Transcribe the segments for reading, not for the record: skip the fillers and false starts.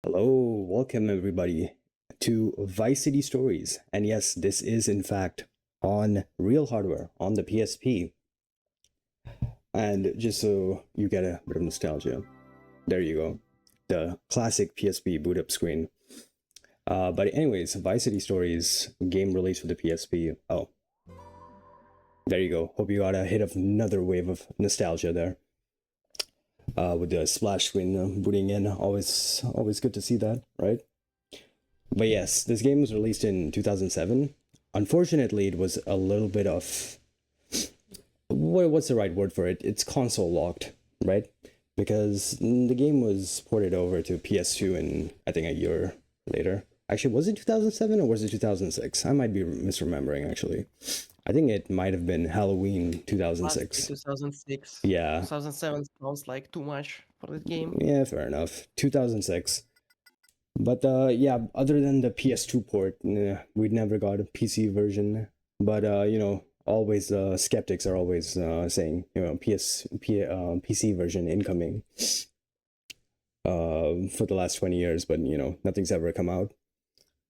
Hello, welcome everybody to Vice City Stories. And yes, this is in fact on real hardware on the PSP. And just so you get a bit of nostalgia, there you go, the classic PSP boot up screen. But anyways, Vice City Stories game released for the PSP. Oh, there you go. Hope you got a hit of another wave of nostalgia there. With the splash screen booting in, always good to see that, right? But yes, this game was released in 2007. Unfortunately, it was a little bit of what's the right word for it? It's console locked, right? Because the game was ported over to PS2 in I think a year later. Actually, was it 2007 or was it 2006? I might be misremembering actually. I think it might have been Halloween 2006. 2006. Yeah. 2007 sounds like too much for this game. Yeah, fair enough. 2006. But yeah, other than the PS2 port, we'd never got a PC version. But always skeptics are always saying, PC version incoming for the last 20 years, but nothing's ever come out.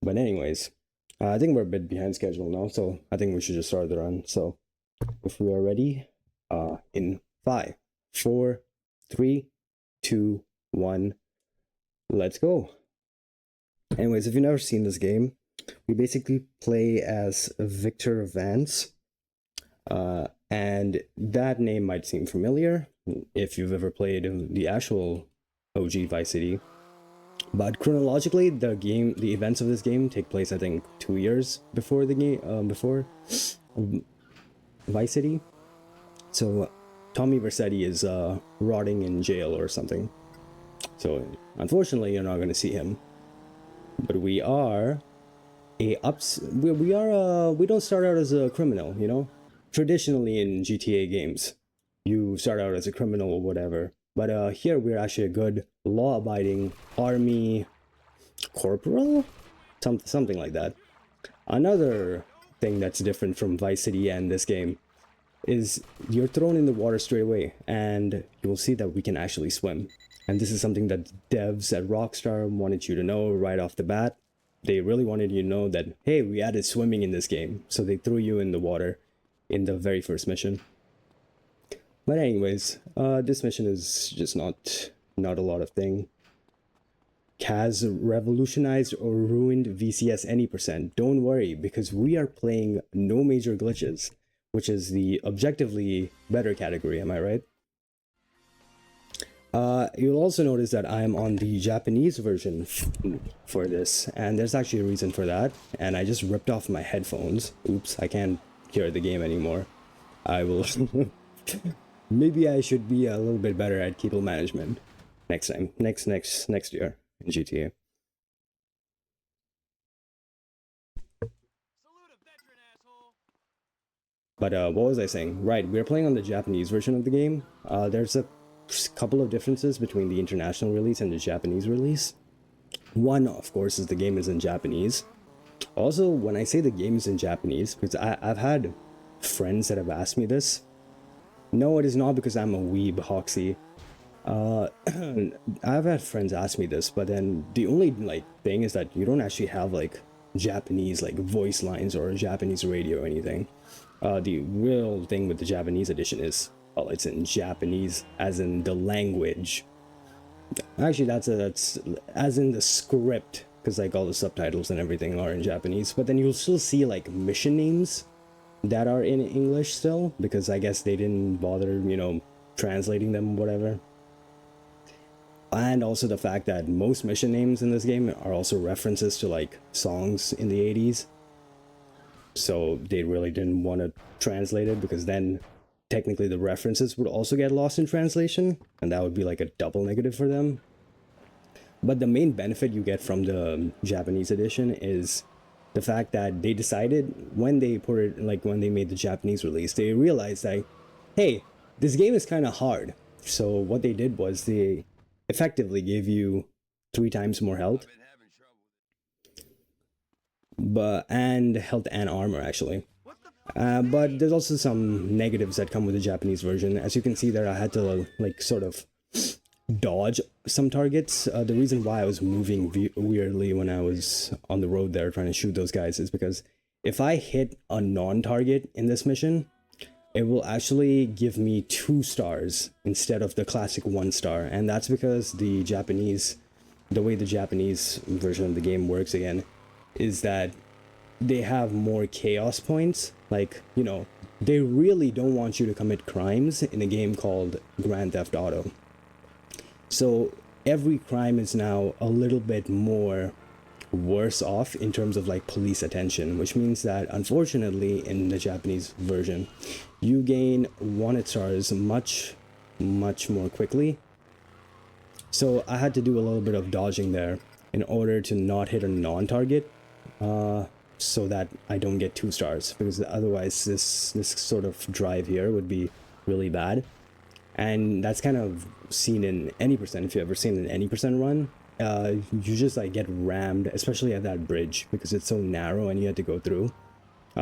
But anyways, I think we're a bit behind schedule now, so I think we should just start the run. So if we are ready, in 5, 4, 3, 2, 1, let's go. Anyways, if you've never seen this game, we basically play as Victor Vance. And that name might seem familiar if you've ever played the actual OG Vice City. But chronologically, the events of this game take place, I think, 2 years before the game, before Vice City. So Tommy Vercetti is rotting in jail or something. So unfortunately, you're not going to see him. But we are we don't start out as a criminal, Traditionally in GTA games, you start out as a criminal or whatever. But here we're actually a good law-abiding army corporal, something like that. Another thing that's different from Vice City and this game is you're thrown in the water straight away, and you will see that we can actually swim. And this is something that devs at Rockstar wanted you to know right off the bat. They really wanted you to know that, hey, we added swimming in this game. So they threw you in the water in the very first mission. But anyways, this mission is just not a lot of thing. Has revolutionized or ruined VCS any %? Don't worry, because we are playing no major glitches, which is the objectively better category, am I right? You'll also notice that I'm on the Japanese version for this, and there's actually a reason for that, and I just ripped off my headphones. Oops, I can't hear the game anymore. I will... Maybe I should be a little bit better at keyboard management next time, next year in GTA. But what was I saying? Right, we're playing on the Japanese version of the game. There's a couple of differences between the international release and the Japanese release. One, of course, is the game is in Japanese. Also, when I say the game is in Japanese, because I've had friends that have asked me this. No, it is not because I'm a weeb, Hoxie. I've had friends ask me this, but then the only thing is that you don't actually have Japanese voice lines or Japanese radio or anything. The real thing with the Japanese edition is, well, it's in Japanese as in the language. Actually, that's as in the script, because all the subtitles and everything are in Japanese. But then you'll still see mission names that are in English still, because I guess they didn't bother, translating them, whatever. And also the fact that most mission names in this game are also references to songs in the 80s. So they really didn't want to translate it, because then technically the references would also get lost in translation, and that would be a double negative for them. But the main benefit you get from the Japanese edition is the fact that they decided when they when they made the Japanese release, they realized that, hey, this game is kind of hard. So what they did was they effectively gave you 3 times more health. And health and armor, actually. But there's also some negatives that come with the Japanese version. As you can see there, I had to like sort of dodge some targets. The reason why I was moving weirdly when I was on the road there trying to shoot those guys is because if I hit a non-target in this mission, it will actually give me 2 stars instead of the classic 1 star. And that's because the way the Japanese version of the game works again is that they have more chaos points. Like, you know, they really don't want you to commit crimes in a game called Grand Theft Auto. So every crime is now a little bit more worse off in terms of like police attention, which means that unfortunately in the Japanese version you gain wanted stars much more quickly. So I had to do a little bit of dodging there in order to not hit a non-target, so that I don't get 2 stars, because otherwise this sort of drive here would be really bad. And that's kind of seen in any percent. If you've ever seen an any percent run, you just like get rammed, especially at that bridge, because it's so narrow and you have to go through.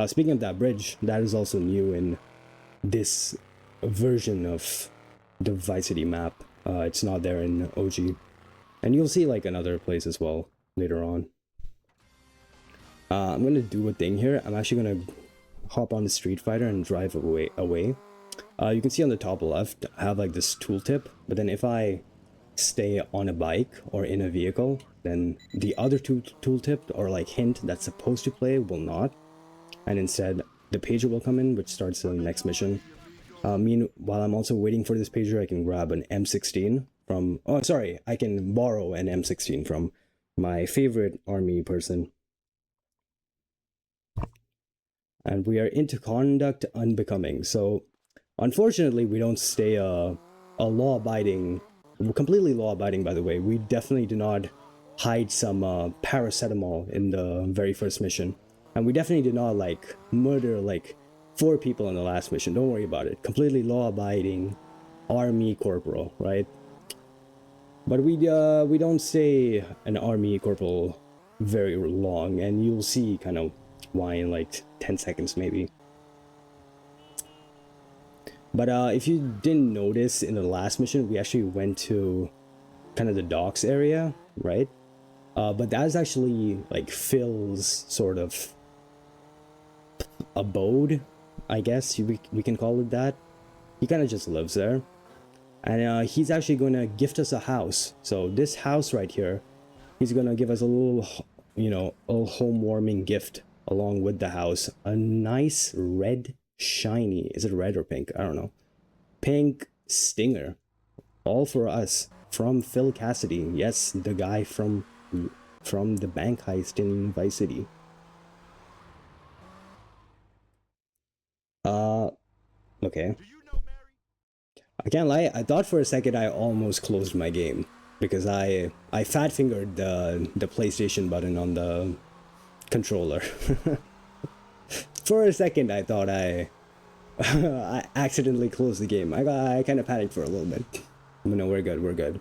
Speaking of that bridge, that is also new in this version of the Vice City map. It's not there in OG, and you'll see like another place as well later on. I'm gonna do a thing here. I'm actually gonna hop on the Street Fighter and drive away. You can see on the top left, I have like this tooltip, but then if I stay on a bike or in a vehicle, then the other tooltip or like hint that's supposed to play will not, and instead the pager will come in, which starts the next mission. While I'm also waiting for this pager, I can grab an M16 from, I can borrow an M16 from my favorite army person. And we are into conduct unbecoming. So unfortunately, we don't stay a law-abiding, completely law-abiding, by the way. We definitely do not hide some paracetamol in the very first mission. And we definitely did not like murder like 4 people in the last mission. Don't worry about it. Completely law-abiding army corporal, right? But we don't stay an army corporal very long, and you'll see kind of why in like 10 seconds maybe. But if you didn't notice, in the last mission we actually went to kind of the docks area, right? But that's actually like Phil's sort of abode, I guess we can call it that. He kind of just lives there, and he's actually going to gift us a house. So this house right here, he's going to give us a little, you know, a home warming gift along with the house. A nice red shiny, is it red or pink? I don't know. Pink Stinger, all for us, from Phil Cassidy. Yes, the guy from the bank heist in Vice City. Okay. I can't lie, I thought for a second I almost closed my game because I fat fingered the PlayStation button on the controller. For a second I thought I accidentally closed the game. I kind of panicked for a little bit. But no, we're good.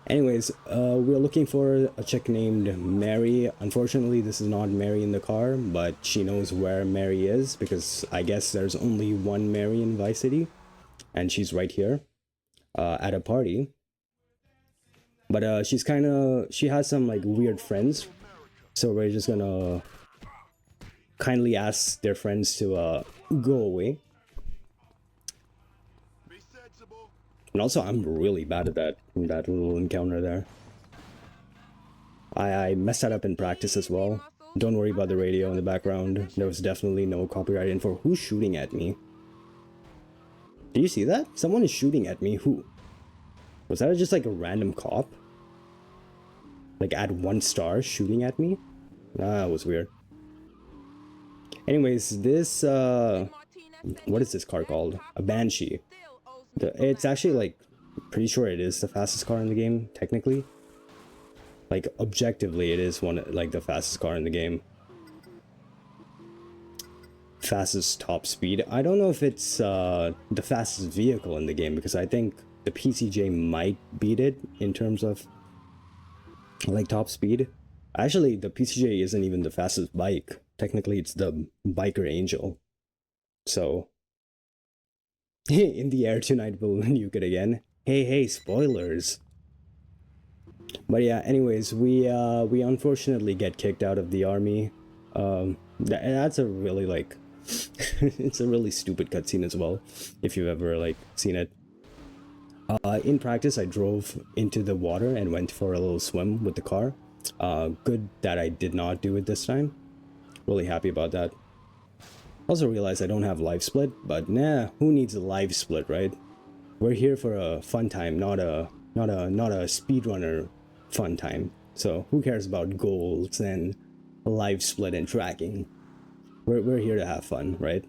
Anyways, we're looking for a chick named Mary. Unfortunately, this is not Mary in the car, but she knows where Mary is, because I guess there's only one Mary in Vice City, and she's right here at a party. But she has some like weird friends, so we're just gonna kindly ask their friends to go away. And also, I'm really bad at that little encounter there. I messed that up in practice as well. Don't worry about the radio in the background. There was definitely no copyright info. Who's shooting at me? Do you see that? Someone is shooting at me. Who? Was that just like a random cop? Like at 1 star shooting at me? That was weird. Anyways, this, what is this car called? A Banshee. It's actually like, pretty sure it is the fastest car in the game, technically. Like, objectively, it is like the fastest car in the game. Fastest top speed. I don't know if it's the fastest vehicle in the game, because I think the PCJ might beat it in terms of like top speed. Actually, the PCJ isn't even the fastest bike. technically it's the biker angel. So in the air tonight we'll nuke it again. Hey, spoilers. But yeah, anyways, we unfortunately get kicked out of the army. That's a really like it's a really stupid cutscene as well, if you've ever like seen it. In practice, I drove into the water and went for a little swim with the car. Good that I did not do it this time. Really happy about that. Also realized I don't have live split, but nah, who needs a live split, right? We're here for a fun time, not a speedrunner fun time. So who cares about goals and live split and tracking? We're here to have fun, right?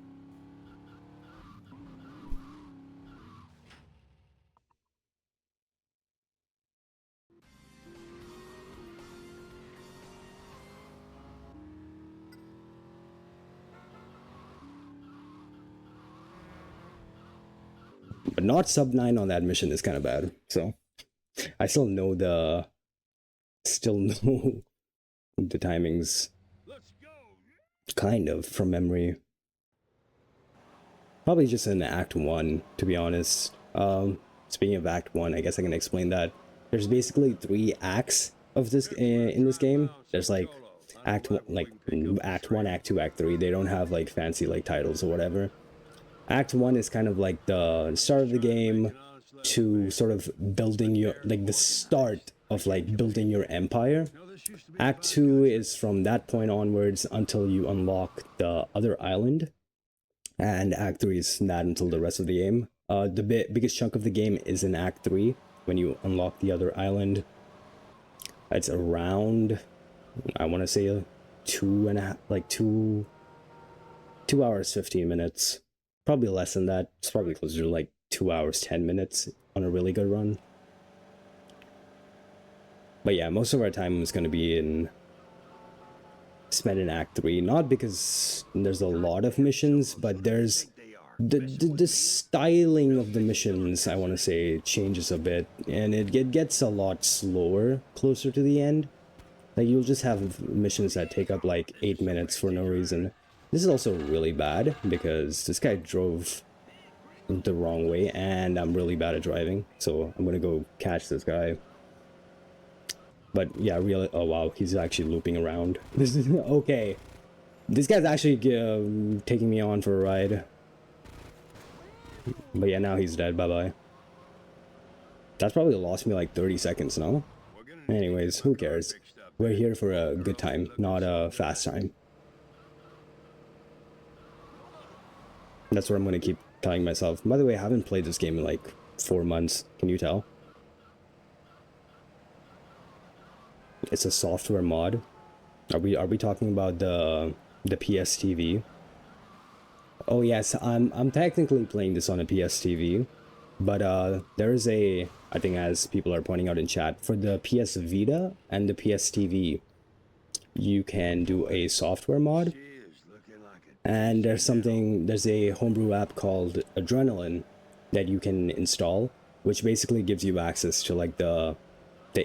But not sub 9 on that mission is kind of bad. So I still know the timings kind of from memory. Probably just in Act 1, to be honest. Speaking of Act 1, I guess I can explain that. There's basically 3 acts of this in this game. There's like Act 1, Act 1, Act 2, Act 3. They don't have like fancy like titles or whatever. Act 1 is kind of like the start of the game to sort of building your, like the start of like building your empire. Act 2 is from that point onwards until you unlock the other island. And Act 3 is not until the rest of the game. The biggest chunk of the game is in Act 3 when you unlock the other island. It's around, I want to say, 2 hours 15 minutes. Probably less than that. It's probably closer to like 2 hours 10 minutes on a really good run. But yeah, most of our time is going to be spent in Act 3, not because there's a lot of missions, but there's the styling of the missions, I want to say, changes a bit, and it gets a lot slower closer to the end. Like, you'll just have missions that take up like 8 minutes for no reason. This is also really bad because this guy drove the wrong way and I'm really bad at driving, so I'm gonna go catch this guy. But yeah, really, oh wow, he's actually looping around. This is okay. This guy's actually taking me on for a ride. But yeah, now he's dead. Bye bye. That's probably lost me like 30 seconds, no? Anyways, who cares? We're here for a good time, not a fast time. That's what I'm gonna keep telling myself. By the way, I haven't played this game in like 4 months. Can you tell? It's a software mod. Are we talking about the PS TV? Oh yes, I'm technically playing this on a PS TV, but there is a, I think as people are pointing out in chat, for the PS Vita and the PS TV, you can do a software mod. And there's a homebrew app called Adrenaline that you can install, which basically gives you access to like the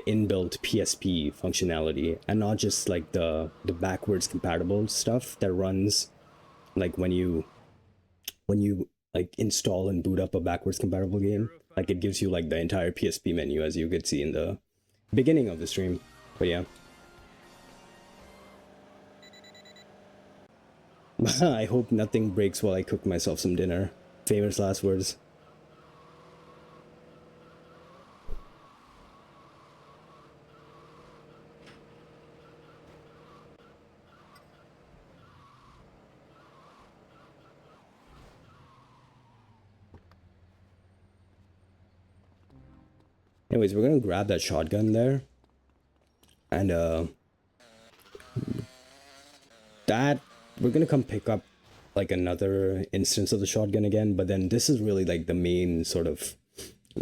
inbuilt PSP functionality, and not just like the backwards compatible stuff that runs like when you like install and boot up a backwards compatible game. Like, it gives you like the entire PSP menu, as you could see in the beginning of the stream. But yeah. I hope nothing breaks while I cook myself some dinner. Famous last words. Anyways, we're gonna grab that shotgun there. And that we're gonna come pick up like another instance of the shotgun again, but then this is really like the main sort of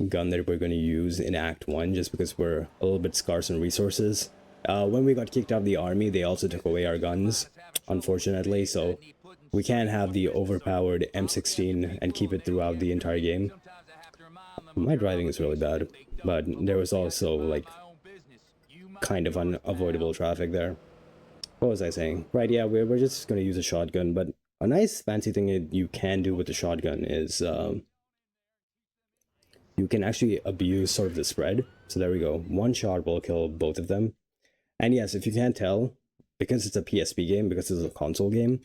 gun that we're going to use in Act 1, just because we're a little bit scarce on resources. When we got kicked out of the army, they also took away our guns, unfortunately, so we can't have the overpowered M16 and keep it throughout the entire game. My driving is really bad, but there was also like kind of unavoidable traffic there. what was I saying? Right, yeah, we're just gonna use a shotgun, but a nice fancy thing that you can do with the shotgun is you can actually abuse sort of the spread. So there we go. One shot will kill both of them. And yes, if you can't tell, because it's a PSP game, because it's a console game,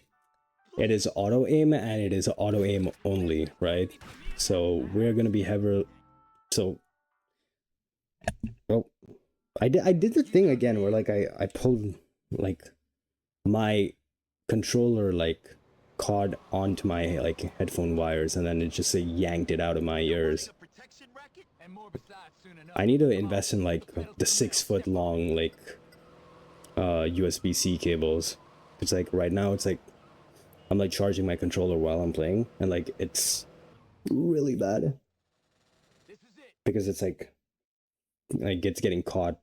it is auto aim and it is auto aim only, right? So we're gonna be heavy. So, well, I did the thing again where like I pulled like my controller like caught onto my like headphone wires and then it just yanked it out of my ears. I need to invest in like the 6-foot long like USB-C cables. It's like right now it's like I'm like charging my controller while I'm playing and like it's really bad because it's like it's getting caught.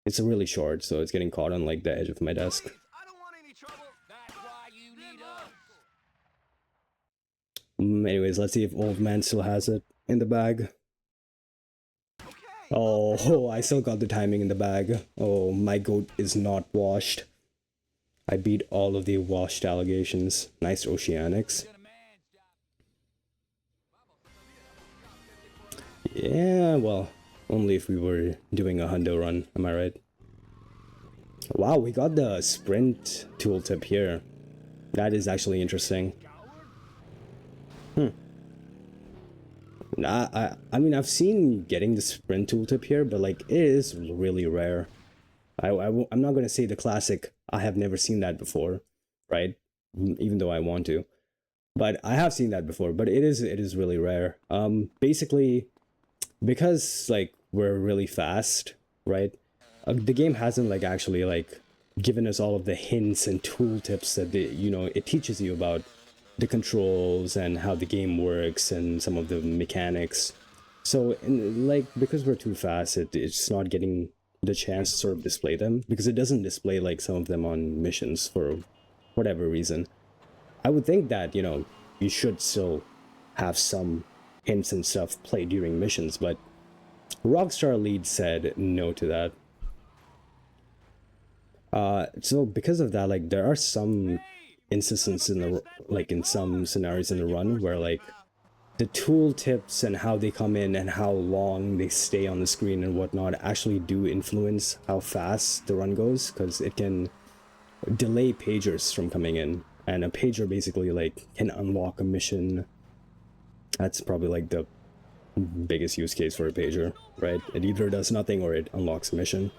It's really short, so it's getting caught on like the edge of my desk. Anyways, let's see if old man still has it in the bag. Oh, I still got the timing in the bag. Oh, my goat is not washed. I beat all of the washed allegations. Nice oceanics. Yeah, well, only if we were doing a hundo run, am I right? Wow, we got the sprint tooltip here. That is actually interesting. I mean, I've seen getting the sprint tooltip here, but like, it is really rare. I'm not going to say the classic, I have never seen that before, right? Even though I want to. But I have seen that before, but it is really rare. Basically, because like we're really fast, right? The game hasn't like actually like given us all of the hints and tooltips that it teaches you about the controls and how the game works and some of the mechanics. So like because we're too fast, it's not getting the chance to sort of display them because it doesn't display like some of them on missions for whatever reason. I would think that you should still have some hints and stuff play during missions, but Rockstar lead said no to that. So because of that, like there are some instances in some scenarios in the run where like the tool tips and how they come in and how long they stay on the screen and whatnot actually do influence how fast the run goes, because it can delay pagers from coming in, and a pager basically like can unlock a mission. That's probably like the biggest use case for a pager, right? It either does nothing or it unlocks a mission.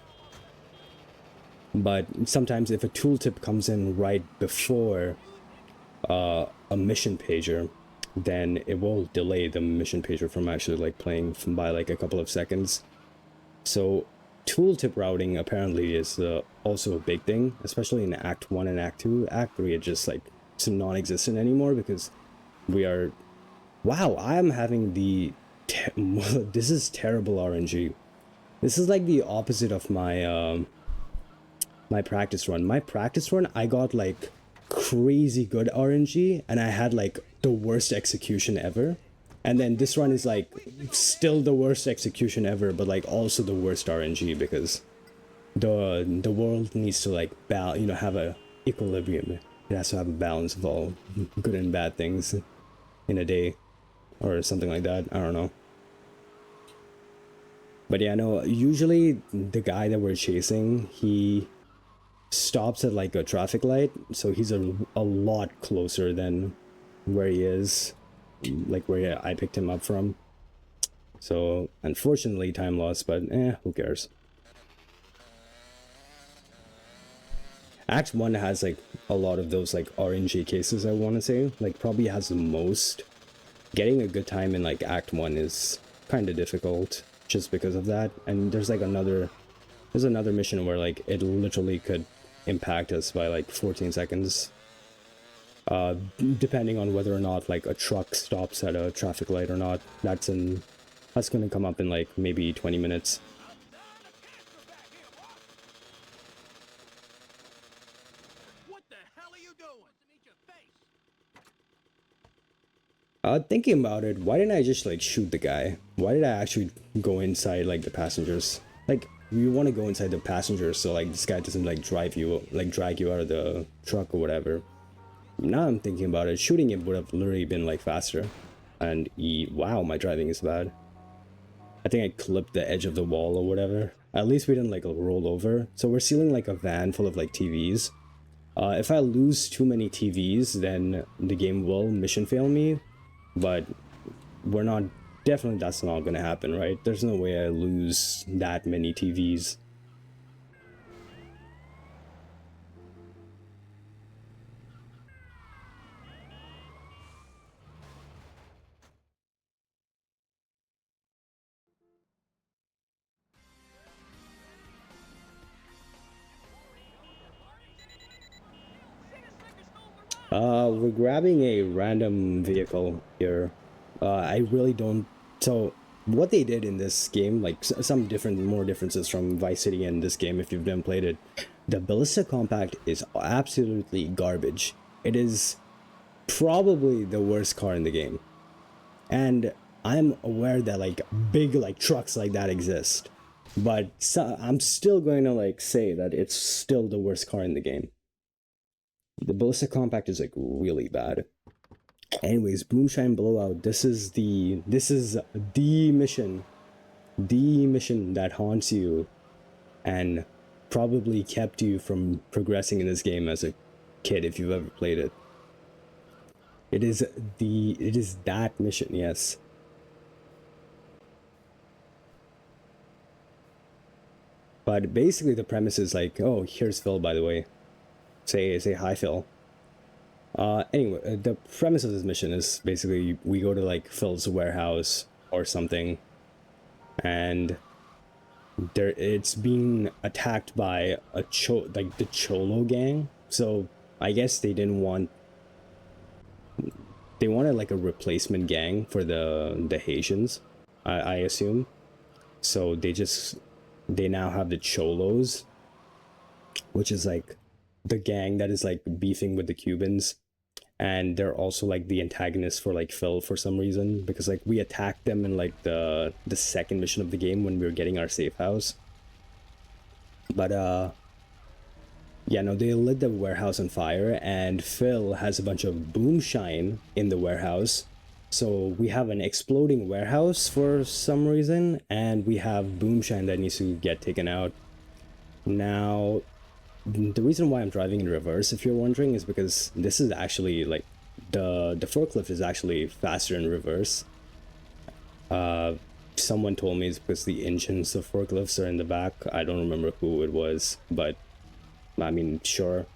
But sometimes if a tooltip comes in right before a mission pager, then it will delay the mission pager from actually like playing by like a couple of seconds. So tooltip routing apparently is also a big thing, especially in Act 1 and Act 2. Act 3 it's just like it's non-existent anymore because we are... Wow, I am having the... this is terrible RNG. This is like the opposite of my my practice run. My practice run, I got like crazy good RNG and I had like the worst execution ever. And then this run is like still the worst execution ever, but like also the worst RNG because the world needs to like have a equilibrium. It has to have a balance of all good and bad things in a day or something like that. I don't know. But yeah, no, usually the guy that we're chasing, he stops at like a traffic light, so he's a lot closer than where he is, like where I picked him up from. So unfortunately time lost, but who cares. Act 1 has like a lot of those like RNG cases, I want to say, like probably has the most. Getting a good time in like Act 1 is kind of difficult just because of that. And there's another mission where like it literally could impact us by like 14 seconds, depending on whether or not like a truck stops at a traffic light or not. That's going to come up in like maybe 20 minutes. What the hell are you doing? Thinking about it, why didn't I just like shoot the guy? Why did I actually go inside like the passengers? Like you want to go inside the passenger, so like this guy doesn't like drag you out of the truck or whatever. Now I'm thinking about it, shooting it would have literally been like faster. And wow, my driving is bad. I think I clipped the edge of the wall or whatever. At least we didn't like roll over. So we're sealing like a van full of like TVs. If I lose too many TVs, then the game will mission fail me. But we're not, definitely that's not gonna happen, right? There's no way I lose that many TVs. We're grabbing a random vehicle here. I really don't. So, what they did in this game, like some more differences from Vice City and this game, if you've never played it, the Ballista Compact is absolutely garbage. It is probably the worst car in the game, and I'm aware that like big like trucks like that exist, but I'm still going to like say that it's still the worst car in the game. The Ballista Compact is like really bad. Anyways, Boomshine Blowout. This is the mission that haunts you and probably kept you from progressing in this game as a kid if you've ever played it. It is that mission, yes. But basically the premise is like, oh, here's Phil, by the way. Say hi, Phil. Anyway, the premise of this mission is basically we go to like Phil's warehouse or something, and it's being attacked by the Cholo gang. So I guess they wanted like a replacement gang for the Haitians, I assume. So they now have the Cholos, which is like the gang that is like beefing with the Cubans, and they're also like the antagonists for like Phil for some reason, because like we attacked them in like the second mission of the game when we were getting our safe house. But yeah, no, they lit the warehouse on fire, and Phil has a bunch of boomshine in the warehouse. So we have an exploding warehouse for some reason, and we have boomshine that needs to get taken out. Now, the reason why I'm driving in reverse, if you're wondering, is because this is actually like the forklift is actually faster in reverse. Someone told me it's because the engines of forklifts are in the back. I don't remember who it was, but I mean, sure.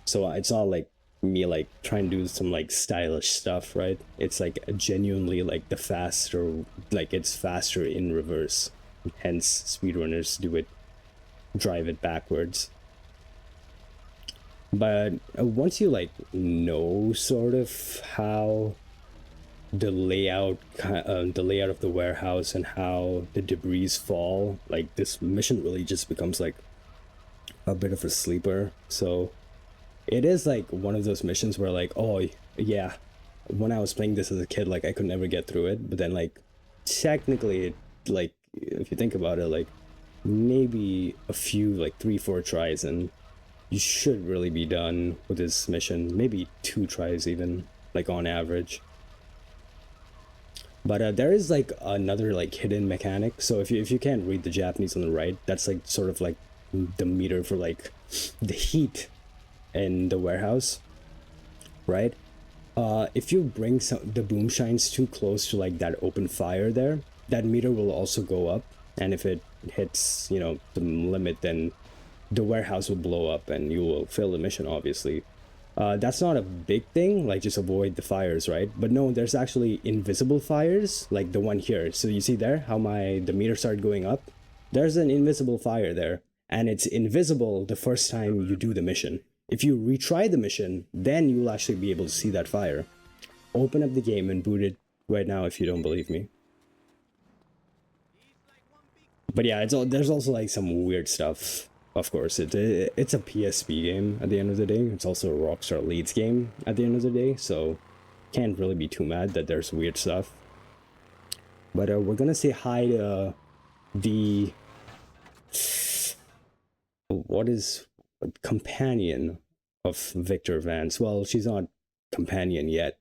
So it's not like me like trying to do some like stylish stuff, right? It's like genuinely like it's faster in reverse. Hence, speedrunners drive it backwards. But once you like know sort of how the layout of the warehouse and how the debris fall, like this mission really just becomes like a bit of a sleeper. So it is like one of those missions where like, oh yeah, when I was playing this as a kid, like I could never get through it, but then like technically like if you think about it, like maybe a few like 3-4 tries and you should really be done with this mission. Maybe 2 tries even, like on average. But there is like another like hidden mechanic. So if you can't read the Japanese on the right, that's like sort of like the meter for like the heat in the warehouse, right? If you bring the boom shines too close to like that open fire there, that meter will also go up, and if it hits, you know, the limit, then the warehouse will blow up and you will fail the mission, obviously. That's not a big thing, like just avoid the fires, right? But no, there's actually invisible fires, like the one here. So you see there how the meter started going up? There's an invisible fire there, and it's invisible the first time you do the mission. If you retry the mission, then you'll actually be able to see that fire. Open up the game and boot it right now if you don't believe me. But yeah, there's also like some weird stuff. Of course, it's a PSP game at the end of the day. It's also a Rockstar Leeds game at the end of the day, so can't really be too mad that there's weird stuff. But we're gonna say hi to the what is a companion of Victor Vance? Well, she's not companion yet,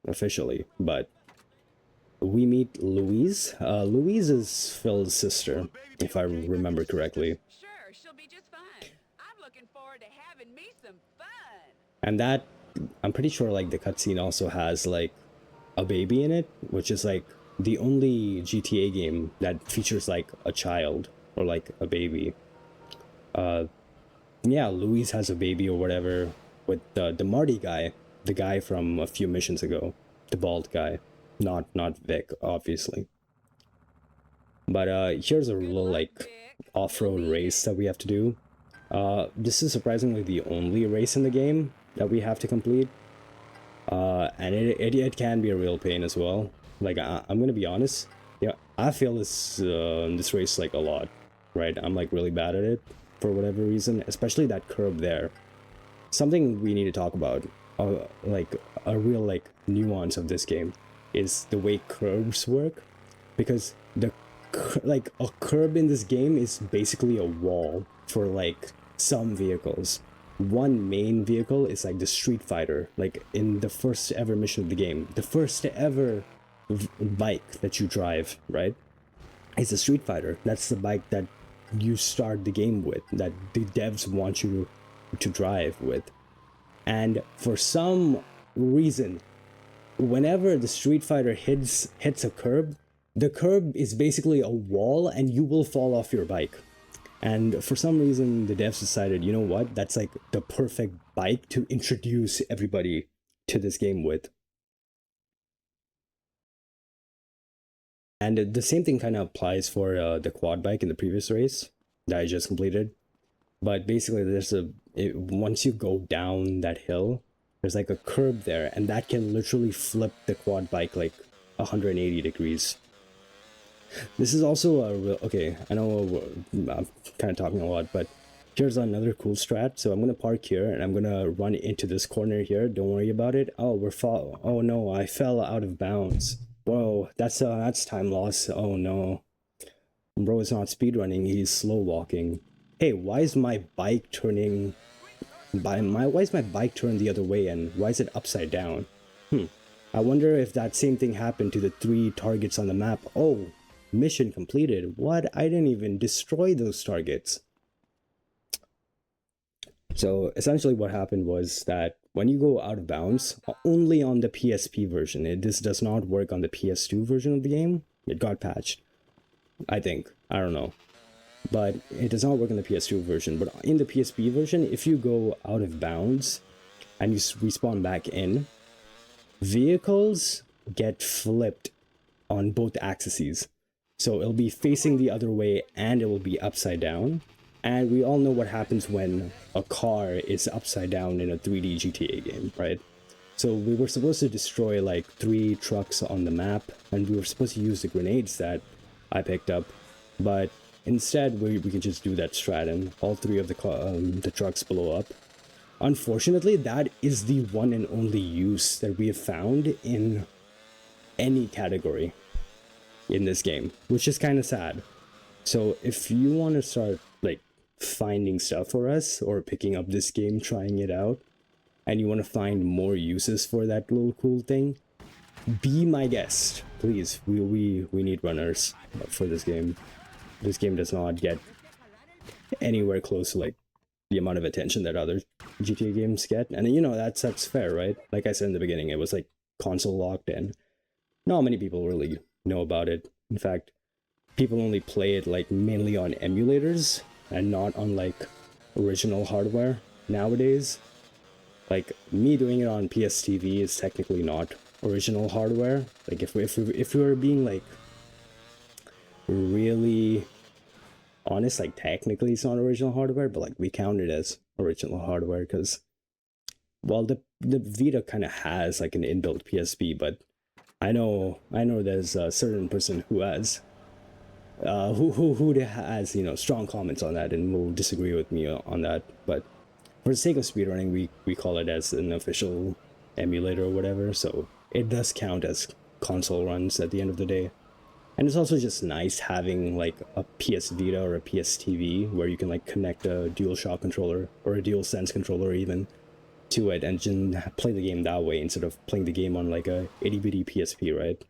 officially, but we meet Louise. Louise is Phil's sister, if I remember correctly. Sure, she'll be just fine. I'm looking forward to having me some fun. And that, I'm pretty sure, like, the cutscene also has, like, a baby in it, which is, like, the only GTA game that features, like, a child or, like, a baby. Yeah, Louise has a baby or whatever with the Marty guy, the guy from a few missions ago, the bald guy, not Vic, obviously. But here's a little like off-road race that we have to do. This is surprisingly the only race in the game that we have to complete, and it can be a real pain as well. Like I'm gonna be honest, yeah, I feel this race like a lot, right? I'm like really bad at it for whatever reason, especially that curb there. Something we need to talk about, like a real like nuance of this game, is the way curbs work, because like a curb in this game is basically a wall for like some vehicles. One main vehicle is like the Street Fighter, like in the first ever mission of the game, the first ever bike that you drive, right? It's a Street Fighter. That's the bike that you start the game with, that the devs want you to drive with. And for some reason, whenever the Street Fighter hits a curb, the curb is basically a wall and you will fall off your bike. And for some reason, the devs decided, you know what, that's like the perfect bike to introduce everybody to this game with. And the same thing kind of applies for the quad bike in the previous race that I just completed. But basically, once you go down that hill, there's like a curb there, and that can literally flip the quad bike like 180 degrees. This is also a real, okay, I know I'm kind of talking a lot, but here's another cool strat. So I'm going to park here and I'm going to run into this corner here. Don't worry about it. Oh, oh no, I fell out of bounds. Whoa, that's time loss. Oh no. Bro is not speedrunning, he's slow walking. Hey, why is my bike turning why is my bike turned the other way and why is it upside down? I wonder if that same thing happened to the 3 targets on the map. Oh, mission completed. What? I didn't even destroy those targets. So essentially what happened was that when you go out of bounds, only on the PSP version, this does not work on the PS2 version of the game. It got patched, I think. I don't know. But it does not work in the PS2 version. But in the PSP version, if you go out of bounds and you respawn back in, vehicles get flipped on both axes. So it'll be facing the other way and it will be upside down. And we all know what happens when a car is upside down in a 3D GTA game, right? So we were supposed to destroy like 3 trucks on the map, and we were supposed to use the grenades that I picked up, but instead we can just do that strat and all 3 of the trucks blow up. Unfortunately, that is the one and only use that we have found in any category in this game, which is kind of sad. So if you want to start like finding stuff for us or picking up this game, trying it out, and you want to find more uses for that little cool thing, be my guest, please. We need runners for this game. This game does not get anywhere close to like the amount of attention that other GTA games get, and you know that's fair, right? Like I said in the beginning, it was like console locked in. Not many people really know about it. In fact, people only play it like mainly on emulators and not on like original hardware nowadays. Like me doing it on PS TV is technically not original hardware. Like if we were being like really honest, like technically it's not original hardware, but like we count it as original hardware because, well, the Vita kind of has like an inbuilt PSP, but I know there's a certain person who has who has, you know, strong comments on that and will disagree with me on that. But for the sake of speedrunning, we call it as an official emulator or whatever, so it does count as console runs at the end of the day. And it's also just nice having like a PS Vita or a PS TV where you can like connect a DualShock controller or a DualSense controller even to it and just play the game that way instead of playing the game on like a itty bitty PSP, right?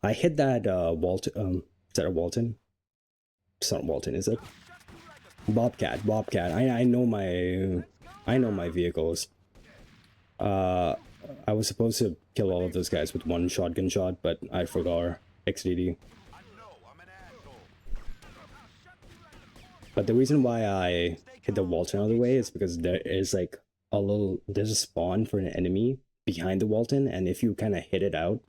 I hit that is that a Walton? It's not Walton, is it? Bobcat. I know my vehicles. I was supposed to kill all of those guys with one shotgun shot, but I forgot. XDD. But the reason why I hit the Walton out of the way is because there is like there's a spawn for an enemy behind the Walton, and if you kind of hit it out,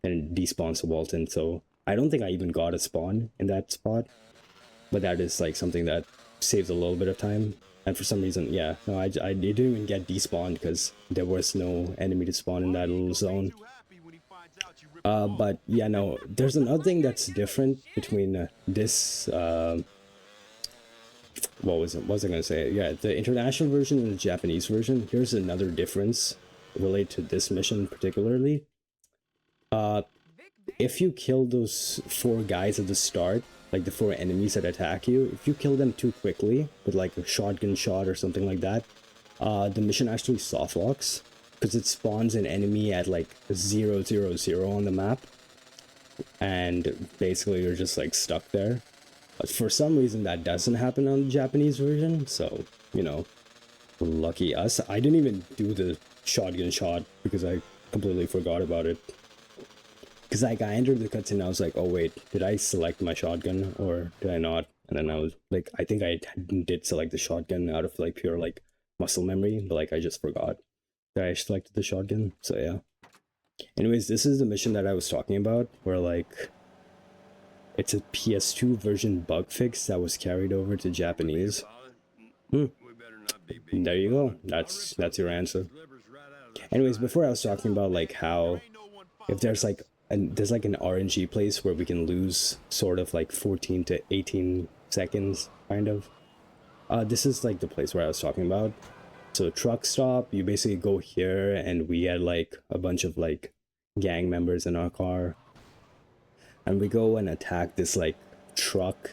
then it despawns the Walton. So I don't think I even got a spawn in that spot, but that is like something that saves a little bit of time. And for some reason, yeah, no, I didn't even get despawned because there was no enemy to spawn in that little zone. But yeah, no, there's another thing that's different between this, what was I gonna say? Yeah, the international version and the Japanese version. Here's another difference related to this mission particularly. If you kill those 4 guys at the start, like the 4 enemies that attack you, if you kill them too quickly with like a shotgun shot or something like that, the mission actually soft locks because it spawns an enemy at like 000 on the map, and basically you're just like stuck there. But for some reason that doesn't happen on the Japanese version, so you know, lucky us. I didn't even do the shotgun shot because I completely forgot about it. Because like I entered the cutscene, I was like, oh wait, did I select my shotgun or did I not? And then I was like, I think I did select the shotgun out of like pure like muscle memory, but like I just forgot that I selected the shotgun. So yeah. Anyways, this is the mission that I was talking about, where like it's a PS2 version bug fix that was carried over to Japanese. There you go. That's your answer. Anyways, before I was talking about like how if there's like an RNG place where we can lose sort of like 14 to 18 seconds, kind of. This is like the place where I was talking about. So truck stop, you basically go here and we had like a bunch of like gang members in our car. And we go and attack this like truck.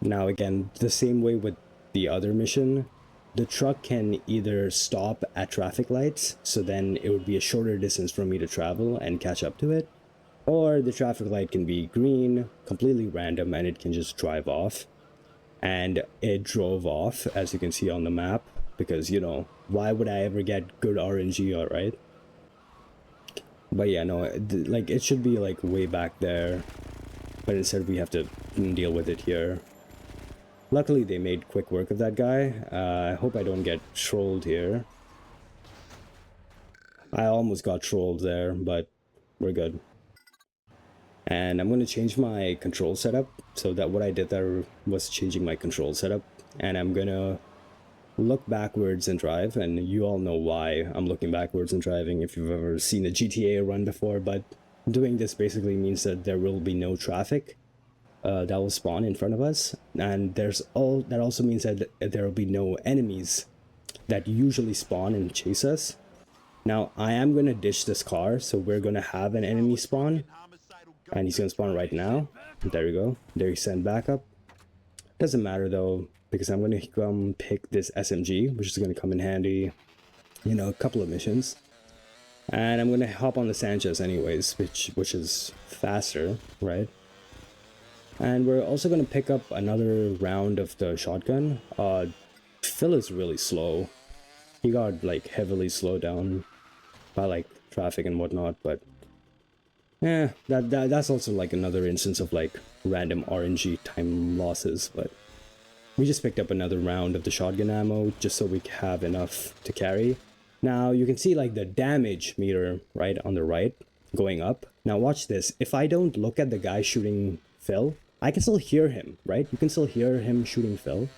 Now again, the same way with the other mission, the truck can either stop at traffic lights, so then it would be a shorter distance for me to travel and catch up to it. Or the traffic light can be green, completely random, and it can just drive off. And it drove off, as you can see on the map, because, you know, why would I ever get good RNG, alright? But yeah, no, like, it should be, like, way back there. But instead we have to deal with it here. Luckily, they made quick work of that guy. I hope I don't get trolled here. I almost got trolled there, but we're good. And I'm going to change my control setup. So that what I did there was changing my control setup. And I'm going to look backwards and drive. And you all know why I'm looking backwards and driving if you've ever seen a GTA run before. But doing this basically means that there will be no traffic that will spawn in front of us. And that also means that there will be no enemies that usually spawn and chase us. Now, I am going to ditch this car. So we're going to have an enemy spawn. And he's gonna spawn right now. There we go. There he sent backup. Doesn't matter though, because I'm gonna come pick this SMG, which is gonna come in handy, you know, a couple of missions. And I'm gonna hop on the Sanchez anyways, which is faster, right? And we're also gonna pick up another round of the shotgun. Phil is really slow. He got like heavily slowed down by like traffic and whatnot, but yeah, that's also like another instance of like random RNG time losses, but we just picked up another round of the shotgun ammo just so we have enough to carry. Now you can see like the damage meter right on the right going up. Now watch this. If I don't look at the guy shooting Phil, I can still hear him, right? You can still hear him shooting Phil.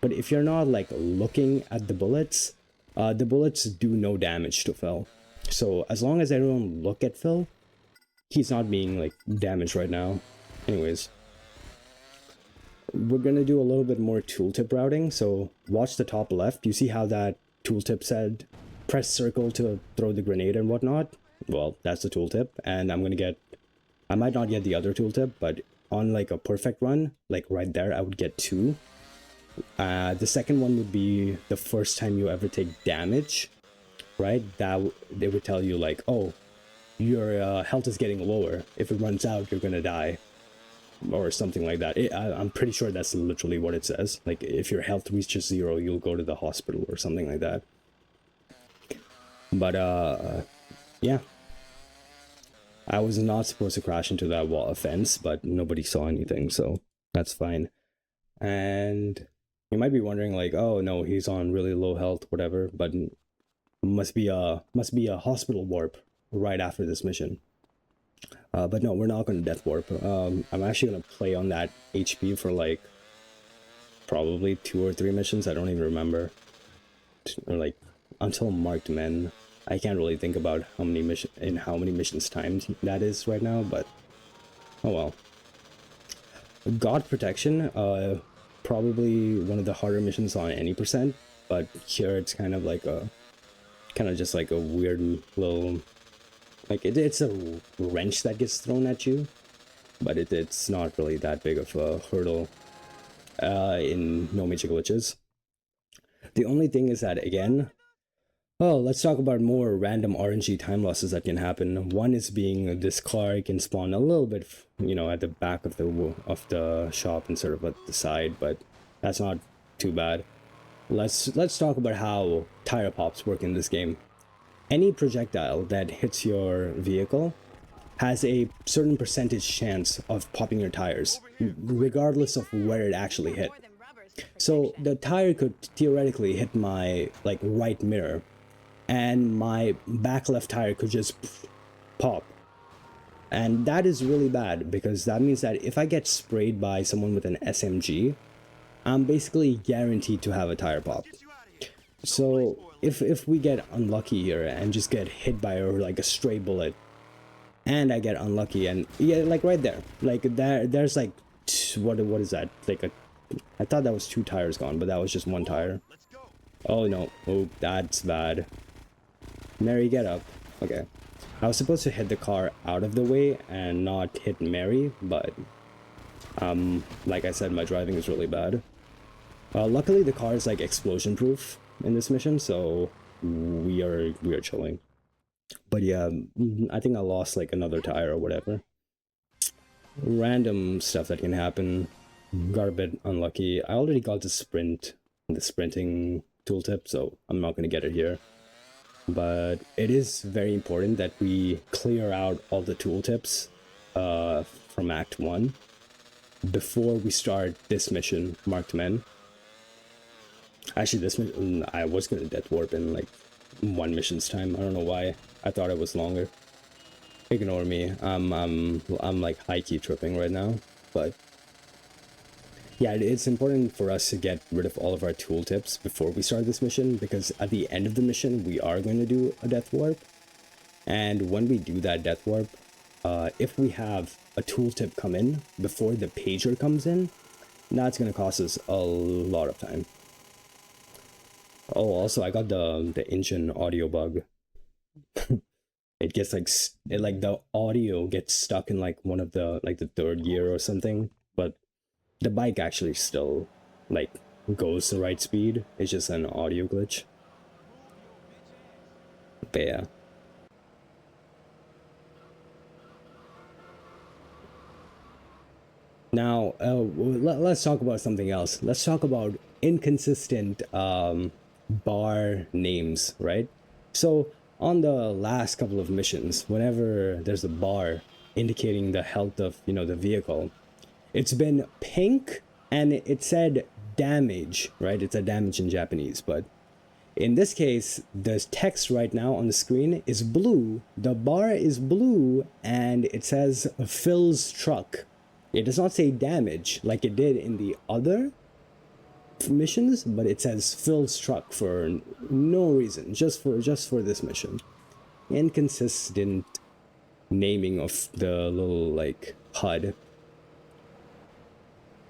But if you're not like looking at the bullets do no damage to Phil. So as long as I don't look at Phil, he's not being like damaged right now. Anyways, we're gonna do a little bit more tooltip routing. So watch the top left. You see how that tooltip said press circle to throw the grenade and whatnot? Well, that's the tooltip, and I'm I might not get the other tooltip, but on like a perfect run, like right there, I would get 2. The second one would be the first time you ever take damage, right? They would tell you like, oh, your health is getting lower. If it runs out, you're gonna die, or something like that. I'm pretty sure that's literally what it says. Like, if your health reaches 0, you'll go to the hospital or something like that. But yeah, I was not supposed to crash into that wall fence, but nobody saw anything, so that's fine. And you might be wondering like, oh no, he's on really low health, whatever, but must be a hospital warp right after this mission. But no, we're not going to death warp. I'm actually going to play on that HP for like probably 2 or 3 missions. I don't even remember. Or like until marked men. I can't really think about how many missions timed that is right now, but oh well. God protection, probably one of the harder missions on any percent, but here it's kind of just like a weird little, like it's a wrench that gets thrown at you, but it's not really that big of a hurdle in no major glitches. The only thing is that, again, oh, let's talk about more random RNG time losses that can happen. One is being this car can spawn a little bit, at the back of the shop instead of at the side, but that's not too bad. Let's talk about how tire pops work in this game. Any projectile that hits your vehicle has a certain percentage chance of popping your tires, regardless of where it actually hit. So the tire could theoretically hit my right mirror, and my back left tire could just pop. And that is really bad, because that means that if I get sprayed by someone with an SMG, I'm basically guaranteed to have a tire pop. So if we get unlucky here and just get hit by a stray bullet, and I get unlucky, and yeah, like right there, there's like what is that? I thought that was 2 tires gone, but that was just 1 tire. Oh no, oh, that's bad. Mary, get up. Okay, I was supposed to hit the car out of the way and not hit Mary, but like I said, my driving is really bad. Luckily the car is like explosion proof in this mission, so we are chilling. But yeah, I think I lost like another tire or whatever. Random stuff that can happen. Got a bit unlucky. I already got the sprinting tooltip, so I'm not going to get it here. But it is very important that we clear out all the tooltips from Act 1 before we start this mission, Marked Men. Actually, this mission, I was going to death warp in like 1 mission's time. I don't know why. I thought it was longer. Ignore me. I'm like high-key tripping right now. But yeah, it's important for us to get rid of all of our tooltips before we start this mission, because at the end of the mission, we are going to do a death warp. And when we do that death warp, if we have a tooltip come in before the pager comes in, that's going to cost us a lot of time. Oh, also, I got the engine audio bug. It gets like the audio gets stuck in like one of the the 3rd gear or something, but the bike actually still like goes the right speed. It's just an audio glitch. But yeah. Now, let's talk about something else. Let's talk about inconsistent bar names, right? So on the last couple of missions, whenever there's a bar indicating the health of the vehicle, it's been pink and it said damage, right? It's a damage in Japanese, but in this case, the text right now on the screen is blue. The bar is blue and it says Phil's truck. It does not say damage like it did in the other missions, but it says Phil's truck for no reason, just for this mission. Inconsistent naming of the little HUD.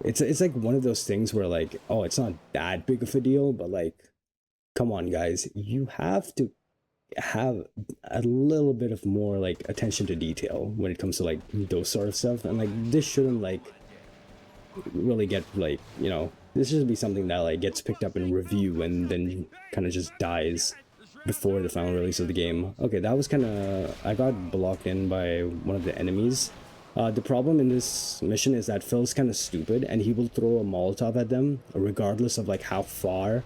It's like one of those things where oh, it's not that big of a deal, but come on guys, you have to have a little bit of more like attention to detail when it comes to like those sort of stuff, and like this shouldn't like really get like, you know, this should be something that like gets picked up in review and then kind of just dies before the final release of the game. Okay, that was kind of, I got blocked in by one of the enemies. The problem in this mission is that Phil's kind of stupid and he will throw a Molotov at them regardless of like how far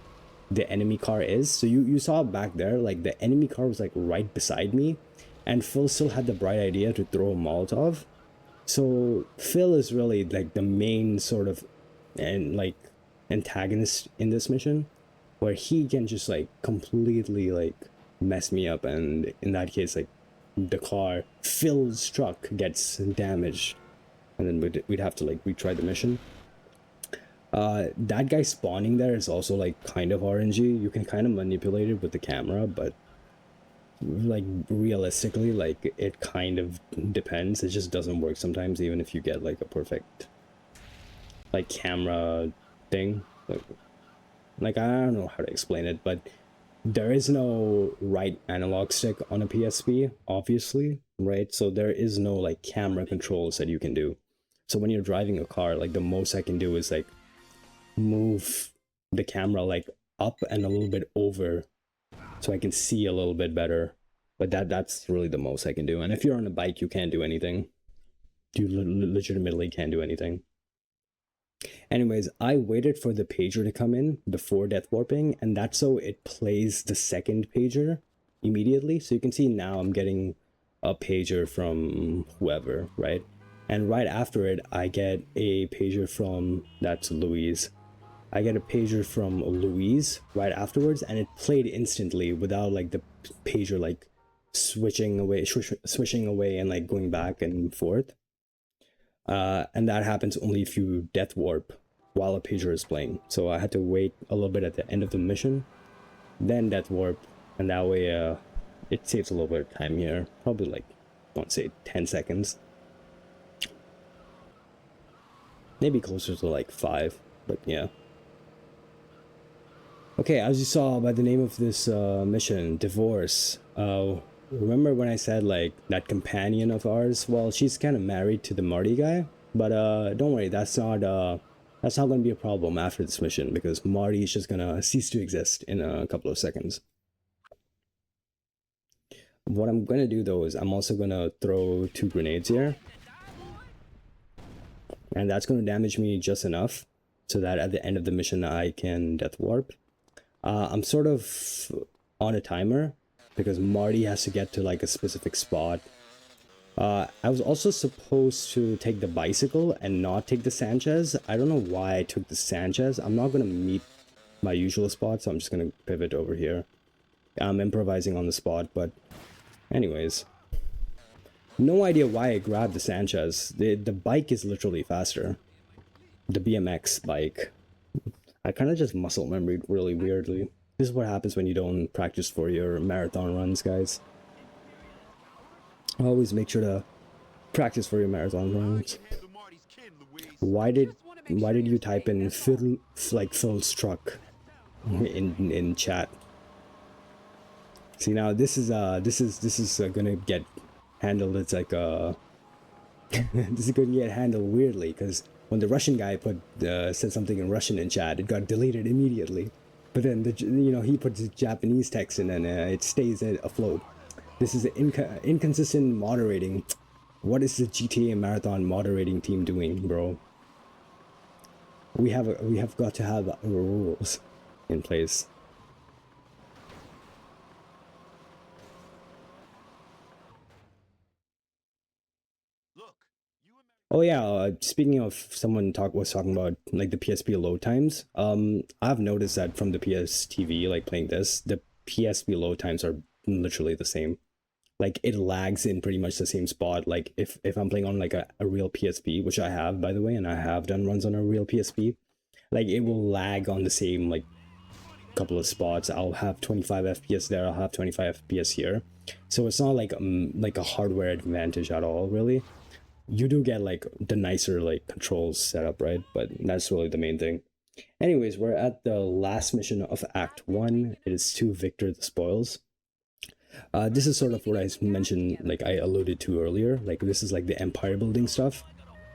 the enemy car is. So you saw back there, like the enemy car was like right beside me and Phil still had the bright idea to throw a Molotov. So Phil is really like the main sort of and like antagonist in this mission, where he can just like completely like mess me up, and in that case like the car Phil's truck gets damaged and then we'd have to like retry the mission. That guy spawning there is also like kind of RNG. You can kind of manipulate it with the camera, but like realistically like it kind of depends. It just doesn't work sometimes, even if you get like a perfect like camera thing. Like I don't know how to explain it, but there is no right analog stick on a PSP, obviously, right? So there is no like camera controls that you can do. So when you're driving a car, like the most I can do is like move the camera like up and a little bit over so I can see a little bit better. But that's really the most I can do. And if you're on a bike, you can't do anything. You legitimately can't do anything. Anyways, I waited for the pager to come in before death warping, and that's so it plays the second pager immediately. So you can see now I'm getting a pager from whoever, right? And right after it, I get a pager from, that's Louise. I get a pager from Louise right afterwards, and it played instantly without like the pager like switching away and like going back and forth. And that happens only if you death warp while a pager is playing. So I had to wait a little bit at the end of the mission, then death warp, and that way it saves a little bit of time here. Probably like, I want to say 10 seconds. Maybe closer to like 5, but yeah. Okay, as you saw by the name of this mission, Divorce. Remember when I said like that companion of ours? Well, she's kind of married to the Marty guy, but don't worry, that's not gonna be a problem after this mission, because Marty is just gonna cease to exist in a couple of seconds. What I'm gonna do though is I'm also gonna throw 2 grenades here, and that's gonna damage me just enough so that at the end of the mission I can death warp. I'm sort of on a timer because Marty has to get to like a specific spot. I was also supposed to take the bicycle and not take the Sanchez. I don't know why I took the Sanchez. I'm not gonna meet my usual spot, so I'm just gonna pivot over here. I'm improvising on the spot, but anyways. No idea why I grabbed the Sanchez. The bike is literally faster. The BMX bike. I kind of just muscle memory really weirdly. This is what happens when you don't practice for your marathon runs, guys. Always make sure to practice for your marathon runs. Why did you type in Phil's truck in chat? See, now this is gonna get handled. It's like this is gonna get handled weirdly, because when the Russian guy said something in Russian in chat, it got deleted immediately. But then he put the Japanese text in, and it stays afloat. This is inconsistent moderating. What is the GTAMarathon moderating team doing, bro? We have got to have rules in place. Oh yeah, speaking of, someone was talking about like the PSP load times. I've noticed that from the PSTV, like playing this, the PSP load times are literally the same. Like it lags in pretty much the same spot. Like if I'm playing on like a real PSP, which I have, by the way, and I have done runs on a real PSP, like it will lag on the same like couple of spots. I'll have 25 FPS there, I'll have 25 FPS here. So it's not like a hardware advantage at all, really. You do get like the nicer like controls set up, right? But that's really the main thing. Anyways, we're at the last mission of Act 1. It is to Victor the Spoils. This is sort of what I mentioned, like I alluded to earlier. Like this is like the empire building stuff.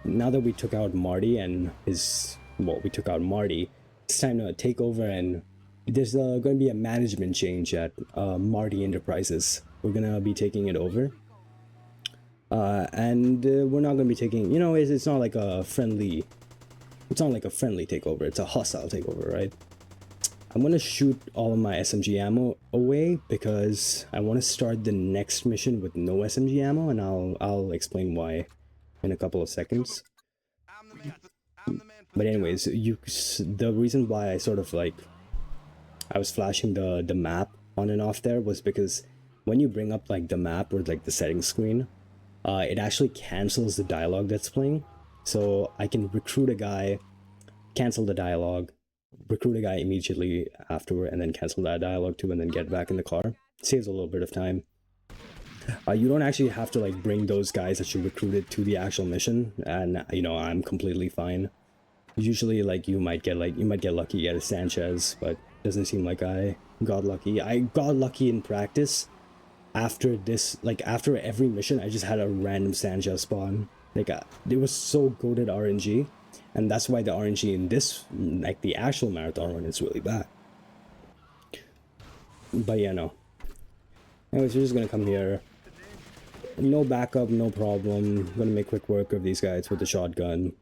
Now that we took out Marty and his, well, we took out Marty, it's time to take over, and there's going to be a management change at Marty Enterprises. We're going to be taking it over. And we're not going to be taking, you know, it's not like a friendly, it's not like a friendly takeover, it's a hostile takeover, right? I'm going to shoot all of my SMG ammo away because I want to start the next mission with no SMG ammo, and I'll explain why in a couple of seconds. But anyways, the reason why I sort of like, I was flashing the map on and off there was because when you bring up like the map or like the settings screen, it actually cancels the dialogue that's playing. So I can recruit a guy, cancel the dialogue, recruit a guy immediately afterward, and then cancel that dialogue too, and then get back in the car. Saves a little bit of time. You don't actually have to like bring those guys that you recruited to the actual mission, and you know, I'm completely fine. Usually like you might get lucky at a Sanchez, but doesn't seem like I got lucky. I got lucky in practice. After this, like after every mission, I just had a random Sanchez spawn. Like it was so goated RNG, and that's why the RNG in this, like the actual marathon run, is really bad. But yeah, no. Anyways, we're just gonna come here. No backup, no problem. I'm gonna make quick work of these guys with the shotgun.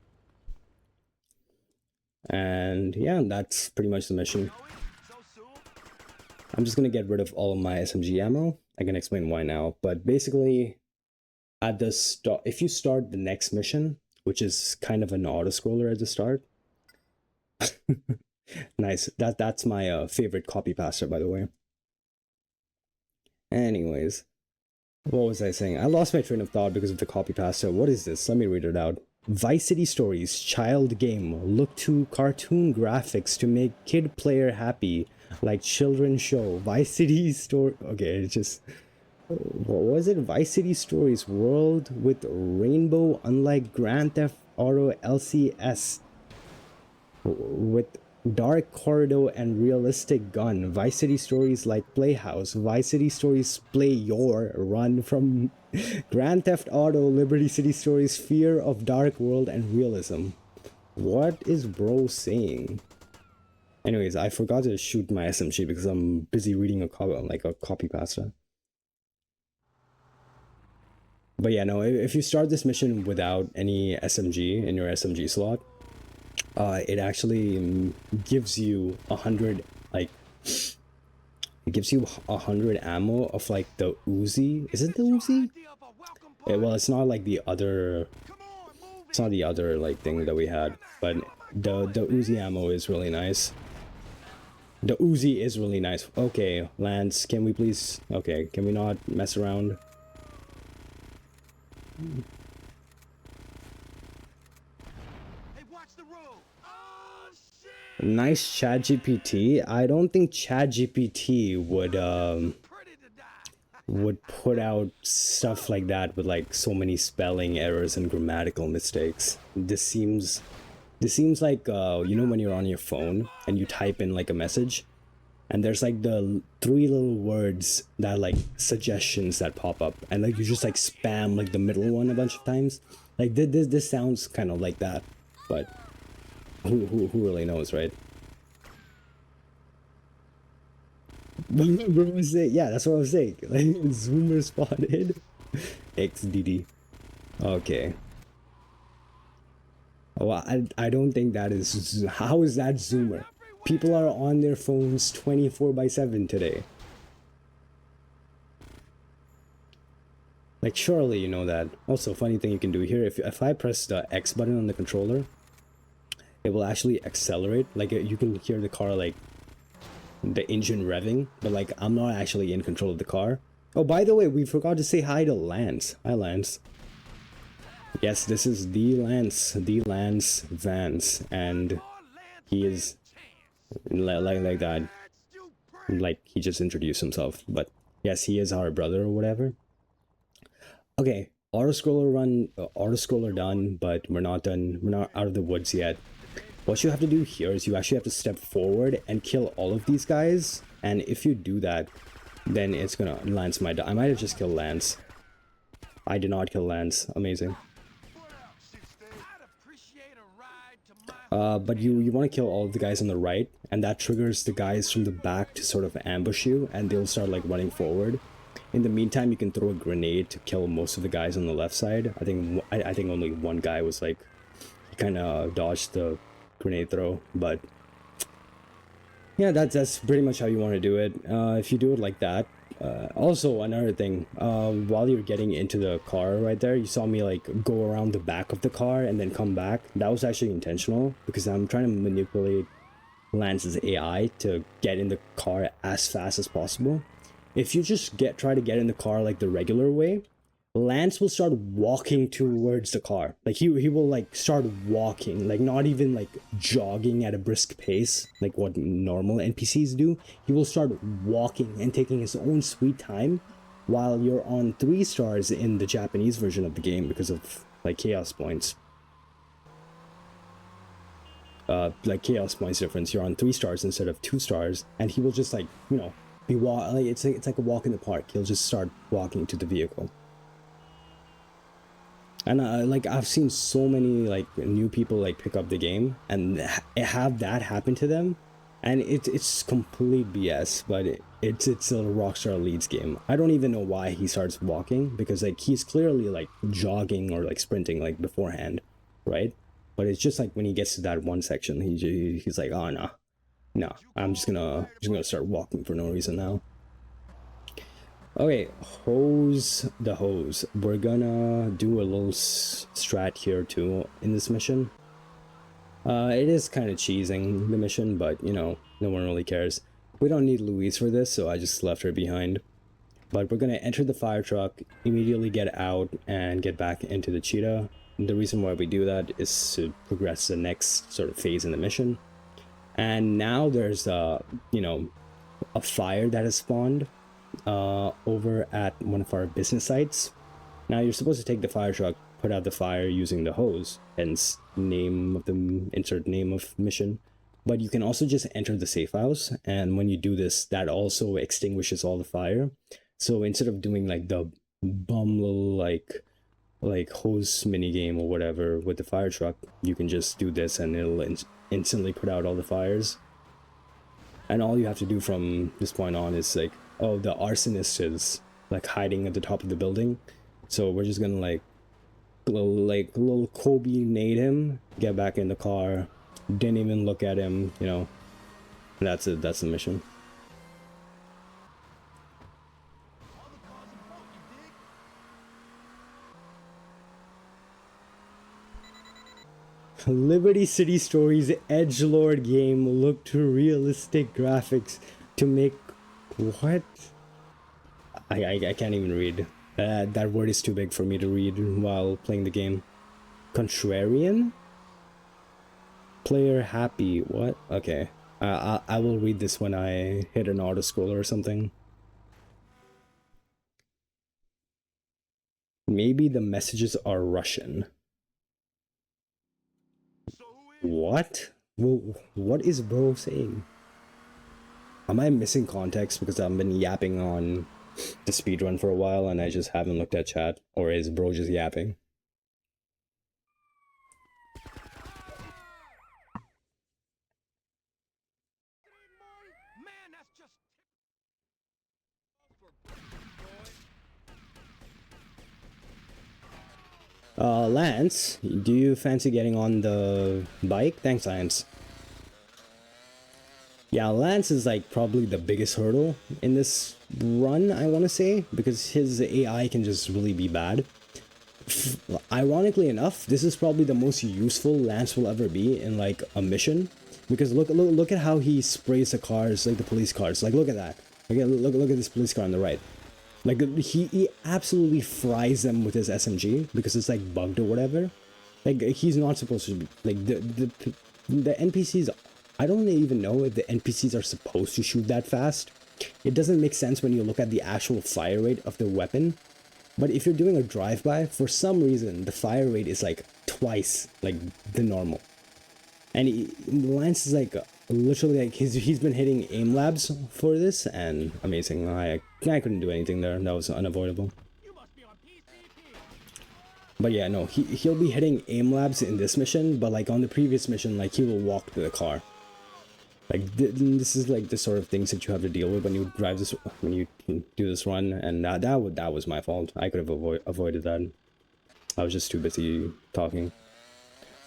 And yeah, that's pretty much the mission. I'm just gonna get rid of all of my SMG ammo. I can explain why now, but basically, at the start, if you start the next mission, which is kind of an auto scroller at the start. Nice. That's my favorite copy paster, by the way. Anyways, what was I saying? I lost my train of thought because of the copy paster. What is this? Let me read it out. Vice City Stories, child game. Look to cartoon graphics to make kid player happy, like children show. Vice City Story. Okay, it's just. What was it? Vice City Stories world with rainbow, unlike Grand Theft Auto LCS. With dark corridor and realistic gun. Vice City Stories like Playhouse. Vice City Stories play your run from Grand Theft Auto, Liberty City Stories, fear of dark world and realism. What is bro saying? Anyways, I forgot to shoot my SMG because I'm busy reading a copy pasta. But yeah, no, if you start this mission without any SMG in your SMG slot, it actually gives you 100, like, it gives you 100 ammo of like the Uzi. Is it the Uzi? Well, it's not like the other, it's not the other like thing that we had, but the Uzi ammo is really nice. The Uzi is really nice. Okay, Lance, can we please, okay, can we not mess around? Hey, watch the road. Oh, shit. Nice ChatGPT. I don't think ChatGPT would Pretty to die. would put out stuff like that with like so many spelling errors and grammatical mistakes. This seems like you know, when you're on your phone and you type in like a message, and there's like the 3 little words that are like suggestions that pop up, and like you just like spam like the middle one a bunch of times. Like this sounds kind of like that, but who really knows, right? Bro was saying, yeah, that's what I was saying. Like Zoomer spotted. XDD. Okay. Oh, I don't think that is. How is that Zoomer? People are on their phones 24/7 today. Like, surely you know that. Also, funny thing you can do here, if I press the X button on the controller, it will actually accelerate. Like, you can hear the car, like, the engine revving, but like, I'm not actually in control of the car. Oh, by the way, we forgot to say hi to Lance. Hi, Lance. Yes, this is the Lance Vance, and he is like that. Like, he just introduced himself, but yes, he is our brother or whatever. Okay, auto scroller done, but we're not done. We're not out of the woods yet. What you have to do here is you actually have to step forward and kill all of these guys, and if you do that, then it's gonna Lance might die. I might have just killed Lance. I did not kill Lance. Amazing. I'd appreciate a ride to my But you want to kill all of the guys on the right, and that triggers the guys from the back to sort of ambush you, and they'll start like running forward. In the meantime, you can throw a grenade to kill most of the guys on the left side. I think only one guy was like, he kind of dodged the grenade throw, but yeah, that's pretty much how you want to do it. If you do it like that. Also, another thing, while you're getting into the car right there, you saw me like go around the back of the car and then come back. That was actually intentional because I'm trying to manipulate Lance's AI to get in the car as fast as possible. If you just try to get in the car like the regular way, Lance will start walking towards the car. Like he will like start walking, like not even like jogging at a brisk pace like what normal NPCs do. He will start walking and taking his own sweet time while you're on 3 stars in the Japanese version of the game because of like chaos points. Like chaos points difference, you're on 3 stars instead of 2 stars, and he will just like, you know, be like it's like a walk in the park. He'll just start walking to the vehicle. And like I've seen so many like new people like pick up the game and have that happen to them, and it's complete BS. But it's a Rockstar Leeds game. I don't even know why he starts walking, because like he's clearly like jogging or like sprinting like beforehand, right? But it's just like when he gets to that one section, he's like, oh no, I'm just gonna start walking for no reason now. Okay, hose the hose. We're gonna do a little strat here too in this mission. It is kind of cheesing the mission, but you know, no one really cares. We don't need Louise for this, so I just left her behind. But we're gonna enter the fire truck, immediately get out, and get back into the cheetah. The reason why we do that is to progress the next sort of phase in the mission. And now there's you know, a fire that has spawned over at one of our business sites. Now you're supposed to take the fire truck, put out the fire using the hose, hence name of the insert name of mission. But you can also just enter the safe house, and when you do this, that also extinguishes all the fire. So instead of doing like the bum little like hose mini game or whatever with the fire truck, you can just do this and it'll instantly put out all the fires. And all you have to do from this point on is like, oh, the arsonist is like hiding at the top of the building, so we're just gonna like little Kobe nade him, get back in the car, didn't even look at him, you know. And that's it. That's the mission. Liberty City Stories edgelord game looked realistic graphics to make what? I can't even read. That word is too big for me to read while playing the game. Contrarian? Player happy. What? Okay. I will read this when I hit an auto scroller or something. Maybe the messages are Russian. What? Well, what is bro saying? Am I missing context because I've been yapping on the speedrun for a while and I just haven't looked at chat? Or is bro just yapping? Man, that's just Lance, do you fancy getting on the bike? Thanks, Lance. Yeah, Lance is like probably the biggest hurdle in this run, I want to say, because his AI can just really be bad. Ironically enough, this is probably the most useful Lance will ever be in like a mission, because look at how he sprays the cars, like the police cars. Like look at that. Look at this police car on the right. Like he absolutely fries them with his SMG because it's like bugged or whatever. Like he's not supposed to be like the NPCs. I don't even know if the NPCs are supposed to shoot that fast. It doesn't make sense when you look at the actual fire rate of the weapon. But if you're doing a drive-by, for some reason the fire rate is like twice like the normal. And Lance is like literally like he's been hitting aim labs for this, and amazing. I I couldn't do anything there. That was unavoidable. You must be on PCP. But yeah, no, he'll be hitting aim labs in this mission, but like on the previous mission, like he will walk to the car. Like this is like the sort of things that you have to deal with when you drive this, when you do this run, and that was my fault. I could have avoided that. I was just too busy talking.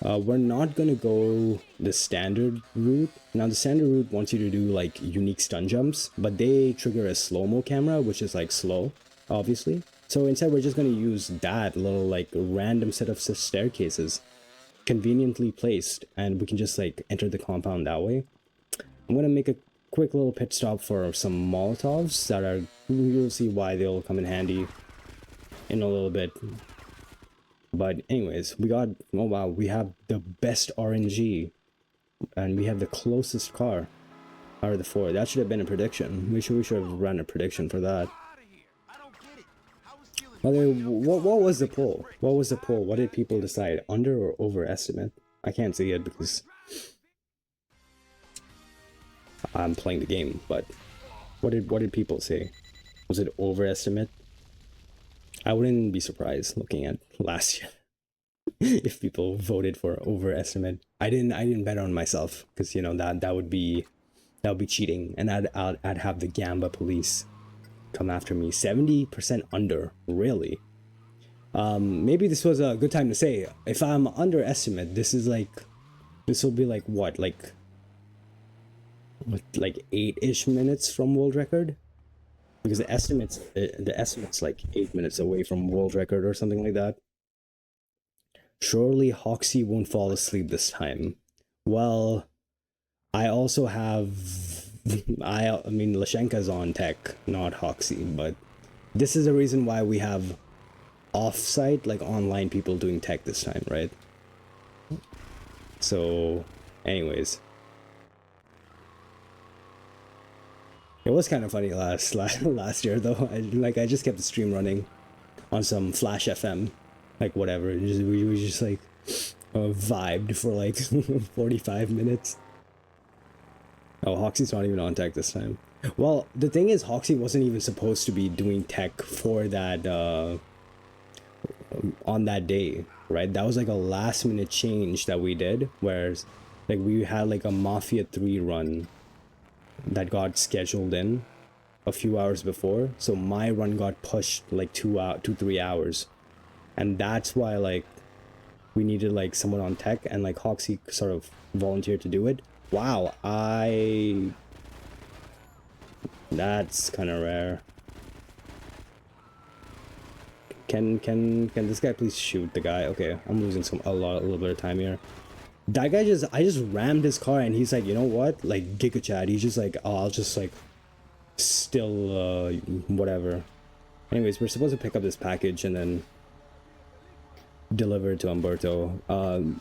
We're not gonna go the standard route. Now the standard route wants you to do like unique stun jumps, but they trigger a slow-mo camera, which is like slow, obviously. So instead we're just gonna use that little like random set of staircases, conveniently placed, and we can just like enter the compound that way. I'm gonna make a quick little pit stop for some Molotovs that are, you'll see why they'll come in handy in a little bit. But anyways, we got, oh wow, we have the best RNG, and we have the closest car out of the 4. That should have been a prediction. We should have run a prediction for that. Out of here. I don't get it. I was feeling By the way, what was the poll? What was the poll? What did people decide? Under or overestimate? I can't see it because I'm playing the game, but what did people say? Was it overestimate? I wouldn't be surprised looking at last year if people voted for overestimate. I didn't bet on myself because you know that would be cheating, and I'd have the Gamba police come after me. 70% under, really. Maybe this was a good time to say, if I'm underestimate, this will be like what, like 8-ish minutes from world record, because the estimate's like 8 minutes away from world record or something like that. Surely Hoxie won't fall asleep this time. Well, I also have I mean Lashenka's on tech, not Hoxie, but this is the reason why we have off-site, like online people doing tech this time, right? So anyways, it was kind of funny last year though. I just kept the stream running on some Flash FM, like whatever. We just like vibed for like 45 minutes. Oh, Hoxie's not even on tech this time. Well, the thing is, Hoxie wasn't even supposed to be doing tech for that on that day, right? That was like a last minute change that we did, whereas like we had like a Mafia 3 run that got scheduled in a few hours before, so my run got pushed like 2-3 hours, and that's why like we needed like someone on tech, and like Hoxie sort of volunteered to do it. Wow, that's kind of rare. Can this guy please shoot the guy? Okay, I'm losing a little bit of time here. That guy I just rammed his car, and he's like, you know what? Like Giga Chad, he's just like, oh, I'll just like still whatever. Anyways, we're supposed to pick up this package and then deliver it to Umberto.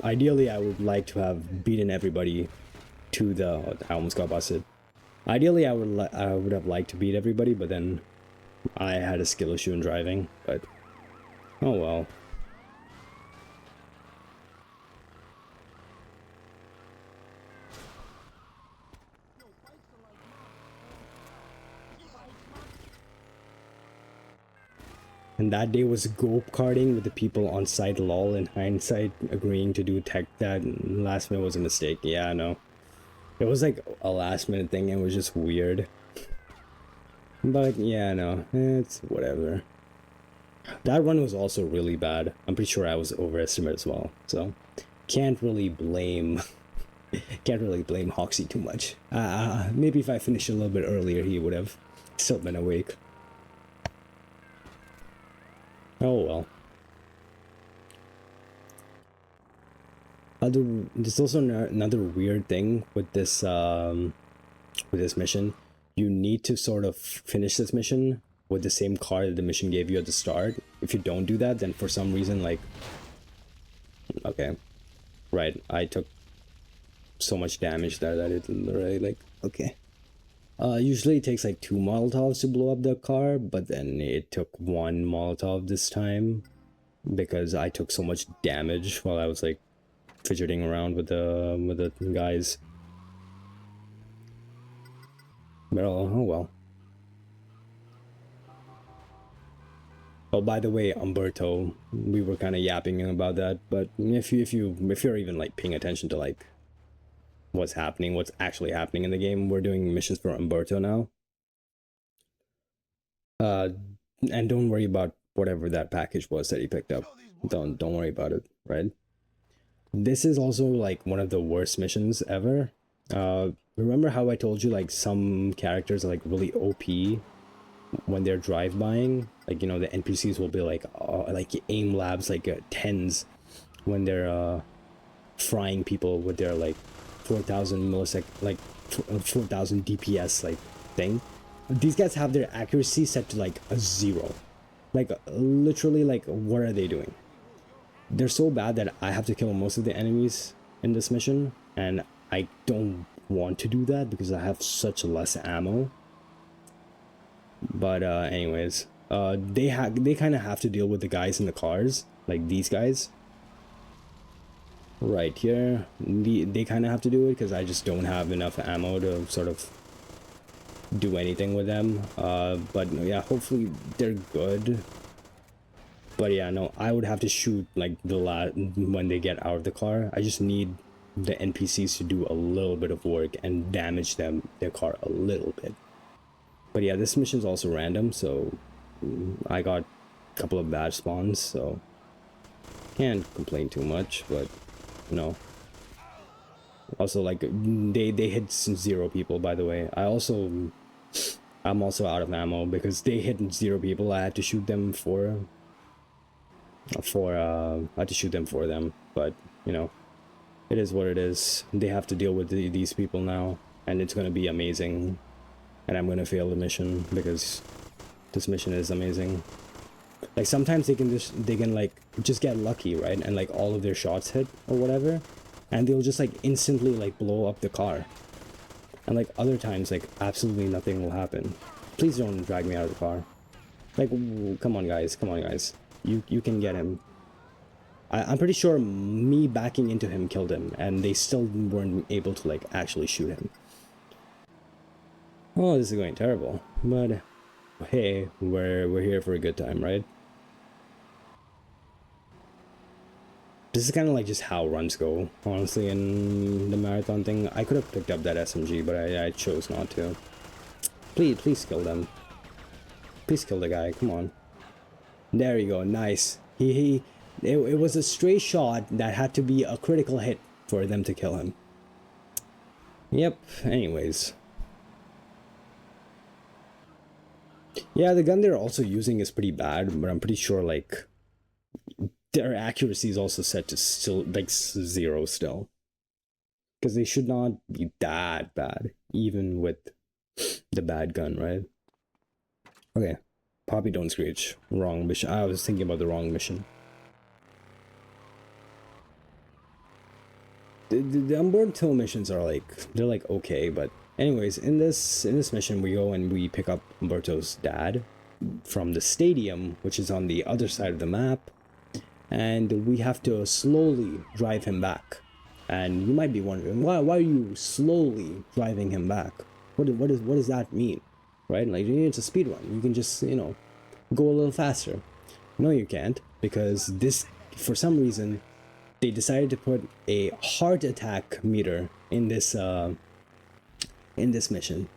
Ideally, I would like to have beaten everybody to the. Oh, I almost got busted. Ideally, I would have liked to beat everybody, but then I had a skill issue in driving. But oh well. And that day was go-karting with the people on site. Lol, in hindsight, agreeing to do tech that last minute was a mistake. Yeah, I know. It was like a last minute thing, and it was just weird. But yeah, no, it's whatever. That run was also really bad. I'm pretty sure I was overestimated as well. So can't really blame Hoxie too much. Maybe if I finished a little bit earlier, he would have still been awake. Oh well. There's also another weird thing with this mission. You need to sort of finish this mission with the same car that the mission gave you at the start. If you don't do that, then for some reason, like, okay, right, I took so much damage there that it really, like, okay. Usually it takes like 2 Molotovs to blow up the car, but then it took 1 Molotov this time because I took so much damage while I was like fidgeting around with the guys. But oh well. Oh, by the way, Umberto, we were kind of yapping about that, but if you're even like paying attention to like what's actually happening in the game, we're doing missions for Umberto now. And don't worry about whatever that package was that he picked up. Don't worry about it, right? This is also like one of the worst missions ever. Remember how I told you like some characters are like really OP when they're drive-buying? Like, you know, the NPCs will be like aim labs, like tens when they're frying people with their like 4,000 millisecond, like 4,000 DPS like thing. These guys have their accuracy set to like a 0. Like literally, like what are they doing? They're so bad that I have to kill most of the enemies in this mission, and I don't want to do that because I have such less ammo. But anyways, they kind of have to deal with the guys in the cars, like these guys right here. They kind of have to do it because I just don't have enough ammo to sort of do anything with them. But yeah, hopefully they're good. But yeah, no, I would have to shoot like when they get out of the car. I just need the NPCs to do a little bit of work and damage their car a little bit. But yeah, this mission's also random, so I got a couple of bad spawns, so can't complain too much. But you know, also like they hit 0 people, by the way. I'm also out of ammo because they hit 0 people. I had to shoot them I had to shoot them for them, but you know, it is what it is. They have to deal with these people now, and it's gonna be amazing, and I'm gonna fail the mission because this mission is amazing. Like sometimes they can like just get lucky, right, and like all of their shots hit or whatever, and they'll just like instantly like blow up the car, and like other times like absolutely nothing will happen. Please don't drag me out of the car. Like, come on guys, you can get him. I'm pretty sure me backing into him killed him, and they still weren't able to like actually shoot him. Oh, this is going terrible, but hey, we're here for a good time, right? This is kind of like just how runs go, honestly, in the marathon thing. I could have picked up that SMG, but I chose not to. Please kill them. Please kill the guy, come on. There you go, nice. It was a stray shot that had to be a critical hit for them to kill him. Yep, anyways. Yeah, the gun they're also using is pretty bad, but I'm pretty sure like their accuracy is also set to still like 0 still. Because they should not be that bad, even with the bad gun, right? Okay. Poppy don't screech. Wrong mission. I was thinking about the wrong mission. The onboard kill missions are like, they're like okay, but anyways, in this mission we go and we pick up Umberto's dad from the stadium, which is on the other side of the map, and we have to slowly drive him back. And you might be wondering, why are you slowly driving him back? What does that mean? Right? Like, it's a speed run. You can just, you know, go a little faster. No, you can't, because this, for some reason, they decided to put a heart attack meter in this mission.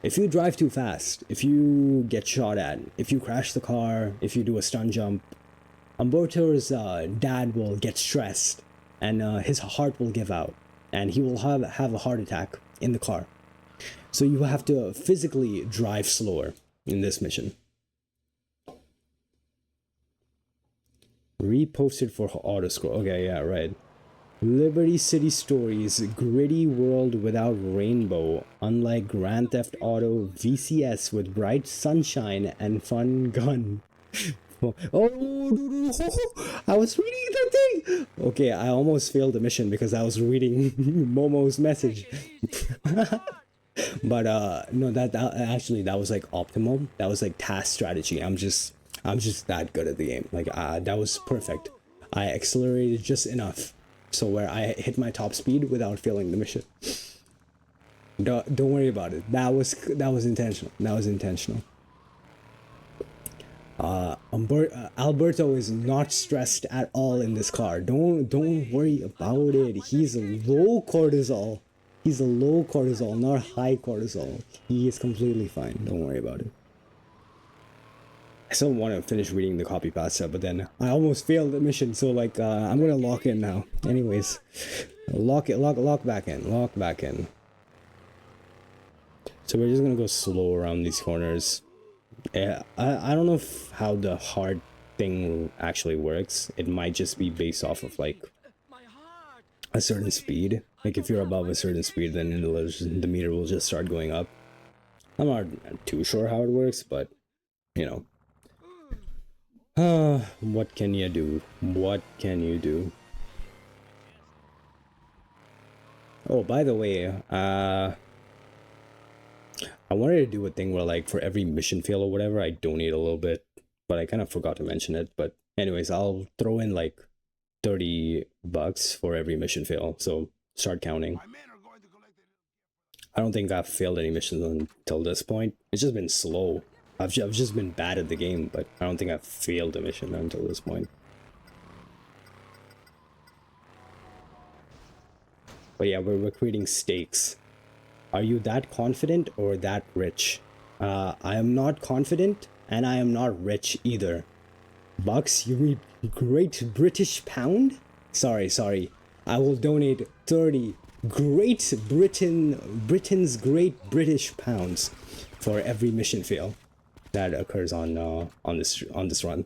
If you drive too fast, if you get shot at, if you crash the car, if you do a stunt jump, Umberto's dad will get stressed, and his heart will give out, and he will have a heart attack in the car. So you have to physically drive slower in this mission. Reposted for auto scroll. Okay, yeah, right. Liberty City Stories, gritty world without rainbow, unlike Grand Theft Auto VCS with bright sunshine and fun gun. Oh, I was reading the thing. Okay, I almost failed the mission because I was reading Momo's message. But no, that actually that was like optimal. That was like task strategy. I'm just that good at the game. Like that was perfect. I accelerated just enough so where I hit my top speed without failing the mission. Don't worry about it. That was intentional. That was intentional. Alberto is not stressed at all in this car. Don't worry about it. He's a low cortisol. He's a low cortisol, not high cortisol. He is completely fine. Don't worry about it. I still want to finish reading the copy pasta, but then I almost failed the mission, so like I'm gonna lock in now. Anyways, lock back in. Lock back in. So we're just gonna go slow around these corners. Yeah, I don't know how the hard thing actually works. It might just be based off of like a certain speed. Like if you're above a certain speed, then the meter will just start going up. I'm not too sure how it works, but you know. What can you do? What can you do? Oh, by the way, I wanted to do a thing where like for every mission fail or whatever, I donate a little bit, but I kind of forgot to mention it. But anyways, I'll throw in like $30 for every mission fail. So start counting. I don't think I've failed any missions until this point. It's just been slow. I've just been bad at the game, but I don't think I've failed a mission until this point. But yeah, we're creating stakes. Are you that confident or that rich? I am not confident, and I am not rich either. Bucks, you read Great British Pound? Sorry. I will donate 30 Britain's Great British Pounds for every mission fail that occurs on this run.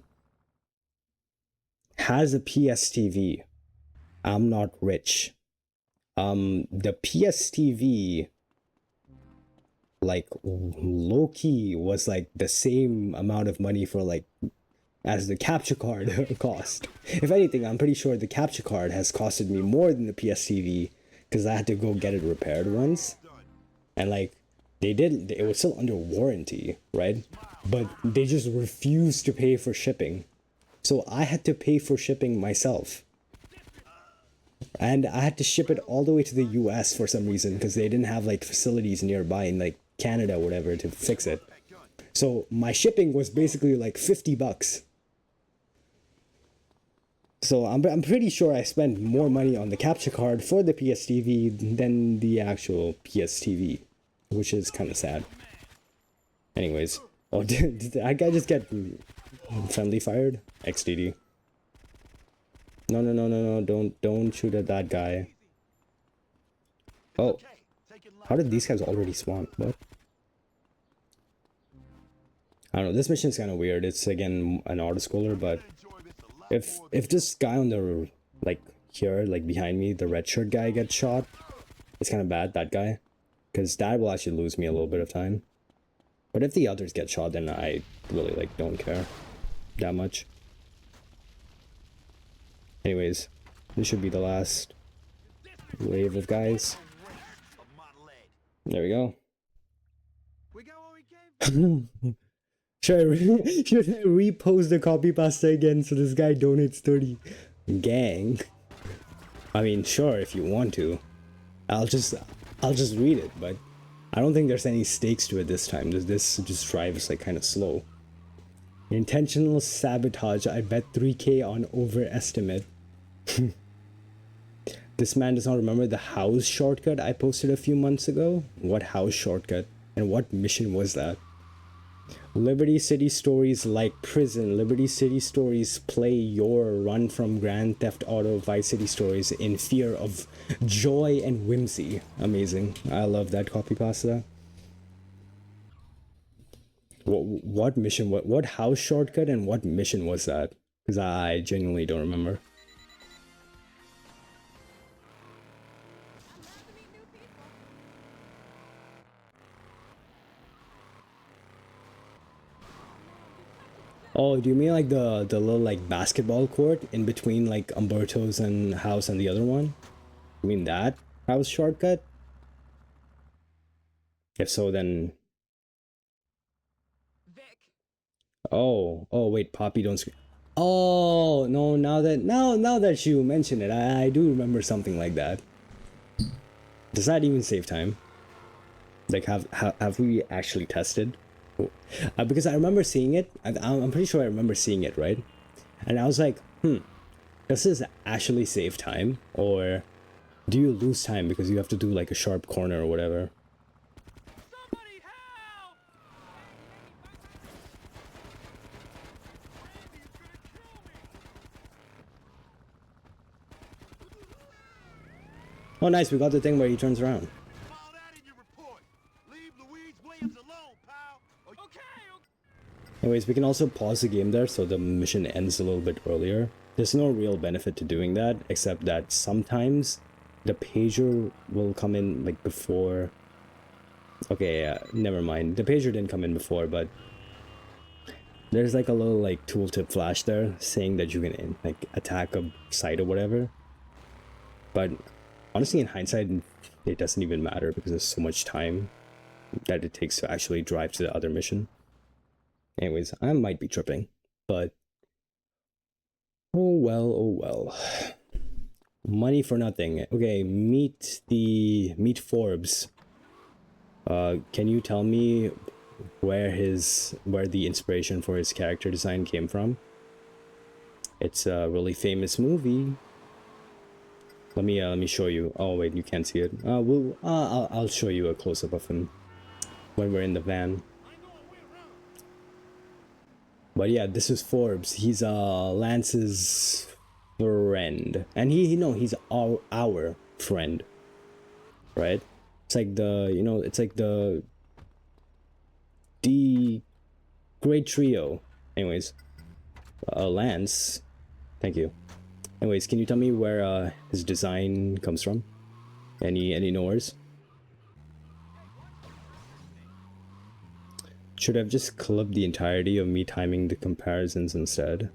Has a PSTV. I'm not rich. The PSTV, like low-key, was like the same amount of money for like as the capture card cost. If anything, I'm pretty sure the capture card has costed me more than the PSTV because I had to go get it repaired once, and like it was still under warranty, right? But they just refused to pay for shipping, so I had to pay for shipping myself. And I had to ship it all the way to the US for some reason because they didn't have like facilities nearby in like Canada or whatever to fix it. So my shipping was basically like $50. So I'm pretty sure I spent more money on the capture card for the PSTV than the actual PSTV, which is kind of sad. Anyways, oh, did that guy just get friendly fired? XDD. No, don't shoot at that guy. Oh, how did these guys already spawn? What? I don't know, this mission's kind of weird. It's again an auto-scroller, but if this guy on the, like here, like behind me, the red shirt guy gets shot, it's kind of bad, that guy, because that will actually lose me a little bit of time. But if the others get shot, then I really like don't care that much. Anyways, this should be the last wave of guys. There we go. Should I repost the copy pasta again so this guy donates 30? Gang. I mean, sure, if you want to. I'll just read it, but I don't think there's any stakes to it this time. This just drive is like kind of slow. Intentional sabotage. I bet 3K on overestimate. This man does not remember the house shortcut I posted a few months ago. What house shortcut? And what mission was that? Liberty City stories like prison. Liberty City stories play your run from Grand Theft Auto Vice City stories in fear of joy and whimsy. Amazing. I love that copy pasta. What mission? What house shortcut and what mission was that? Because I genuinely don't remember. Oh, do you mean like the little like basketball court in between like Umberto's and house and the other one? You mean that house shortcut? If so, then. Oh, wait, Poppy, don't scream. Oh no! Now that you mention it, I do remember something like that. Does that even save time? Like, have we actually tested Because I remember seeing it. I'm pretty sure I remember seeing it, right? And I was like, does this actually save time, or do you lose time because you have to do like a sharp corner or whatever? Somebody help! Oh, nice. We got the thing where he turns around. File that in your report. Leave Louise Williams alone, pal. Okay. Anyways, we can also pause the game there so the mission ends a little bit earlier. There's no real benefit to doing that, except that sometimes the pager will come in like before. Okay, never mind. The pager didn't come in before, but there's like a little like tooltip flash there saying that you can like attack a site or whatever. But honestly, in hindsight, it doesn't even matter because there's so much time that it takes to actually drive to the other mission. Anyways, I might be tripping, but oh well, oh well. Money for nothing. Okay, meet Forbes. Can you tell me where the inspiration for his character design came from? It's a really famous movie. Let me show you. Oh wait, you can't see it. I'll show you a close up of him when we're in the van. But yeah, this is Forbes. He's Lance's friend, and he's our friend, right? It's like the great trio. Anyways, Lance, thank you. Anyways, can you tell me where his design comes from? Any knowers? Should have just clipped the entirety of me timing the comparisons instead.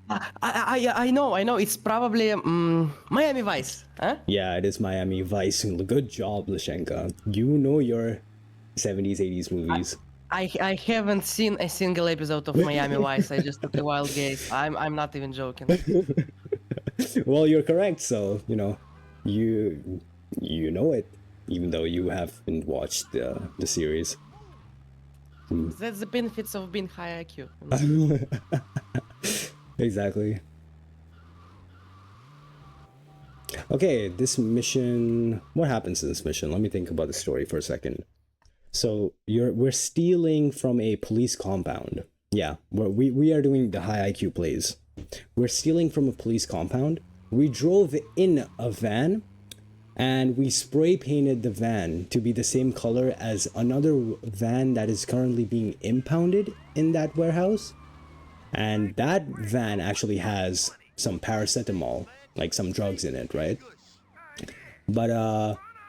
I know. It's probably Miami Vice, huh? Yeah, it is Miami Vice. Good job, Lashenka. You know your 70s, 80s movies. I haven't seen a single episode of Miami Vice. I just took a wild guess. I'm not even joking. Well, you're correct. So you know it, even though you haven't watched the series. That's the benefits of being high IQ. You know? Exactly. Okay, this mission. What happens in this mission? Let me think about the story for a second. So we're stealing from a police compound. Yeah, we are doing the high IQ plays. We're stealing from a police compound. We drove in a van, and we spray painted the van to be the same color as another van that is currently being impounded in that warehouse. And that van actually has some paracetamol, like some drugs in it, right? But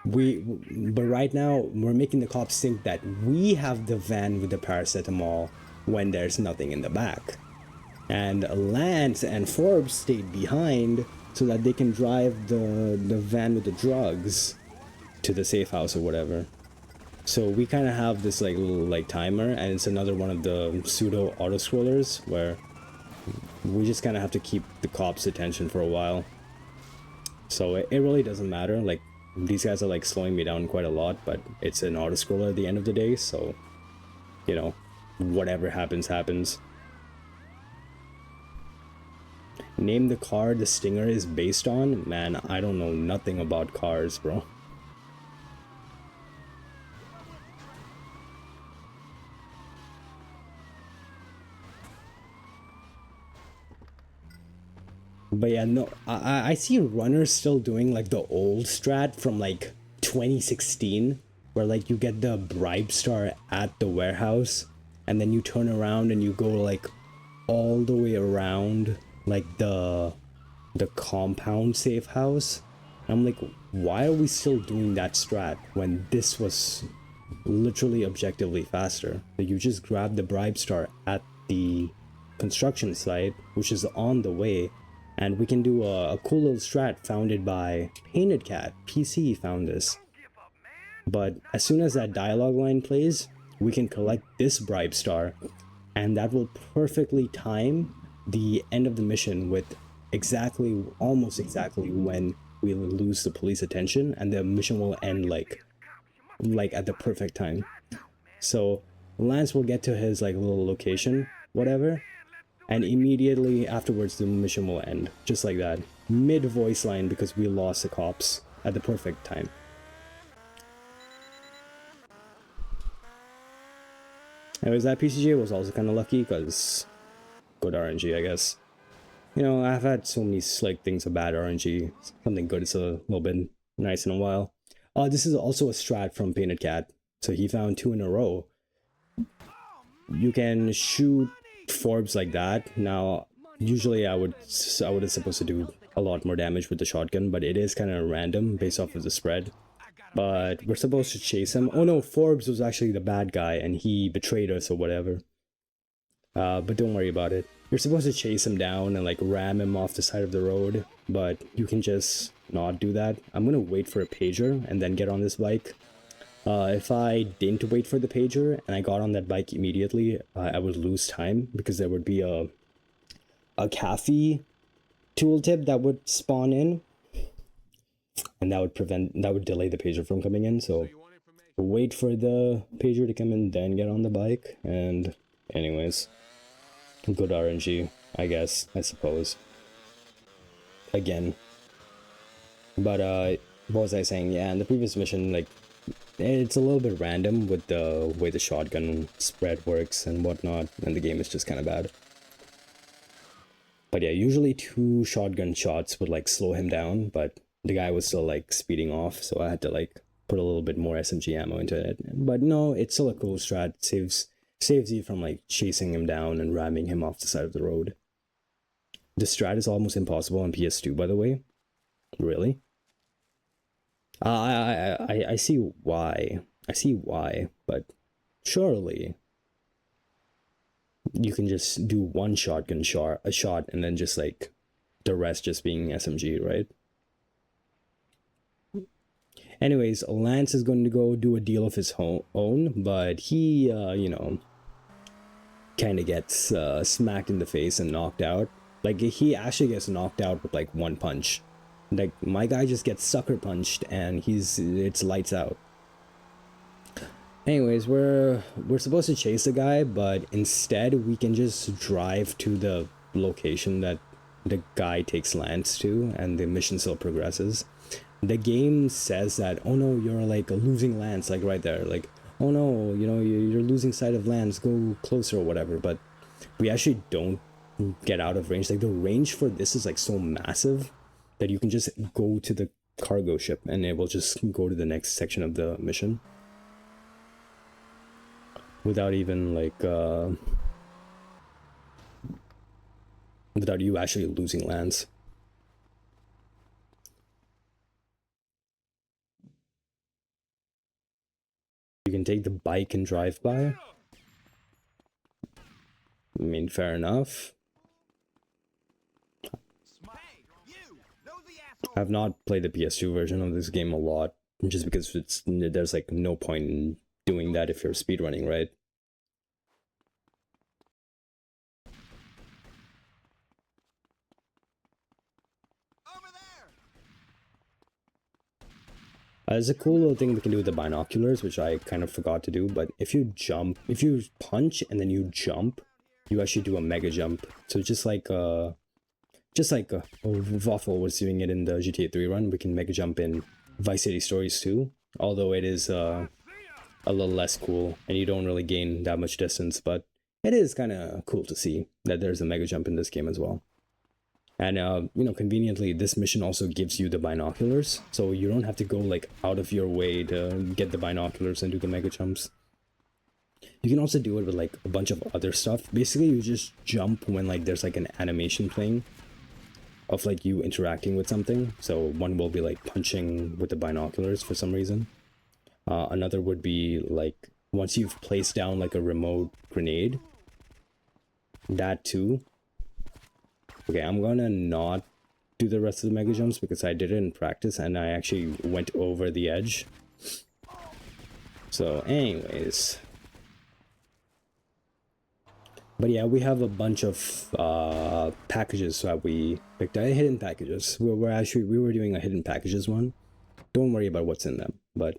right now we're making the cops think that we have the van with the paracetamol when there's nothing in the back. And Lance and Forbes stayed behind so that they can drive the van with the drugs to the safe house or whatever. So we kind of have this like little like timer, and it's another one of the pseudo auto scrollers where we just kind of have to keep the cops' attention for a while. So it really doesn't matter. Like, these guys are like slowing me down quite a lot, but it's an auto scroller at the end of the day, so whatever happens. Name the car the Stinger is based on. Man, I don't know nothing about cars, bro. But yeah, no, I see runners still doing like the old strat from like 2016, where like you get the bribe star at the warehouse, and then you turn around and you go like all the way around like the compound safe house. I'm like, why are we still doing that strat when this was literally objectively faster? Like, you just grab the bribe star at the construction site, which is on the way, and we can do a cool little strat founded by Painted Cat. PC found this. But as soon as that dialogue line plays, we can collect this bribe star, and that will perfectly time the end of the mission with almost exactly when we lose the police attention, and the mission will end like at the perfect time. So Lance will get to his like little location, whatever, and immediately afterwards the mission will end, just like that, mid voice line, because we lost the cops at the perfect time. Anyways, that PCJ was also kind of lucky because good RNG, I guess. You know, I've had so many like things of bad RNG. Something good is a little bit nice in a while. This is also a strat from Painted Cat. So he found 2 in a row. You can shoot Forbes like that. Now, usually I would have supposed to do a lot more damage with the shotgun, but it is kind of random based off of the spread. But we're supposed to chase him. Oh no, Forbes was actually the bad guy and he betrayed us or whatever. But don't worry about it. You're supposed to chase him down and like ram him off the side of the road, but you can just not do that. I'm gonna wait for a pager and then get on this bike. If I didn't wait for the pager and I got on that bike immediately, I would lose time because there would be a cafe tooltip that would spawn in, and that would delay the pager from coming in. So wait for the pager to come in, then get on the bike. And anyways, good RNG, I guess, I suppose. Again. But what was I saying? Yeah, in the previous mission, like, it's a little bit random with the way the shotgun spread works and whatnot, and the game is just kind of bad. But yeah, usually 2 shotgun shots would like slow him down, but the guy was still like speeding off, so I had to like put a little bit more SMG ammo into it. But no, it's still a cool strat. Saves you from like chasing him down and ramming him off the side of the road. The strat is almost impossible on PS2, by the way. Really? I see why. I see why, but surely you can just do 1 shotgun shot, and then just like the rest just being SMG, right? Anyways, Lance is going to go do a deal of his own, but he, you know, kind of gets smacked in the face and knocked out. Like, he actually gets knocked out with like 1 punch. Like, my guy just gets sucker punched and it's lights out. Anyways, we're supposed to chase the guy, but instead we can just drive to the location that the guy takes Lance to, and the mission still progresses. The game says that, oh no, you're like losing Lance, like right there, like, oh no, you know, you're losing sight of Lance, go closer or whatever, but we actually don't get out of range. Like, the range for this is like so massive that you can just go to the cargo ship and it will just go to the next section of the mission without even like without you actually losing Lance. You can take the bike and drive by. I mean, fair enough. I've not played the PS2 version of this game a lot, just because there's like no point in doing that if you're speedrunning, right? There's a cool little thing we can do with the binoculars, which I kind of forgot to do, but if you punch and then you jump, you actually do a mega jump. So just like Waffle was doing it in the GTA 3 run, we can mega jump in Vice City Stories too, although it is a little less cool and you don't really gain that much distance, but it is kind of cool to see that there's a mega jump in this game as well. And you know, conveniently, this mission also gives you the binoculars, so you don't have to go like out of your way to get the binoculars and do the mega jumps. You can also do it with like a bunch of other stuff. Basically, you just jump when like there's like an animation playing of like you interacting with something. So one will be like punching with the binoculars for some reason. Another would be like once you've placed down like a remote grenade. That too. Okay, I'm gonna not do the rest of the mega jumps because I did it in practice and I actually went over the edge. So anyways. But yeah, we have a bunch of packages that we picked out, hidden packages. We were doing a hidden packages one. Don't worry about what's in them, but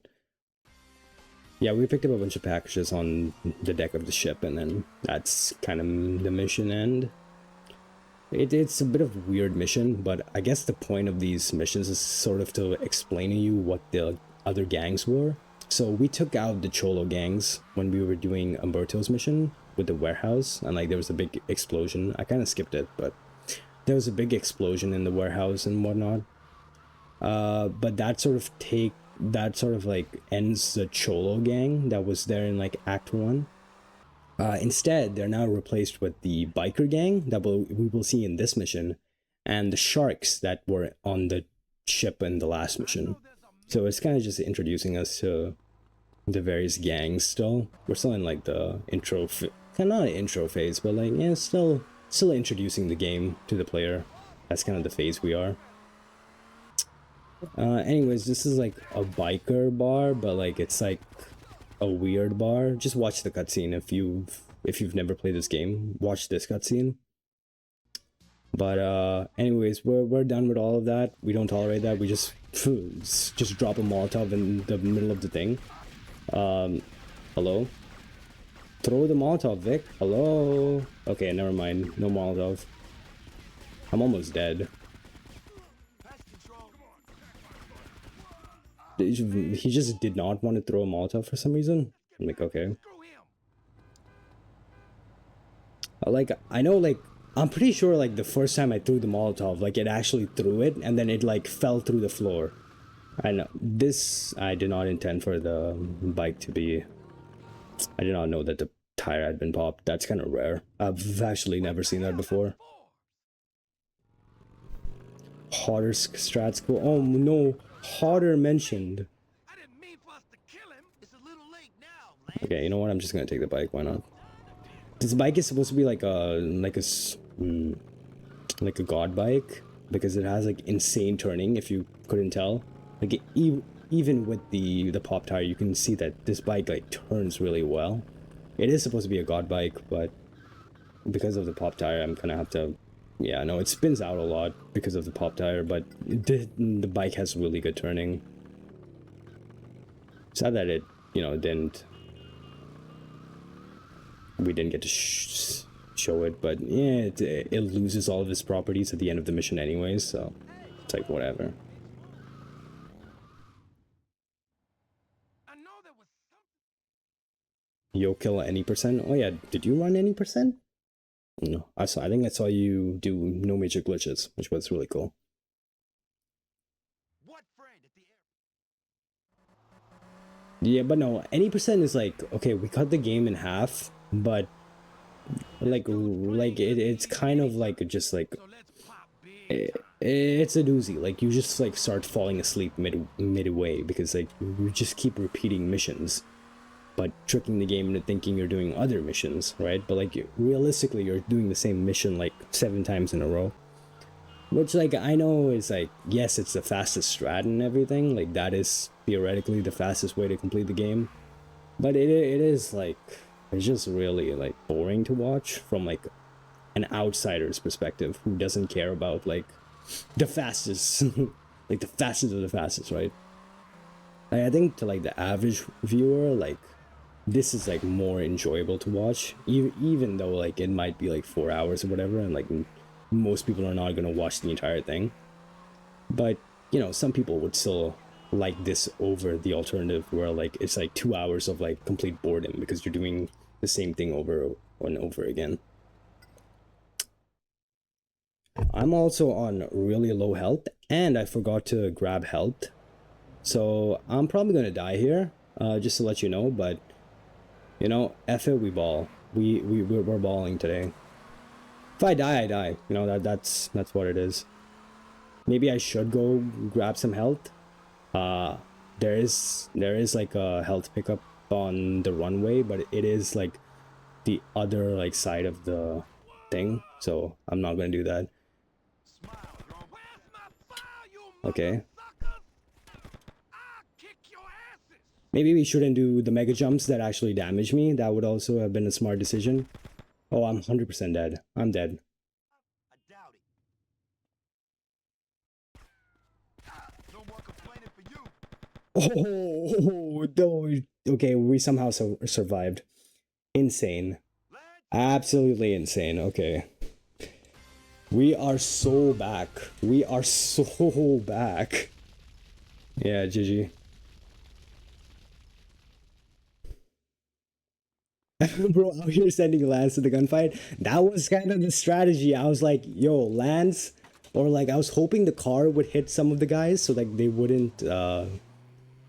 yeah, we picked up a bunch of packages on the deck of the ship, and then that's kind of the mission end. It's a bit of a weird mission, but I guess the point of these missions is sort of to explain to you what the other gangs were. So we took out the Cholo gangs when we were doing Umberto's mission with the warehouse, and like there was a big explosion. I kind of skipped it, but there was a big explosion in the warehouse and whatnot. But that sort of like ends the Cholo gang that was there in like Act 1. Instead, they're now replaced with the biker gang that we will see in this mission, and the sharks that were on the ship in the last mission. So it's kind of just introducing us to the various gangs still. We're still in like the intro, not an intro phase, but like, yeah, still introducing the game to the player. That's kind of the phase we are. Anyways, this is like a biker bar, but like it's like a weird bar. Just watch the cutscene if you've never played this game. Watch this cutscene. But anyways, we're done with all of that. We don't tolerate that. We just drop a Molotov in the middle of the thing. Hello? Throw the Molotov, Vic. Hello? Okay, never mind. No Molotov. I'm almost dead. He just did not want to throw a Molotov for some reason. I'm like, okay. Like, I know, like, I'm pretty sure, like, the first time I threw the Molotov, like, it actually threw it, and then it, like, fell through the floor. I know. This, I did not intend for the bike to be... I did not know that the tire had been popped. That's kind of rare. I've actually never seen that before. Hotter strat school. Oh, no. Hotter mentioned. I didn't mean for us to kill him. It's a little late now, man. Okay, you know what? I'm just gonna take the bike. Why not? This bike is supposed to be like a god bike because it has like insane turning. If you couldn't tell, like even with the pop tire, you can see that this bike like turns really well. It is supposed to be a god bike, but because of the pop tire, I'm gonna have to. Yeah, no, it spins out a lot because of the pop tire, but the bike has really good turning. Sad that it, we didn't get to show it, but yeah, it loses all of its properties at the end of the mission anyways, so it's like whatever. I know there was something. Yo, kill any percent? Oh yeah, did you run any percent? No, I think I saw you do no major glitches, which was really cool. What friend at the airport? Yeah, but no, any percent is like, okay, we cut the game in half, but like it's kind of like just like So let's pop big. it's a doozy. Like you just like start falling asleep midway because like you just keep repeating missions, but tricking the game into thinking you're doing other missions, right? But like realistically, you're doing the same mission like 7 times in a row. Which like I know is like, yes, it's the fastest strat and everything. Like that is theoretically the fastest way to complete the game. But it is like, it's just really like boring to watch from like an outsider's perspective who doesn't care about like the fastest, like the fastest of the fastest, right? Like, I think to like the average viewer, like this is like more enjoyable to watch, even though like it might be like 4 hours or whatever, and like most people are not gonna watch the entire thing. But some people would still like this over the alternative where like it's like 2 hours of like complete boredom because you're doing the same thing over and over again. I'm also on really low health and I forgot to grab health, so I'm probably gonna die here, just to let you know. But F it, we ball. We're balling today. If I die, I die. That's what it is. Maybe I should go grab some health. There is like a health pickup on the runway, but it is like the other like side of the thing, so I'm not gonna do that. Smile, bro. Where's my file, you Okay. motherfuckers? I'll kick your asses. Maybe we shouldn't do the mega jumps that actually damage me. That would also have been a smart decision. Oh, I'm 100% dead. I'm dead. I doubt it. No more complaining for you. Oh, no. Okay, we somehow survived. Insane. Absolutely insane. Okay. We are so back. We are so back. Yeah, GG. Bro, out here sending Lance to the gunfight. That was kind of the strategy. I was like, yo, Lance, or like I was hoping the car would hit some of the guys so like they wouldn't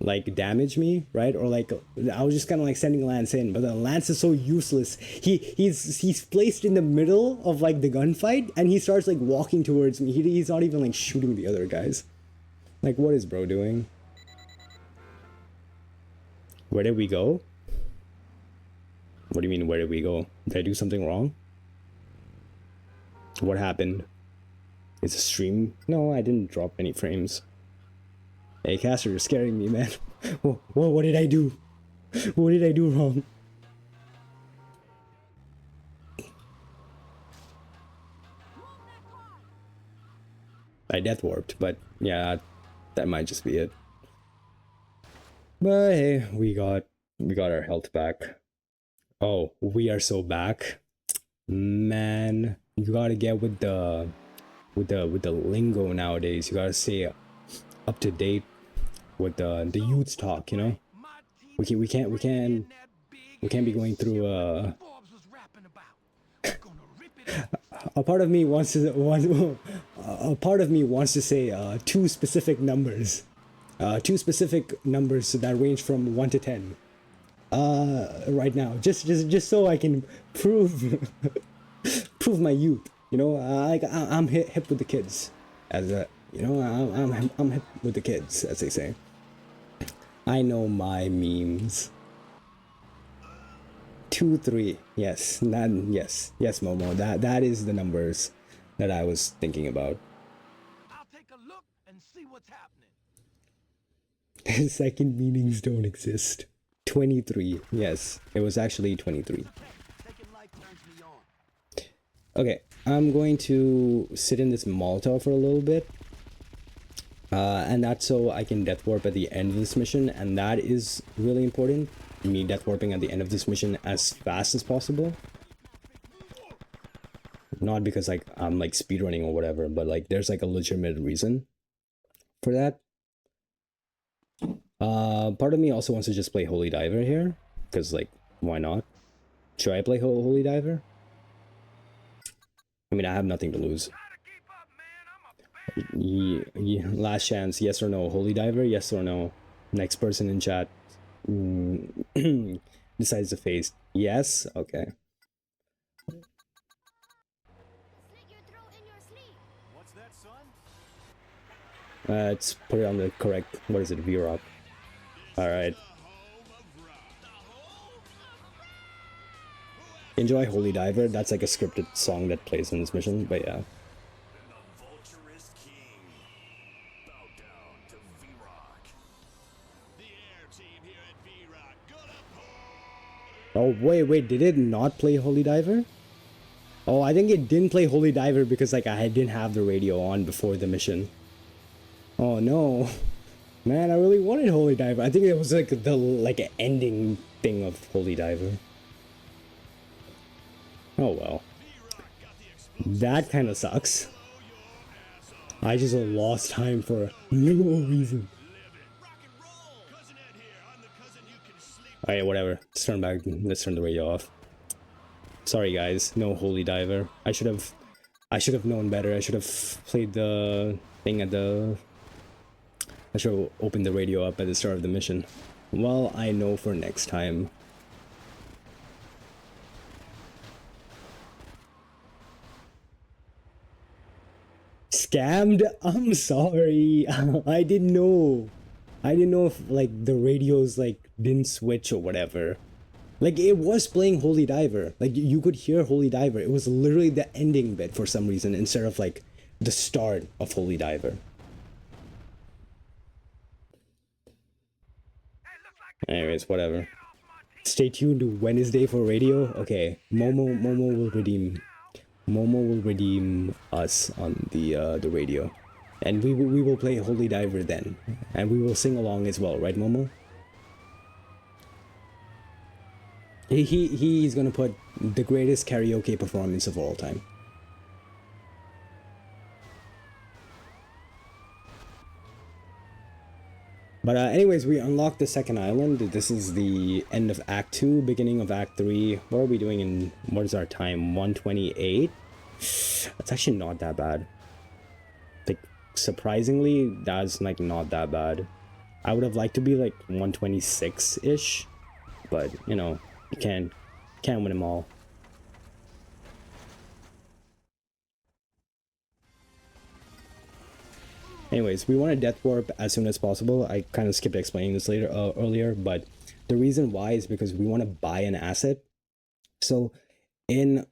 like damage me, right? Or like I was just kind of like sending Lance in, but then Lance is so useless. He's placed in the middle of like the gunfight and he starts like walking towards me. He's not even like shooting the other guys. Like, what is bro doing? Where did we go? What do you mean, where did we go? Did I do something wrong? What happened? Is a stream? No, I didn't drop any frames. Hey, Caster, you're scaring me, man. What did I do? What did I do wrong? I death warped, but yeah, that might just be it. But hey, we got our health back. Oh, we are so back. Man, you gotta get with the lingo nowadays. You gotta stay up to date with the youth's talk, you know? We can't be going through a part of me wants to say two specific numbers that range from 1 to 10 right now, just so I can prove prove my youth, you know. I'm hip with the kids, as a, you know, I'm hip with the kids, as they say. I know my memes. 2, 3, yes, yes, Momo. That is the numbers that I was thinking about. I'll take a look and see what's happening. Second meanings don't exist. 23, yes, it was actually 23. Okay, I'm going to sit in this Molotov for a little bit. And that's so I can death warp at the end of this mission, and that is really important. Me death warping at the end of this mission as fast as possible. Not because like I'm like speedrunning or whatever, but like there's like a legitimate reason for that. Part of me also wants to just play Holy Diver here, because like, why not? Should I play Holy Diver? I mean, I have nothing to lose. Last chance, yes or no? Holy Diver, yes or no? Next person in chat decides to face yes. Okay. Let's put it on the correct. What is it? V-Rock. All right. Enjoy Holy Diver. That's like a scripted song that plays in this mission, but yeah. Oh wait, did it not play Holy Diver? Oh, I think it didn't play Holy Diver because like I didn't have the radio on before the mission. Oh no. Man, I really wanted Holy Diver. I think it was like the ending thing of Holy Diver. Oh well. That kind of sucks. I just lost time for no reason. Alright, whatever. Let's turn back. Let's turn the radio off. Sorry guys, no Holy Diver. I should have known better. I should have played the thing at the... I should have opened the radio up at the start of the mission. Well, I know for next time. Scammed? I'm sorry. I didn't know. I didn't know if like the radios like didn't switch or whatever. Like it was playing Holy Diver. Like you could hear Holy Diver. It was literally the ending bit for some reason instead of like the start of Holy Diver. Anyways, whatever. Stay tuned to Wednesday for radio. Okay, Momo will redeem us on the radio. and we will play Holy Diver then, and we will sing along as well, right, Momo? He's gonna put the greatest karaoke performance of all time. But anyways, we unlocked the second island. This is the end of Act 2, beginning of Act 3. What are we doing in, what is our time? 128? That's actually not that bad. Like, surprisingly, that's like not that bad. I would have liked to be like 126-ish, but you know, you can't win them all. Anyways, we want a death warp as soon as possible. I kind of skipped explaining this earlier, but the reason why is because we want to buy an asset. So in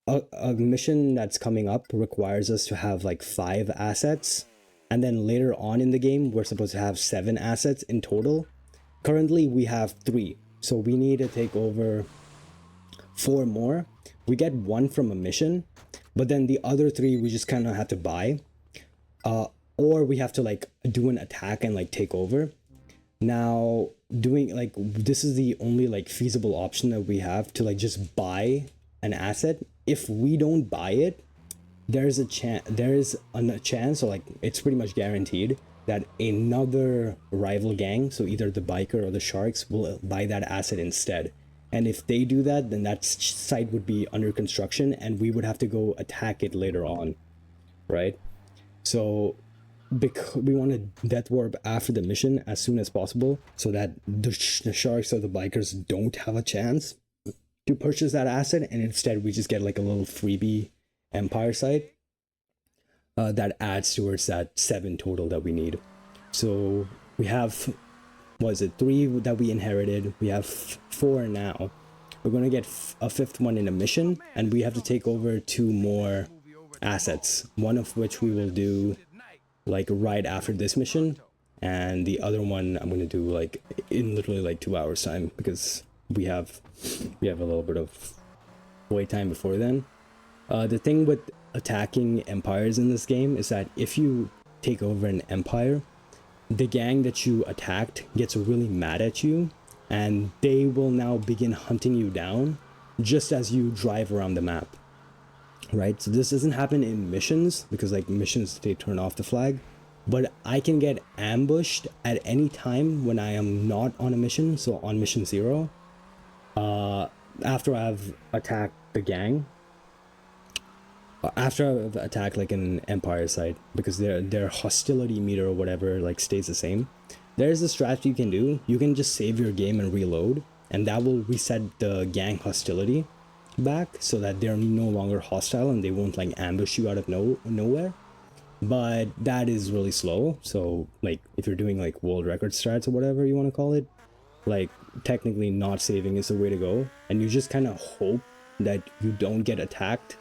a mission that's coming up requires us to have like 5 assets, and then later on in the game we're supposed to have 7 assets in total. Currently we have 3, so we need to take over 4 more. We get 1 from a mission, but then the other 3 we just kind of have to buy. Or we have to like do an attack and like take over. Now doing like, this is the only like feasible option that we have to like just buy an asset. If we don't buy it, there's a chance, so like it's pretty much guaranteed that another rival gang, so either the biker or the sharks, will buy that asset instead. And if they do that, then that site would be under construction and we would have to go attack it later on, right? So because we want to death warp after the mission as soon as possible, so that the sharks or the bikers don't have a chance to purchase that asset, and instead we just get like a little freebie empire site that adds towards that 7 total that we need. So we have, what is it, 3 that we inherited, we have 4 now. We're going to get a 5th one in a mission, and we have to take over 2 more assets, one of which we will do like right after this mission, and the other one I'm gonna do like in literally like 2 hours time, because we have a little bit of wait time before then. The thing with attacking empires in this game is that if you take over an empire, the gang that you attacked gets really mad at you, and they will now begin hunting you down just as you drive around the map. Right, so this doesn't happen in missions, because like missions they turn off the flag, but I can get ambushed at any time when I am not on a mission, so on mission 0, after I've attacked the gang, after I've attacked like an empire site, because their hostility meter or whatever like stays the same. There's a strategy you can do. You can just save your game and reload, and that will reset the gang hostility back so that they're no longer hostile and they won't like ambush you out of nowhere. But that is really slow, so like if you're doing like world record strats or whatever you want to call it, like technically not saving is the way to go, and you just kind of hope that you don't get attacked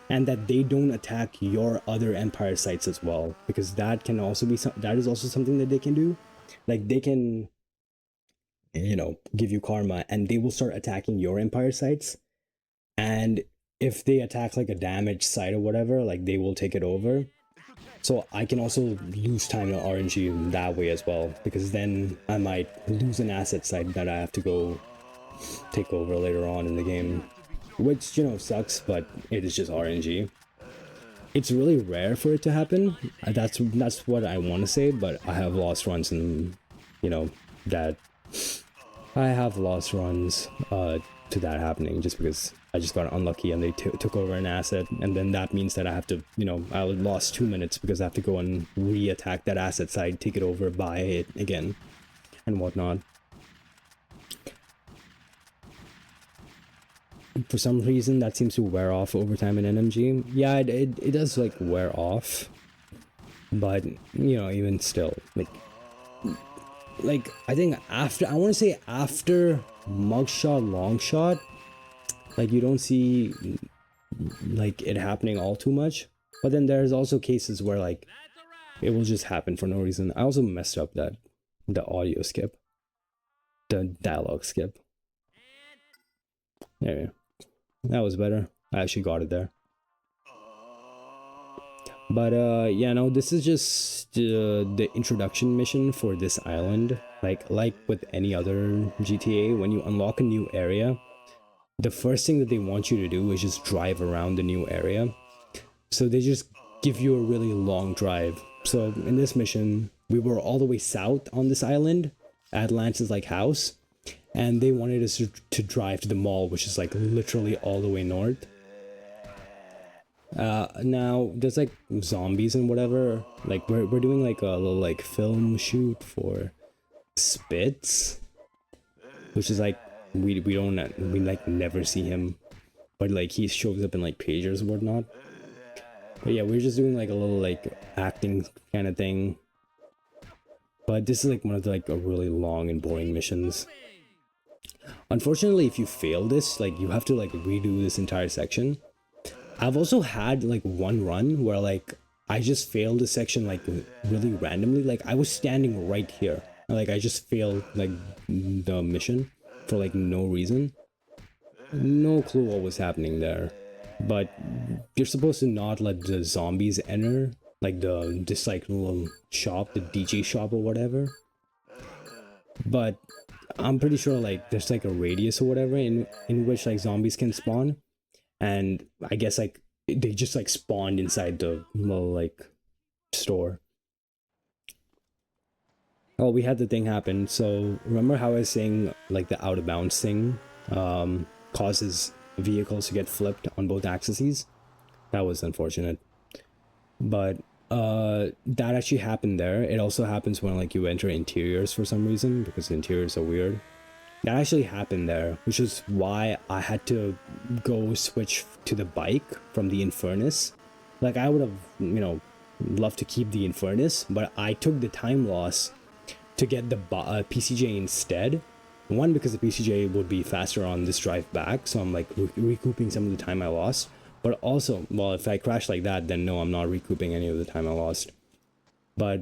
and that they don't attack your other empire sites as well, because that can also be that is also something that they can do. Like they can, you know, give you karma and they will start attacking your empire sites. And if they attack like a damaged site or whatever, like they will take it over. So I can also lose time on RNG that way as well, because then I might lose an asset site that I have to go take over later on in the game, which, you know, sucks, but it is just RNG. It's really rare for it to happen. That's what I want to say, but I have lost runs, and you know that I have lost runs to that happening just because I just got unlucky and they took over an asset, and then that means that I have to, you know, I lost 2 minutes because I have to go and re-attack that asset side, take it over, buy it again, and whatnot. For some reason that seems to wear off over time in NMG. Yeah, it does like wear off, but you know, even still, like I think after, I want to say after mugshot long shot, like you don't see like it happening all too much, but then there's also cases where like it will just happen for no reason. I also messed up the audio skip, the dialogue skip. There, that was better. I actually got it there. But yeah, no, this is just the introduction mission for this island. Like with any other GTA, when you unlock a new area, the first thing that they want you to do is just drive around the new area. So they just give you a really long drive. So in this mission, we were all the way south on this island, Atlantis like house, and they wanted us to drive to the mall, which is like literally all the way north. Now there's like zombies and whatever. Like we're doing like a little like film shoot for Spitz, which is like we like never see him, but like he shows up in like pages and whatnot. But yeah, we're just doing like a little like acting kind of thing. But this is like one of the like a really long and boring missions. Unfortunately, if you fail this, like you have to like redo this entire section. I've also had like one run where like I just failed a section like really randomly. Like I was standing right here. Like I just failed like the mission for like no reason. No clue what was happening there. But you're supposed to not let the zombies enter like this like little shop, the DJ shop or whatever. But I'm pretty sure like there's like a radius or whatever in which like zombies can spawn. And I guess like they just like spawned inside the little like store. Oh, we had the thing happen. So remember how I was saying like the out of bounds thing causes vehicles to get flipped on both axes? That was unfortunate. But that actually happened there. It also happens when like you enter interiors for some reason, because the interiors are weird. That actually happened there, which is why I had to go switch to the bike from the Infernus. Like I would have, you know, loved to keep the Infernus, but I took the time loss to get the PCJ instead. One, because the PCJ would be faster on this drive back, so I'm like recouping some of the time I lost. But also, well, if I crash like that, then no, I'm not recouping any of the time I lost. But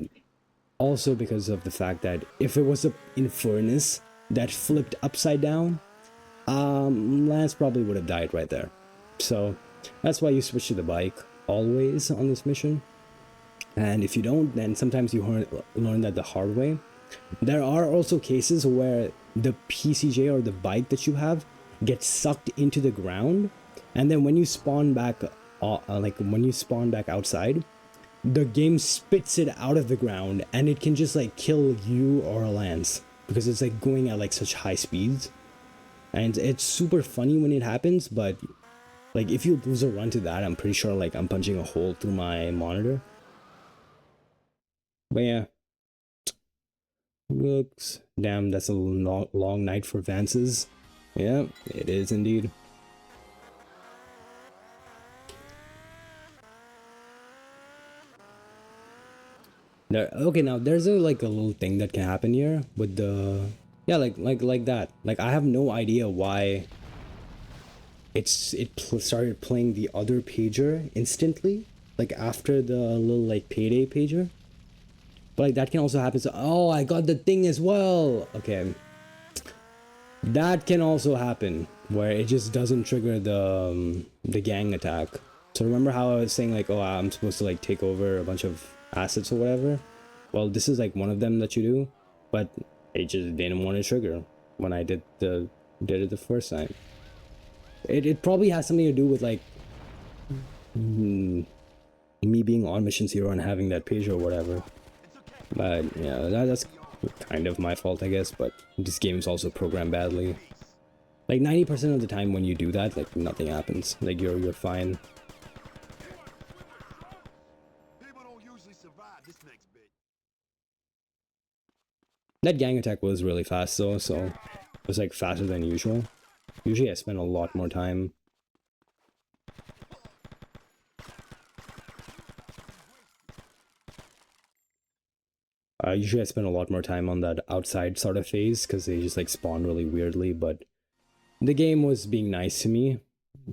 also because of the fact that if it was the Infernus that flipped upside down, Lance probably would have died right there. So that's why you switch to the bike always on this mission. And if you don't, then sometimes you learn that the hard way. There are also cases where the PCJ or the bike that you have gets sucked into the ground, and then when you spawn back, when you spawn back outside, the game spits it out of the ground, and it can just like kill you or Lance because it's like going at like such high speeds, and it's super funny when it happens. But like if you lose a run to that, I'm pretty sure like I'm punching a hole through my monitor. But yeah. Looks, damn, that's a long night for Vance's. Yeah, it is indeed. There, okay, now there's like a little thing that can happen here with the, yeah, like that. Like I have no idea why it started playing the other pager instantly, like after the little like payday pager. But like that can also happen. So, oh, I got the thing as well. Okay, that can also happen where it just doesn't trigger the gang attack. So remember how I was saying like, oh, I'm supposed to like take over a bunch of assets or whatever? Well, this is like one of them that you do, but it just didn't want to trigger when I did it the first time. It probably has something to do with like me being on mission 0 and having that page or whatever. But yeah, that's kind of my fault, I guess. But this game is also programmed badly. Like 90% of the time when you do that, like nothing happens. Like you're fine. People don't usually survive this next bit. That gang attack was really fast though, so it was like faster than usual. Usually I spend a lot more time. Usually I spend a lot more time on that outside sort of phase because they just like spawn really weirdly, but the game was being nice to me,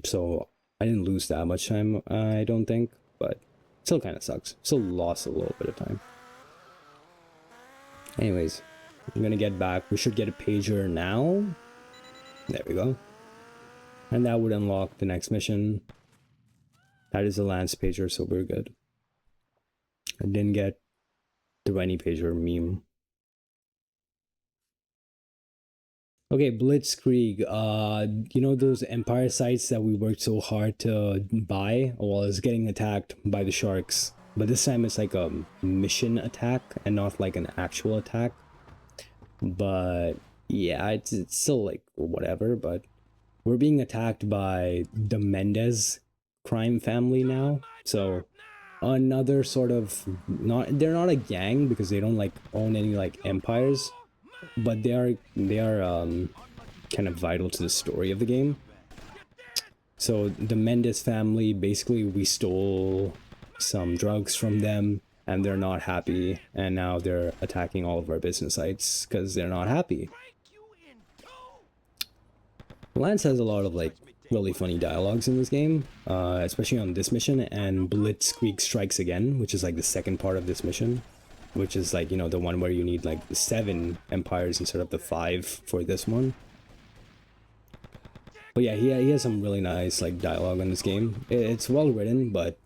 so I didn't lose that much time, I don't think, but still kind of sucks. Still lost a little bit of time. Anyways, I'm gonna get back. We should get a pager now. There we go. And that would unlock the next mission. That is a Lance pager, so we're good. I didn't get the Rennie Pager meme. Okay, Blitzkrieg. You know those Empire sites that we worked so hard to buy? Well, it's getting attacked by the sharks. But this time it's like a mission attack and not like an actual attack. But yeah, it's still like whatever, but we're being attacked by the Mendez crime family now. So another sort of, not, they're not a gang because they don't like own any like empires, but they are kind of vital to the story of the game. So the Mendez family, basically we stole some drugs from them and they're not happy, and now they're attacking all of our business sites because they're not happy. Lance has a lot of like really funny dialogues in this game, especially on this mission and Blitzkrieg Strikes Again, which is like the second part of this mission, which is like, you know, the one where you need like 7 empires instead of the 5 for this one. But yeah, he has some really nice like dialogue in this game. It's well written, but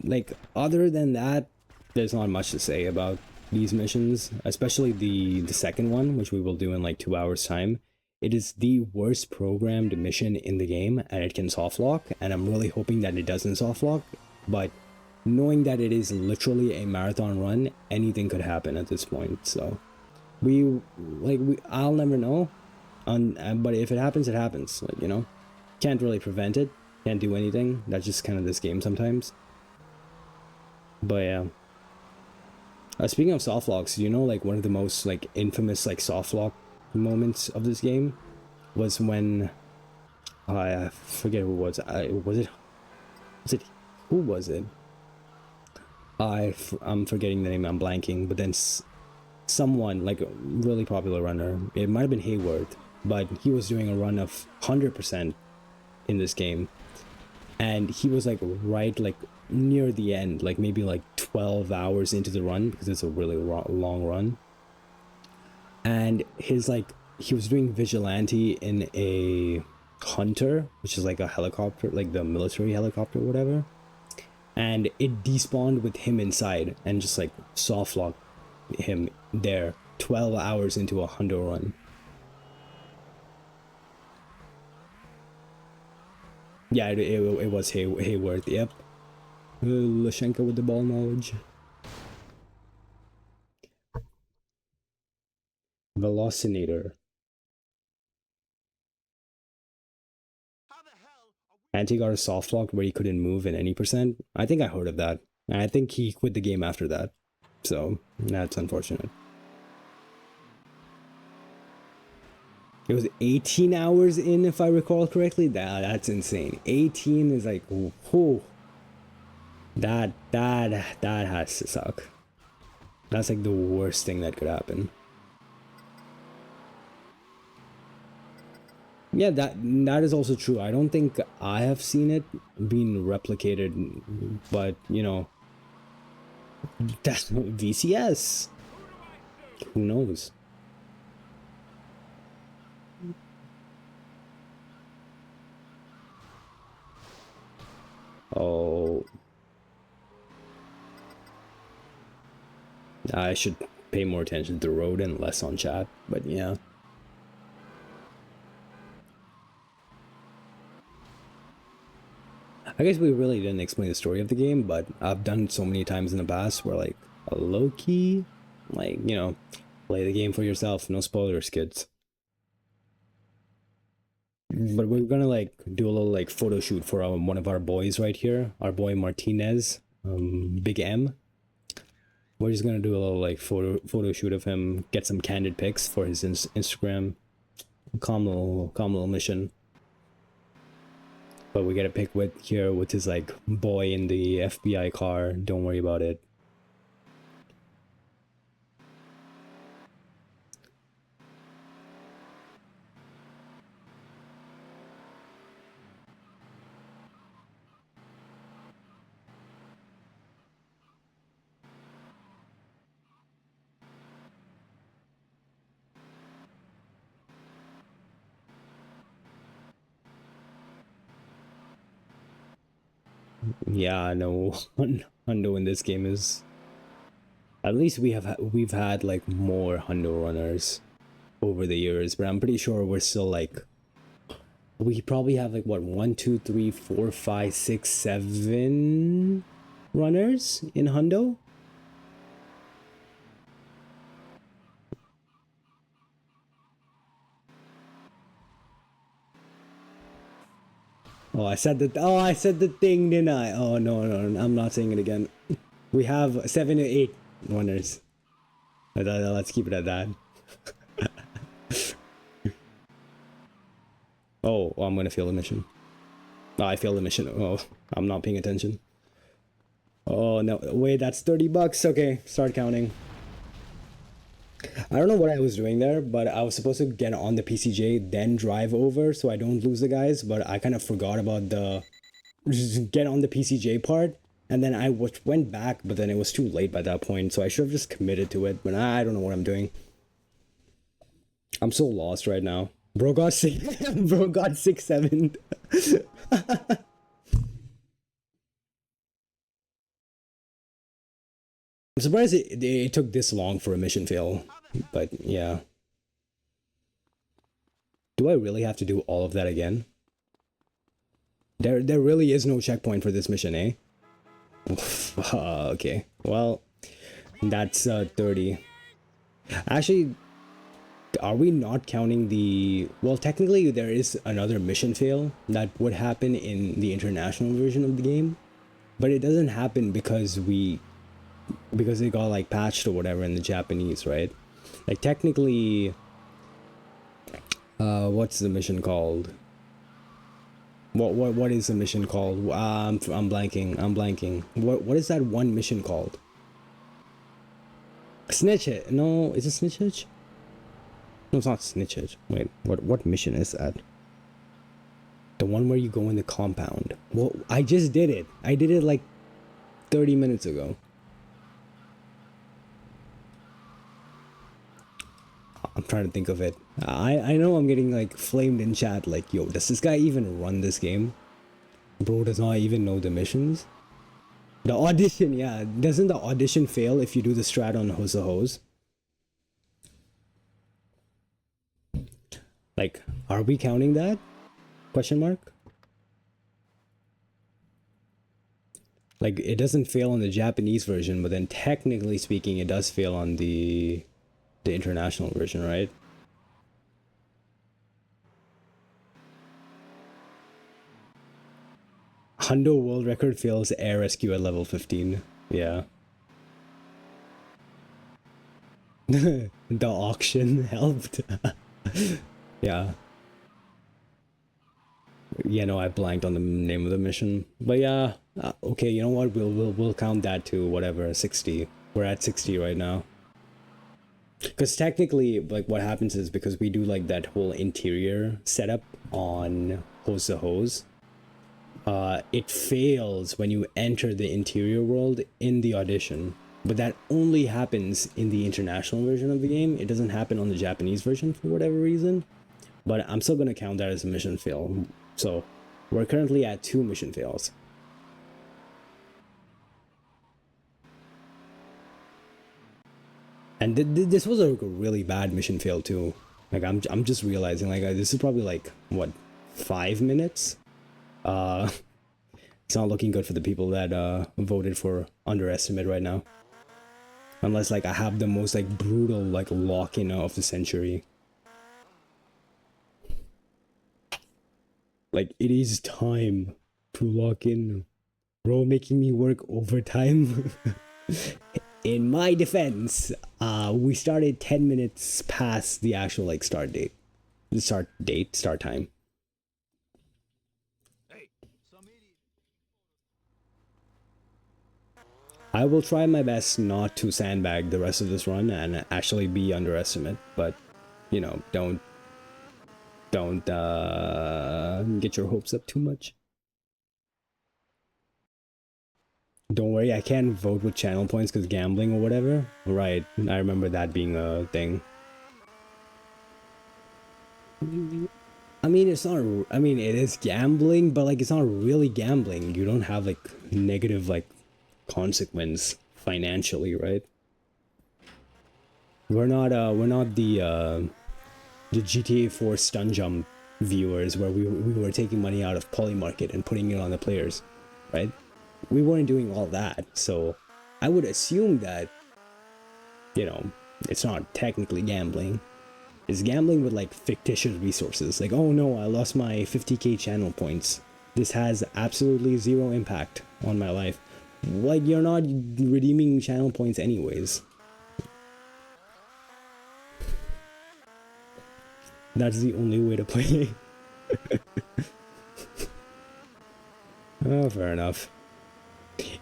like other than that, there's not much to say about these missions, especially the second one, which we will do in like 2 hours time. It is the worst programmed mission in the game, and it can soft lock, and I'm really hoping that it doesn't soft lock, but knowing that it is literally a marathon run, anything could happen at this point. So I'll never know, but if it happens, it happens. Like, you know, can't really prevent it, can't do anything. That's just kind of this game sometimes. But yeah, speaking of soft locks, you know, like one of the most like infamous like soft lock moments of this game was when I forget who was who was it? I'm forgetting the name, I'm blanking, but then someone like a really popular runner, it might have been Hayward, but he was doing a run of 100% in this game, and he was like right like near the end, like maybe like 12 hours into the run, because it's a really long run. And his like, he was doing vigilante in a Hunter, which is like a helicopter, like the military helicopter or whatever, and it despawned with him inside and just like soft locked him there 12 hours into a Hunter run. Yeah, it was Hayward, yep. Lashenka with the ball knowledge. Velocinator. And he got a soft lock where he couldn't move in any percent. I think I heard of that. And I think he quit the game after that. So, that's unfortunate. It was 18 hours in, if I recall correctly. That's insane. 18 is like, whoo. That has to suck. That's like the worst thing that could happen. Yeah, that is also true. I don't think I have seen it being replicated, but you know, that's VCS. Who knows? Oh, I should pay more attention to the road and less on chat, but yeah. I guess we really didn't explain the story of the game, but I've done it so many times in the past where like a low-key, like, you know, play the game for yourself, no spoilers, kids. But we're gonna like do a little like photo shoot for one of our boys right here, our boy Martinez, Big M. We're just gonna do a little like photo shoot of him, get some candid pics for his Instagram. Calm little mission. But we get a pic with here with his like boy in the FBI car. Don't worry about it. Yeah, no, hundo in this game is, at least we've had like more hundo runners over the years, but I'm pretty sure we're still like, we probably have like what, 1 2 3 4 5 6 7 runners in hundo. Oh, I said the thing, didn't I? Oh no, I'm not saying it again. We have 7 to 8 runners. Let's keep it at that. Oh, I'm gonna fail the mission. Oh, I failed the mission. Oh, I'm not paying attention. Oh no, wait, that's $30. Okay, start counting. I don't know what I was doing there, but I was supposed to get on the PCJ, then drive over so I don't lose the guys, but I kind of forgot about the just get on the PCJ part, and then I went back, but then it was too late by that point, so I should have just committed to it, but I don't know what I'm doing. I'm so lost right now. Bro got 6-7. I'm surprised it took this long for a mission fail, but yeah. Do I really have to do all of that again? There really is no checkpoint for this mission, eh? Okay, well, that's 30. Actually, are we not counting the... Well, technically there is another mission fail that would happen in the international version of the game, but it doesn't happen because it got like patched or whatever in the Japanese, right? Like technically, what's the mission called? What is the mission called? I'm blanking. What is that one mission called? Snitch It. No, is it Snitch It? No, it's not Snitch It. Wait, what mission is that? The one where you go in the compound. Well, I just did it. I did it like 30 minutes ago. I'm trying to think of it. I know I'm getting like flamed in chat like, yo, does this guy even run this game? Bro does not even know the missions. The audition, yeah. Doesn't the audition fail if you do the strat on Hose? Like, are we counting that? Question mark? Like, it doesn't fail on the Japanese version, but then technically speaking, it does fail on the international version, right? Hundo world record fails air rescue at level 15. Yeah. The auction helped. Yeah. Yeah, no, I blanked on the name of the mission. But yeah, okay, you know what? We'll count that to whatever, 60. We're at 60 right now. Because technically, like, what happens is because we do like that whole interior setup on Hose, it fails when you enter the interior world in the audition. But that only happens in the international version of the game. It doesn't happen on the Japanese version for whatever reason. But I'm still gonna count that as a mission fail. So we're currently at 2 mission fails. And this was a really bad mission fail too. Like I'm just realizing like this is probably like what, 5 minutes. It's not looking good for the people that voted for underestimate right now. Unless like I have the most like brutal like lock-in of the century. Like it is time to lock in. Bro making me work overtime. In my defense, we started 10 minutes past the actual like start time. I will try my best not to sandbag the rest of this run and actually be underestimate, but you know, don't get your hopes up too much. Don't worry, I can't vote with channel points because gambling or whatever. Right, I remember that being a thing. I mean, it's not, I mean, it is gambling, but like, it's not really gambling. You don't have like negative like consequence financially, right? We're not the GTA 4 stun jump viewers where we were taking money out of Polymarket and putting it on the players, right? We weren't doing all that, so I would assume that, you know, it's not technically gambling. It's gambling with like fictitious resources. Like, oh no, I lost my 50k channel points. This has absolutely zero impact on my life. Like, you're not redeeming channel points anyways. That's the only way to play. Oh, fair enough.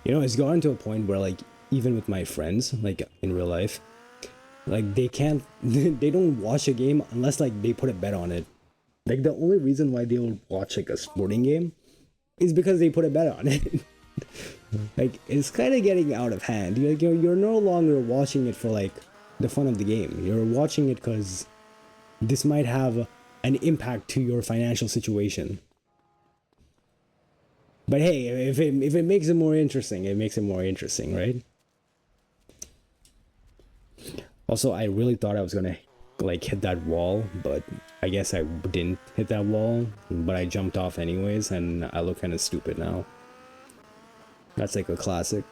You know, it's gotten to a point where, like, even with my friends, like in real life, like they don't watch a game unless like they put a bet on it. Like, the only reason why they'll watch like a sporting game is because they put a bet on it. Like, it's kind of getting out of hand. You're no longer watching it for like the fun of the game. You're watching it because this might have an impact to your financial situation. But hey, if it makes it more interesting, it makes it more interesting, right? Also, I really thought I was gonna like hit that wall, but I guess I didn't hit that wall, but I jumped off anyways, and I look kind of stupid now. That's like a classic.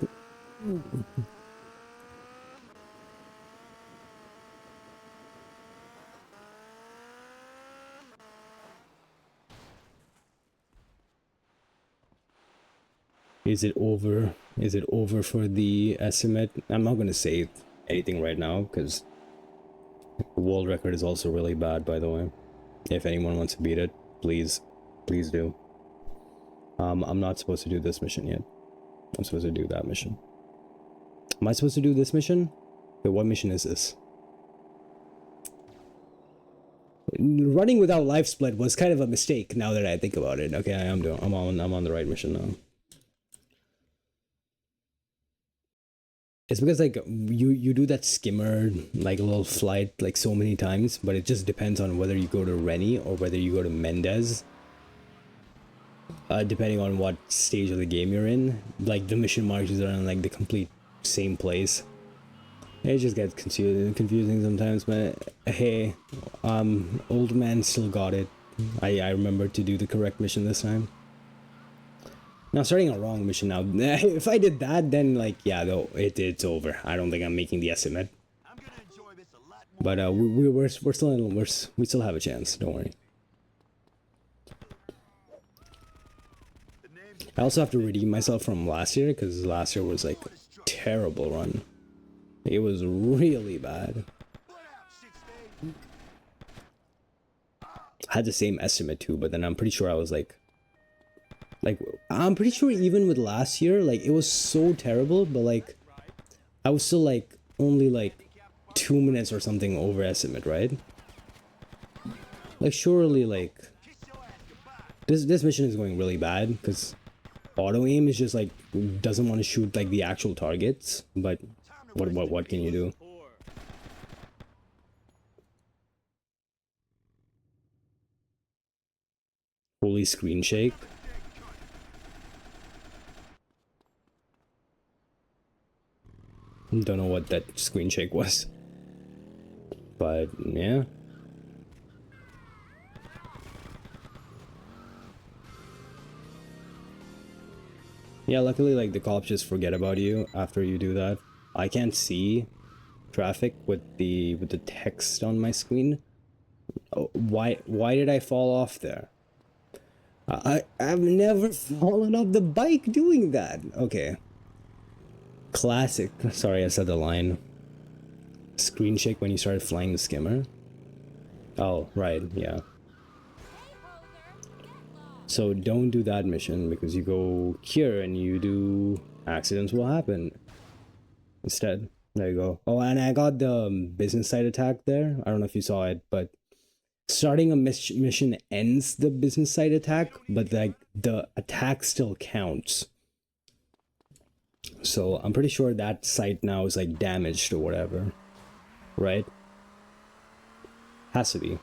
Is it over? Is it over for the estimate? I'm not gonna say anything right now because the world record is also really bad, by the way. If anyone wants to beat it, please do. I'm not supposed to do this mission yet. I'm supposed to do that mission. Am I supposed to do this mission? Wait, what mission is this? Running without life split was kind of a mistake now that I think about it. Okay, I'm on the right mission now. It's because like you do that skimmer like little flight like so many times, but it just depends on whether you go to Rennie or whether you go to Mendez. Depending on what stage of the game you're in, like the mission markers are in like the complete same place. It just gets confusing sometimes, but hey, old man still got it. I remembered to do the correct mission this time. Now starting a wrong mission now. If I did that, then like yeah, though it's over. I don't think I'm making the estimate. But we still have a chance. Don't worry. I also have to redeem myself from last year because last year was like a terrible run. It was really bad. I had the same estimate too, but then I'm pretty sure I was like I'm pretty sure even with last year, like it was so terrible, but like I was still like only like 2 minutes or something over estimate, right? Like surely like this mission is going really bad because auto aim is just like doesn't want to shoot like the actual targets, but what can you do? Holy screen shake. Don't know what that screen shake was, but yeah. Yeah, luckily like the cops just forget about you after you do that. I can't see traffic with the text on my screen. Oh, why did I fall off there? I've never fallen off the bike doing that. Okay. Classic. Sorry, I said the line. Screen shake when you started flying the skimmer. Oh, right, yeah. So don't do that mission because you go here and you do accidents will happen. Instead, there you go. Oh, and I got the business site attack there. I don't know if you saw it, but starting a mission ends the business site attack, but like the attack still counts. So I'm pretty sure that site now is like damaged or whatever, right? Has to be.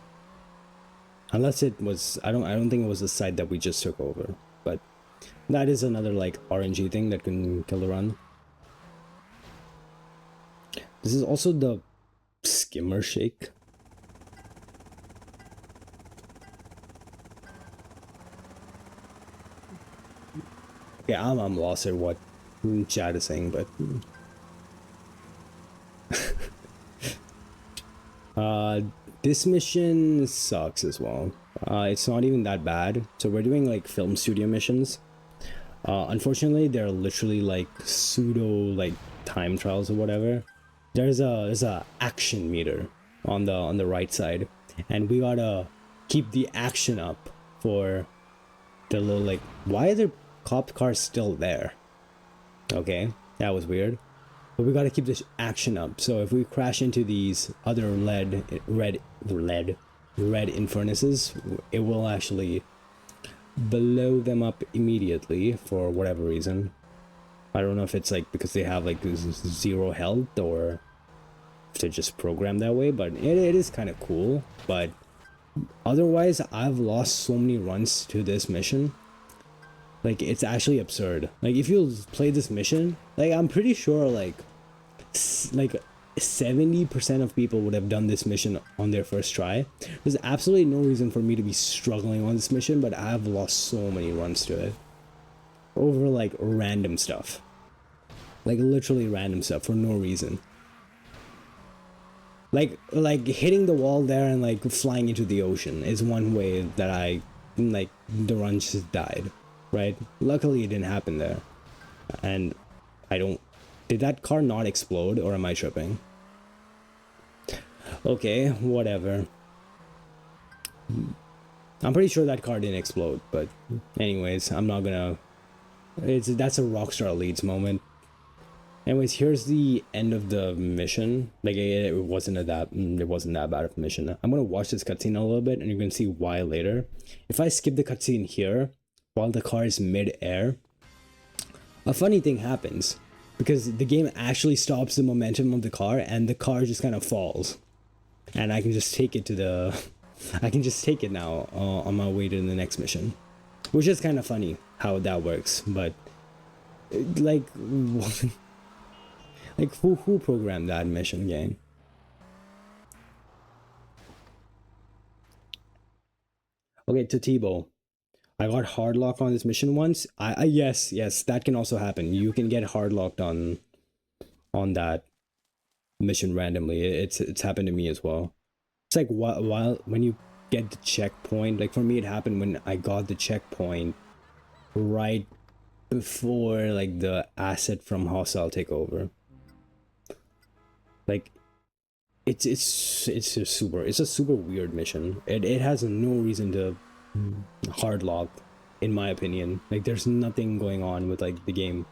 Unless it was, I don't think it was the site that we just took over, but that is another like RNG thing that can kill the run. This is also the skimmer shake. Okay, I'm lost at what chat is saying, but this mission sucks as well. It's not even that bad. So we're doing like film studio missions. Unfortunately, they're literally like pseudo like time trials or whatever. There's a action meter on the right side, and we gotta keep the action up for the little like. Why are the cop cars still there? Okay, that was weird. But we gotta keep this action up. So if we crash into these other red infernuses, it will actually blow them up immediately for whatever reason. I don't know if it's like because they have like zero health or if they're just programmed that way, but it is kind of cool. But otherwise, I've lost so many runs to this mission. Like, it's actually absurd. Like, if you play this mission, like, I'm pretty sure, like 70% of people would have done this mission on their first try. There's absolutely no reason for me to be struggling on this mission, but I've lost so many runs to it. Over, like, random stuff. Like, literally random stuff for no reason. Like hitting the wall there and, like, flying into the ocean is one way that I, like, the run just died. Right? Luckily it didn't happen there. And I don't... Did that car not explode or am I tripping? Okay, whatever. I'm pretty sure that car didn't explode, but anyways, I'm not gonna... That's a Rockstar Leads moment. Anyways, here's the end of the mission. Like, it wasn't that bad of a mission. I'm gonna watch this cutscene a little bit and you're gonna see why later. If I skip the cutscene here, while the car is mid-air, a funny thing happens because the game actually stops the momentum of the car and the car just kind of falls, and I can just take it to the I can just take it now on my way to the next mission, which is kind of funny how that works. But like like who programmed that mission, game? Okay, to Tebow. I got hard locked on this mission once. Yes, that can also happen. You can get hard locked on that mission randomly. It's happened to me as well. It's like while when you get the checkpoint, like for me it happened when I got the checkpoint right before like the asset from hostile takeover. Like it's a super weird mission. It has no reason to hard lock, in my opinion. Like there's nothing going on with like the game.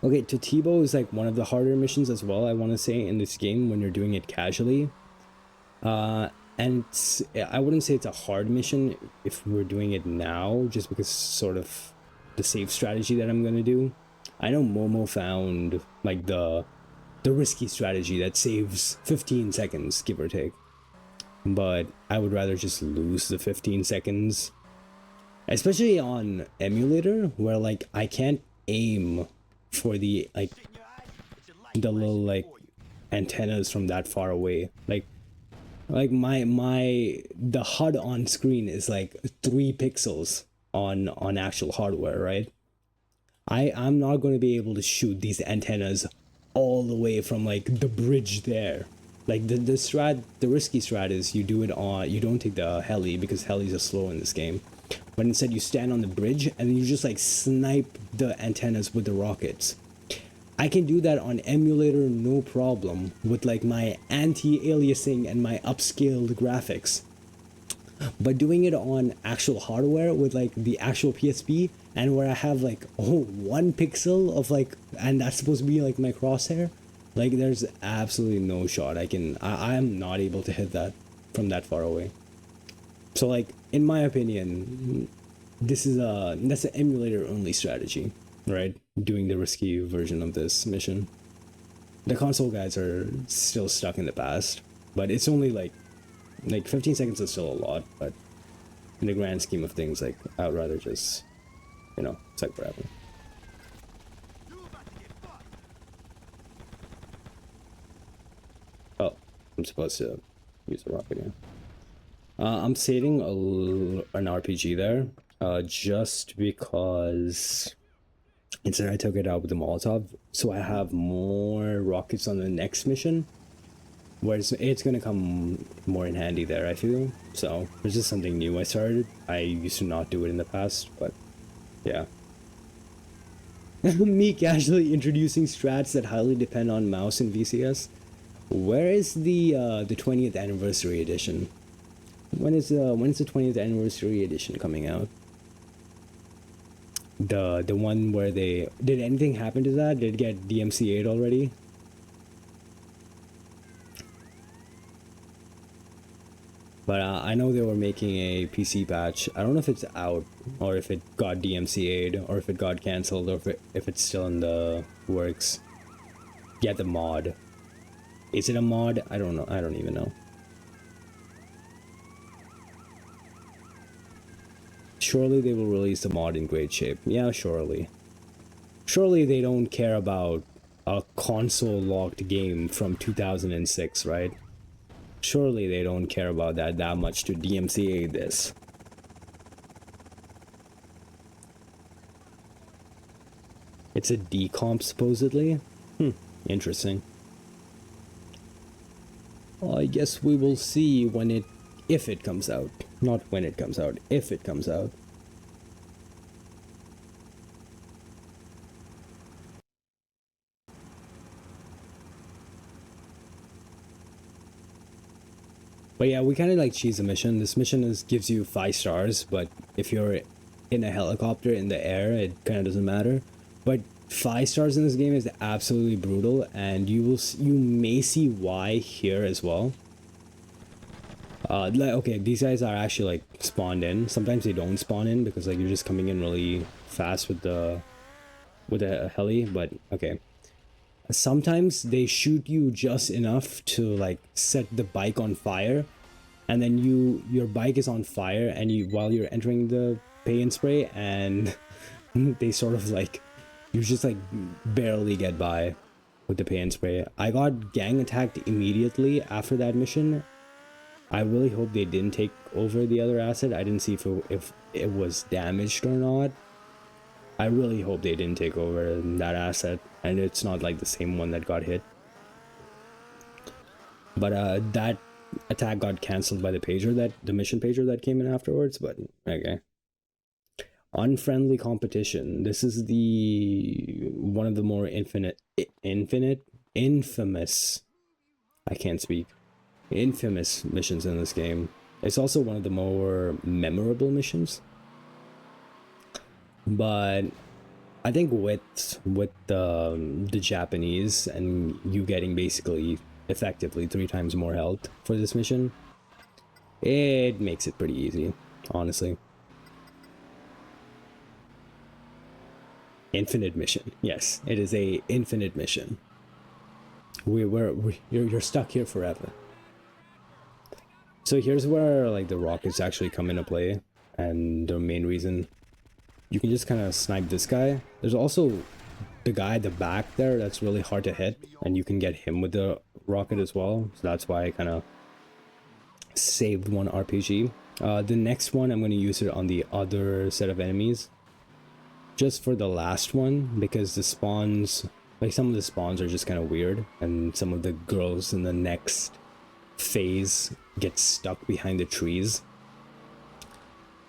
Okay, to Tebow is like one of the harder missions as well, I want to say, in this game when you're doing it casually. And I wouldn't say it's a hard mission if we're doing it now, just because sort of the safe strategy that I'm gonna do. I know Momo found like the risky strategy that saves 15 seconds, give or take. But I would rather just lose the 15 seconds, especially on emulator where like I can't aim for the like the little like antennas from that far away. Like the HUD on screen is like 3 pixels on actual hardware, right? I'm not going to be able to shoot these antennas all the way from like the bridge there. Like the risky strat is you don't take the heli because helis are slow in this game, but instead you stand on the bridge and you just like snipe the antennas with the rockets. I can do that on emulator no problem with like my anti-aliasing and my upscaled graphics. But doing it on actual hardware with like the actual PSP and where I have like 1 pixel of like, and that's supposed to be like my crosshair, like there's absolutely no shot I'm not able to hit that from that far away. So like in my opinion, that's an emulator only strategy, right? Doing the risky version of this mission. The console guys are still stuck in the past, but it's only like 15 seconds is still a lot, but in the grand scheme of things, like I would rather just, it's like forever. I'm supposed to use the rocket, yeah. I'm saving an RPG there, just because instead I took it out with the Molotov, so I have more rockets on the next mission, where it's gonna come more in handy there, I feel. So it's just something new I started. I used to not do it in the past, but yeah. Me casually introducing strats that highly depend on mouse and VCS. Where is the 20th anniversary edition? When's the 20th anniversary edition coming out? The one where did anything happen to that? Did it get DMCA'd already? But I know they were making a PC patch. I don't know if it's out, or if it got DMCA'd, or if it got cancelled, or if it's still in the works. Yeah, the mod. Is it a mod? I don't know. I don't even know. Surely they will release the mod in great shape. Yeah, surely. Surely they don't care about a console-locked game from 2006, right? Surely they don't care about that much to DMCA this. It's a decomp supposedly? Interesting. Well, I guess we will see if it comes out. Not when it comes out, if it comes out. But yeah, we kind of like cheese the mission. This mission gives you 5 stars, but if you're in a helicopter in the air, it kind of doesn't matter. But 5 stars in this game is absolutely brutal, and you may see why here as well. Okay, these guys are actually like spawned in. Sometimes they don't spawn in because like you're just coming in really fast with the heli, but okay. Sometimes they shoot you just enough to like set the bike on fire, and then your bike is on fire, and while you're entering the pay and spray, and they sort of like you just like barely get by with the pay and spray. I got gang attacked immediately after that mission. I really hope they didn't take over the other asset. I didn't see if it was damaged or not. I really hope they didn't take over that asset, and it's not like the same one that got hit. But that attack got cancelled by the mission pager that came in afterwards, but okay. Unfriendly competition. This is one of the more infamous, I can't speak, infamous missions in this game. It's also one of the more memorable missions. But I think with the Japanese and you getting basically effectively 3 times more health for this mission, it makes it pretty easy, honestly. Infinite mission. Yes, it is a infinite mission. You're stuck here forever. So here's where like the rockets actually come into play, and the main reason you can just kind of snipe this guy. There's also the guy at the back there that's really hard to hit, and you can get him with the rocket as well. So that's why I kind of saved one RPG. The next one, I'm going to use it on the other set of enemies. Just for the last one, because the spawns, like some of the spawns are just kind of weird, and some of the girls in the next phase get stuck behind the trees.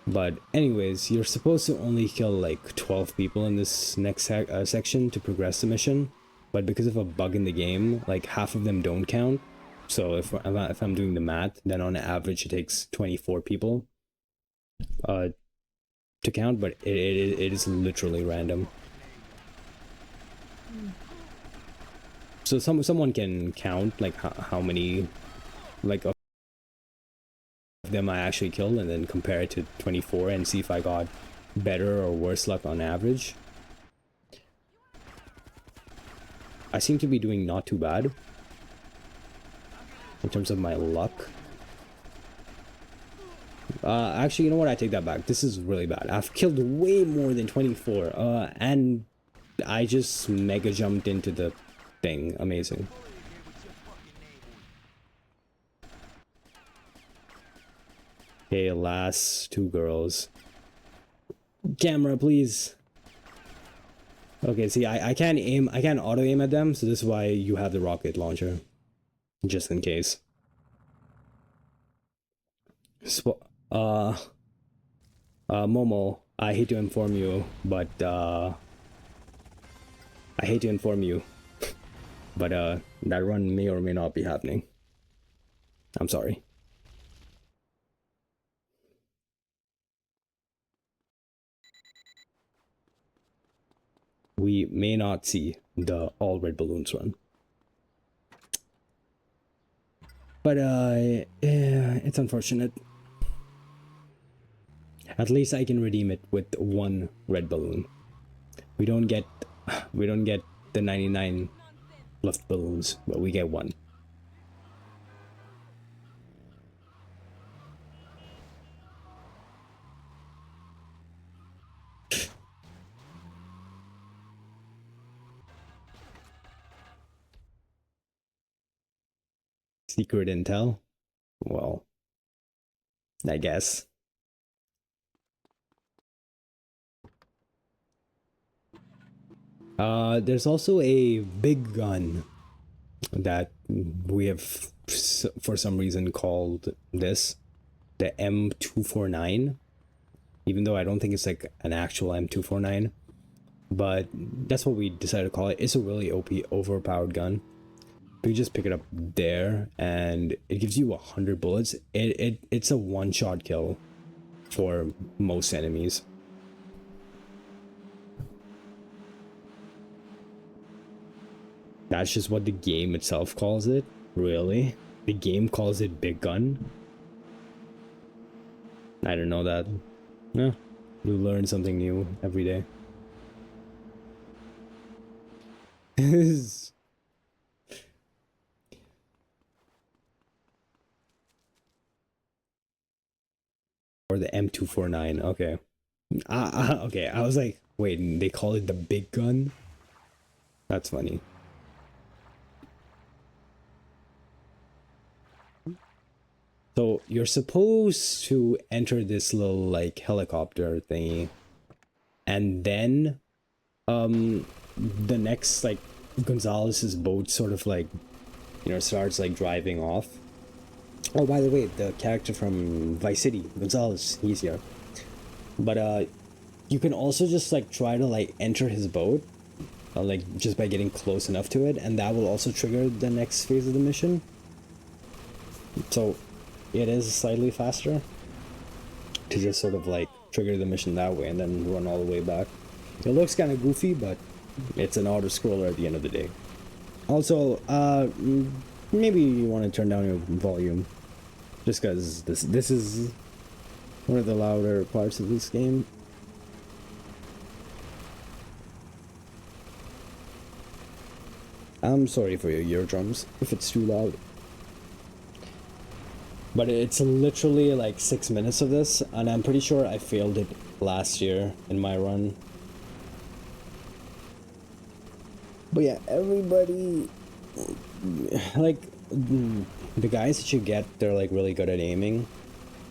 But anyways, you're supposed to only kill like 12 people in this next section to progress the mission, but because of a bug in the game, like half of them don't count. So if I'm doing the math, then on average it takes 24 people to count, but it is literally random. So someone can count like how many like of them I actually killed, and then compare it to 24 and see if I got better or worse luck on average. I seem to be doing not too bad in terms of my luck. Actually, you know what? I take that back. This is really bad. I've killed way more than 24. And I just mega jumped into the thing. Amazing. Okay, last two girls. Camera, please. Okay, see, I can't aim, I can't auto aim at them, so this is why you have the rocket launcher. Just in case. Momo, I hate to inform you, but, that run may or may not be happening. I'm sorry. We may not see the all red balloons run. But, yeah, it's unfortunate. At least I can redeem it with one red balloon. We don't get the 99 left balloons, but we get one. Secret intel? Well, I guess. There's also a big gun that we have for some reason called this the M249, even though I don't think it's like an actual M249, but that's what we decided to call it. It's a really OP, overpowered gun. You just pick it up there and it gives you 100 bullets. It's a one-shot kill for most enemies. That's just what the game itself calls it. Really? The game calls it big gun? I didn't know that. Yeah, you learn something new every day. Or the M249. Okay. Okay, I was like, wait, they call it the big gun? That's funny. So you're supposed to enter this little like helicopter thingy, and then the next like Gonzalez's boat sort of like, you know, starts like driving off. Oh, by the way, the character from Vice City, Gonzalez, he's here. But you can also just like try to like enter his boat, like just by getting close enough to it, and that will also trigger the next phase of the mission. So it is slightly faster to just sort of like trigger the mission that way and then run all the way back. It looks kind of goofy, but it's an auto scroller at the end of the day. Also, maybe you want to turn down your volume, just because this is one of the louder parts of this game. I'm sorry for your eardrums if it's too loud. But it's literally like 6 minutes of this, and I'm pretty sure I failed it last year in my run. But yeah, everybody, like, the guys that you get, they're like really good at aiming.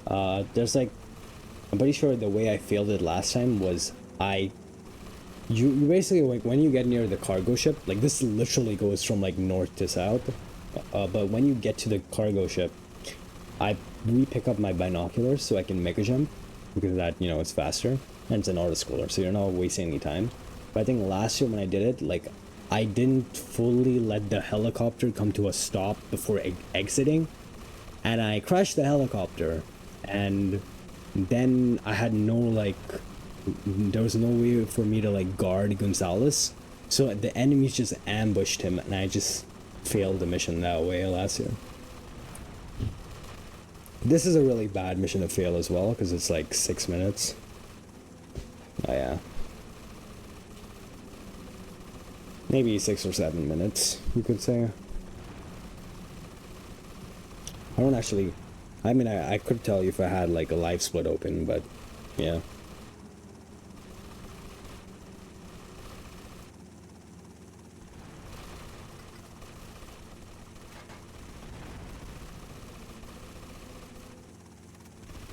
There's like, I'm pretty sure the way I failed it last time was you basically, like, when you get near the cargo ship, like this literally goes from like north to south, but when you get to the cargo ship, I re-pick up my binoculars so I can make a jump, because that, you know, it's faster, and it's an auto-scroller, so you're not wasting any time. But I think last year when I did it, like, I didn't fully let the helicopter come to a stop before exiting, and I crashed the helicopter, and then I had no, like, there was no way for me to, like, guard Gonzalez, so the enemies just ambushed him, and I just failed the mission that way last year. This is a really bad mission to fail as well, because it's like 6 minutes. Oh yeah. Maybe 6 or 7 minutes, you could say. I don't actually... I mean, I could tell you if I had like a live split open, but yeah.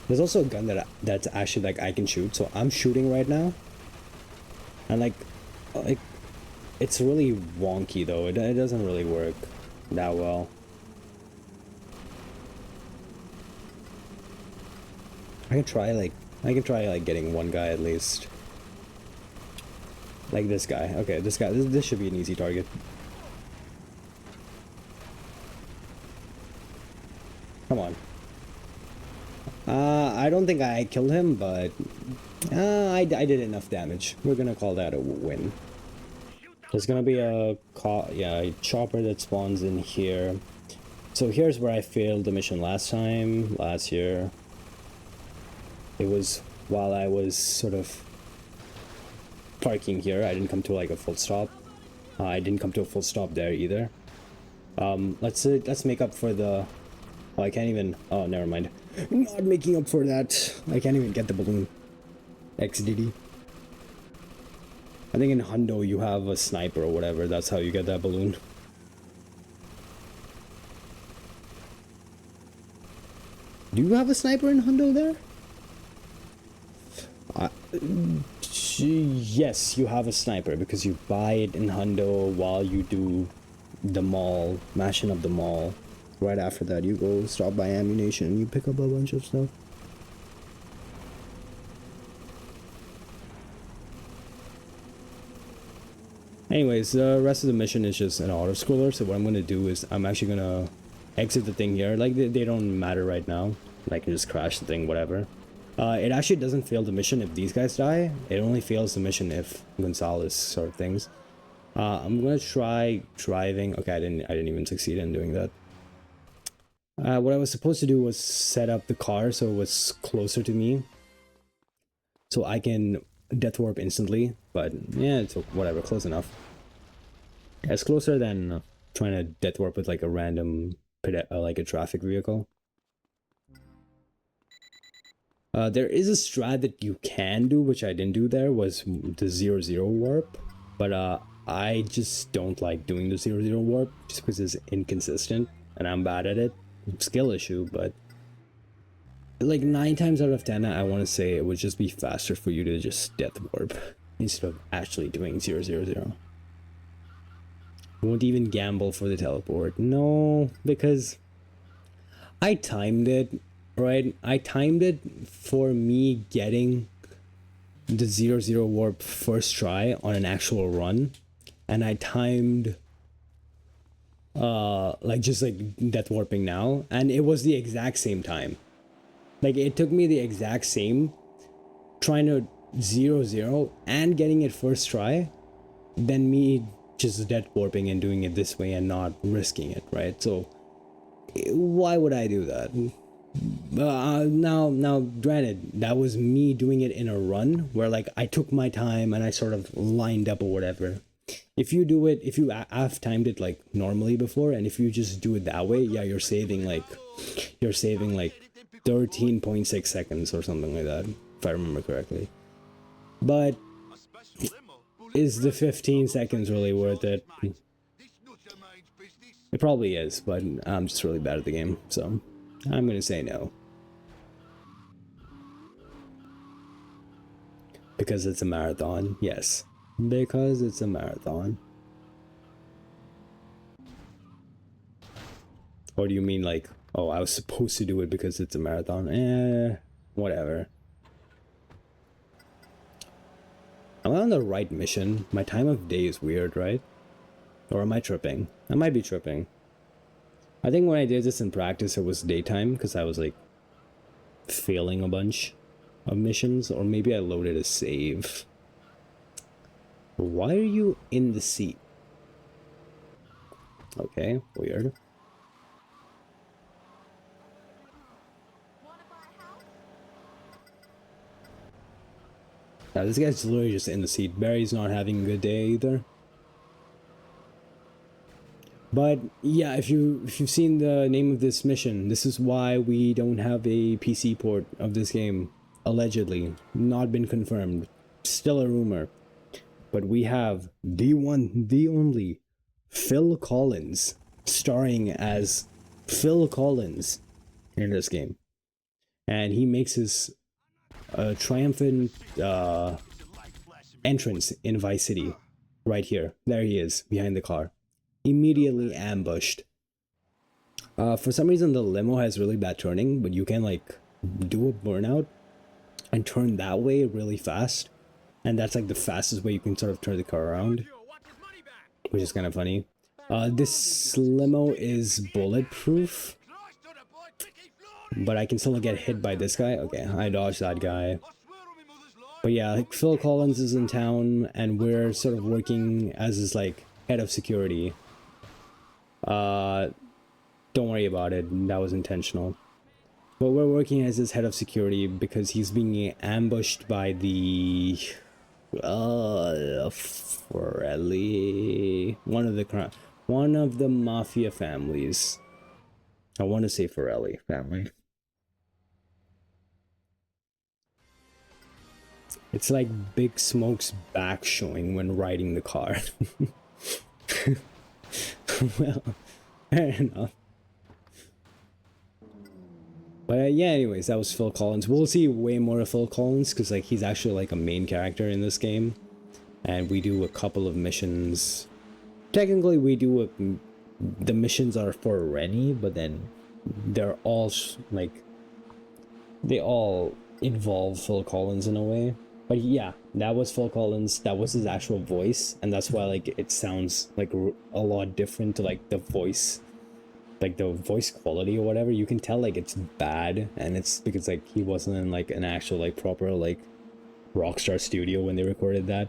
There's also a gun that's actually like I can shoot, so I'm shooting right now. And like it's really wonky though. It doesn't really work that well. I can try like getting one guy at least. Like this guy. Okay, this guy. This should be an easy target. Come on. I don't think I killed him, but I did enough damage. We're gonna call that a win. There's gonna be a chopper that spawns in here. So here's where I failed the mission last year. It was while I was sort of parking here. I didn't come to like a full stop. I didn't come to a full stop there either. Let's make up for the... Oh, I can't even... Oh, never mind. Not making up for that. I can't even get the balloon. XDD. I think in Hundo you have a sniper or whatever. That's how you get that balloon. Do you have a sniper in Hundo there? Yes, you have a sniper because you buy it in Hundo while you do the mall, mashing up the mall. Right after that, you go stop by ammunition and you pick up a bunch of stuff. Anyways, the rest of the mission is just an auto scroller. So what I'm gonna do is I'm actually gonna exit the thing here. Like they don't matter right now. I can just crash the thing, whatever. It actually doesn't fail the mission if these guys die. It only fails the mission if Gonzalez sort of things. I'm gonna try driving. Okay, I didn't even succeed in doing that. What I was supposed to do was set up the car so it was closer to me, so I can death warp instantly. But yeah, it's whatever, close enough. It's closer than trying to death warp with like a random like a traffic vehicle. There is a strat that you can do, which I didn't do there, was the 0-0 warp. But I just don't like doing the 0-0 warp just because it's inconsistent and I'm bad at it. Skill issue, but like 9 times out of 10 I want to say it would just be faster for you to just death warp instead of actually doing 0-0-0. Won't even gamble for the teleport. No, because I timed it. Right, I timed it for me getting the 0-0 warp first try on an actual run, and I timed like just like death warping now, and it was the exact same time. Like it took me the exact same trying to 0-0 and getting it first try than me just death warping and doing it this way and not risking it, right? So why would I do that? Now granted, that was me doing it in a run where like I took my time and I sort of lined up or whatever. If you do it, if you have timed it like normally before, and if you just do it that way, yeah, you're saving like 13.6 seconds or something like that, if I remember correctly. But is the 15 seconds really worth it? It probably is, but I'm just really bad at the game, so I'm gonna say no. Because it's a marathon, yes. Because it's a marathon. Or do you mean like, oh, I was supposed to do it because it's a marathon? Whatever. Am I on the right mission? My time of day is weird, right? Or am I tripping? I might be tripping. I think when I did this in practice, it was daytime because I was like failing a bunch of missions, or maybe I loaded a save. Why are you in the seat? Okay, weird. Now this guy's literally just in the seat. Barry's not having a good day either. But yeah, if you've seen the name of this mission, this is why we don't have a PC port of this game. Allegedly, not been confirmed. Still a rumor. But we have the one, the only Phil Collins starring as Phil Collins in this game. and he makes his triumphant entrance in Vice City. Right here. There he is, behind the car. Immediately ambushed. For some reason, the limo has really bad turning, but you can, like, do a burnout and turn that way really fast. And that's, like, the fastest way you can sort of turn the car around, which is kind of funny. This limo is bulletproof, but I can still get hit by this guy. Okay, I dodged that guy. But yeah, like, Phil Collins is in town, and we're sort of working as his, like, head of security. Don't worry about it, that was intentional. But we're working as his head of security because he's being ambushed by the... Forelli... One of the mafia families. I want to say Forelli family. It's like Big Smoke's back showing when riding the car. Well, fair enough. But yeah, anyways, that was Phil Collins. We'll see way more of Phil Collins because, like, he's actually like a main character in this game, and we do a couple of missions. Technically, the missions are for Rennie, but then they're all like they all involve Phil Collins in a way. But yeah, that was Phil Collins. That was his actual voice, and that's why, like, it sounds like a lot different to, like, the voice. Like, the voice quality or whatever, you can tell, like, it's bad, and it's because, like, he wasn't in, like, an actual, like, proper, like, Rockstar studio when they recorded that.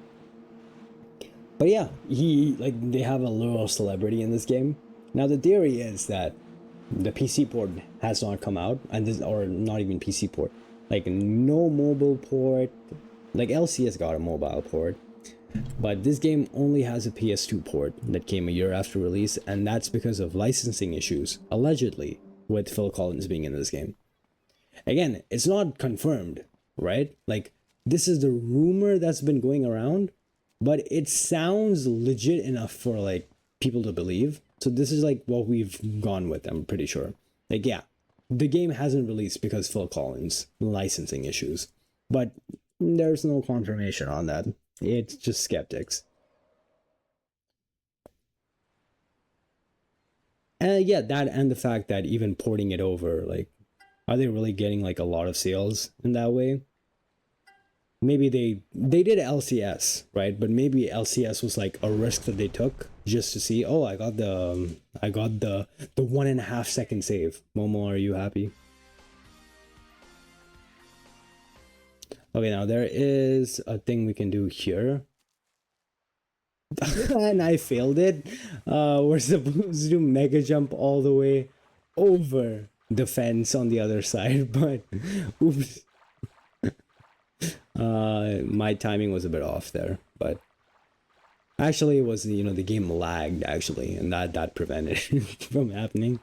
But yeah, they have a little celebrity in this game. Now, the theory is that the PC port has not come out, or not even PC port, like, no mobile port. Like, LCS got a mobile port, but this game only has a PS2 port that came a year after release, and that's because of licensing issues, allegedly, with Phil Collins being in this game. Again, it's not confirmed, right? Like, this is the rumor that's been going around, but it sounds legit enough for, like, people to believe. So this is, like, what we've gone with, I'm pretty sure. Like, yeah, the game hasn't released because Phil Collins, licensing issues, but there's no confirmation on that. It's just skeptics. Yeah, that and the fact that even porting it over, like, are they really getting, like, a lot of sales in that way? Maybe they did LCS, right? But maybe LCS was like a risk that they took just to see, oh, I got the 1.5 second save. Momo, are you happy? Okay, now there is a thing we can do here. And I failed it. We're supposed to do mega jump all the way over the fence on the other side, but oops. My timing was a bit off there, but actually it was, the game lagged actually, and that prevented it from happening.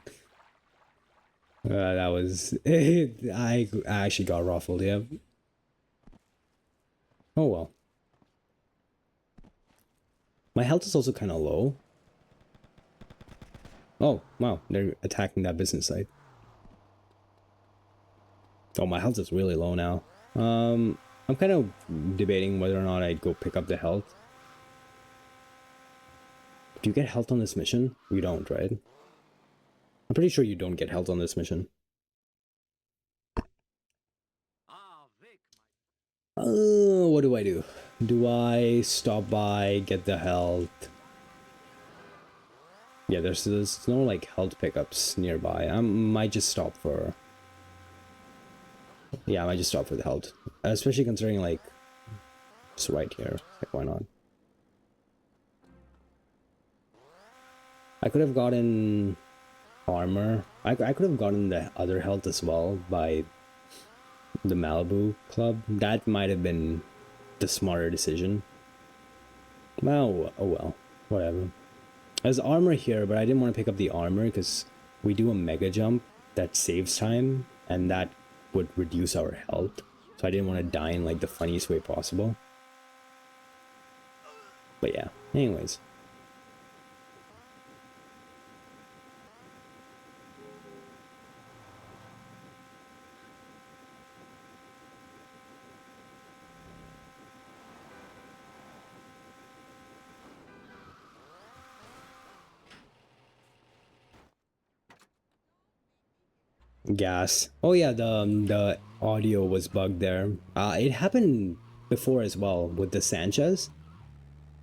That was it. I actually got ruffled, yeah. Oh well. My health is also kind of low. Oh, wow, they're attacking that business site. Oh, my health is really low now. I'm kind of debating whether or not I'd go pick up the health. Do you get health on this mission? You don't, right? I'm pretty sure you don't get health on this mission. What do I do? Do I stop by, get the health? Yeah, there's no, like, health pickups nearby. I might just stop for... Yeah, I might just stop for the health. Especially considering, like, it's right here. Like, why not? I could have gotten armor. I could have gotten the other health as well by the Malibu Club. That might have been the smarter decision. Well, oh well. Whatever. There's armor here, but I didn't want to pick up the armor because we do a mega jump that saves time, and that would reduce our health. So I didn't want to die in, like, the funniest way possible. But yeah, anyways. gas. Oh yeah, the audio was bugged there. It happened before as well with the Sanchez.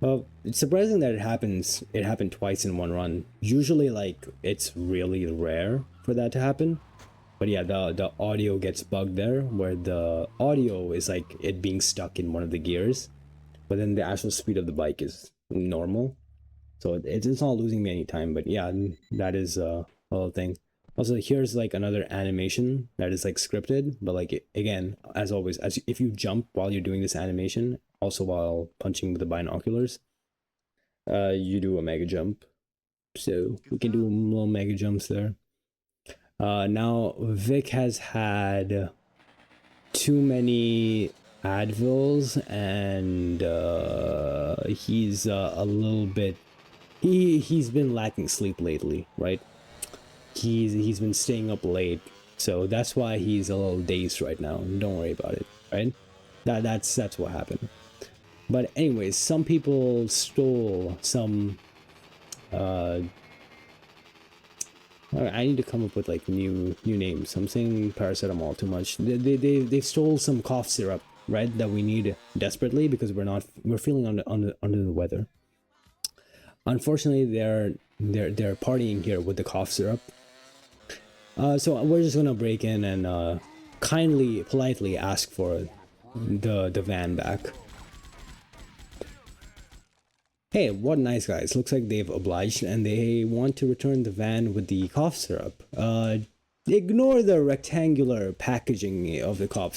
Well, it's surprising that it happens. It happened twice in one run. Usually, like, it's really rare for that to happen. But yeah, the audio gets bugged there, where the audio is like it being stuck in one of the gears, but then the actual speed of the bike is normal. So it's not losing me any time. But yeah, that is a little thing. Also, here's like another animation that is like scripted, but like again, as always, if you jump while you're doing this animation, also while punching with the binoculars, you do a mega jump. So we can do little mega jumps there. Now Vic has had too many Advils, and he's a little bit. He's been lacking sleep lately, right? He's been staying up late, so that's why he's a little dazed right now. Don't worry about it, right? That's what happened. But anyways, some people stole some. I need to come up with like new names. I'm saying paracetamol too much. They stole some cough syrup, right? That we need desperately because we're feeling under the weather. Unfortunately, they're partying here with the cough syrup. So we're just gonna break in and politely ask for the van back. Hey, what nice guys. Looks like they've obliged and they want to return the van with the cough syrup. Ignore the rectangular packaging of the cough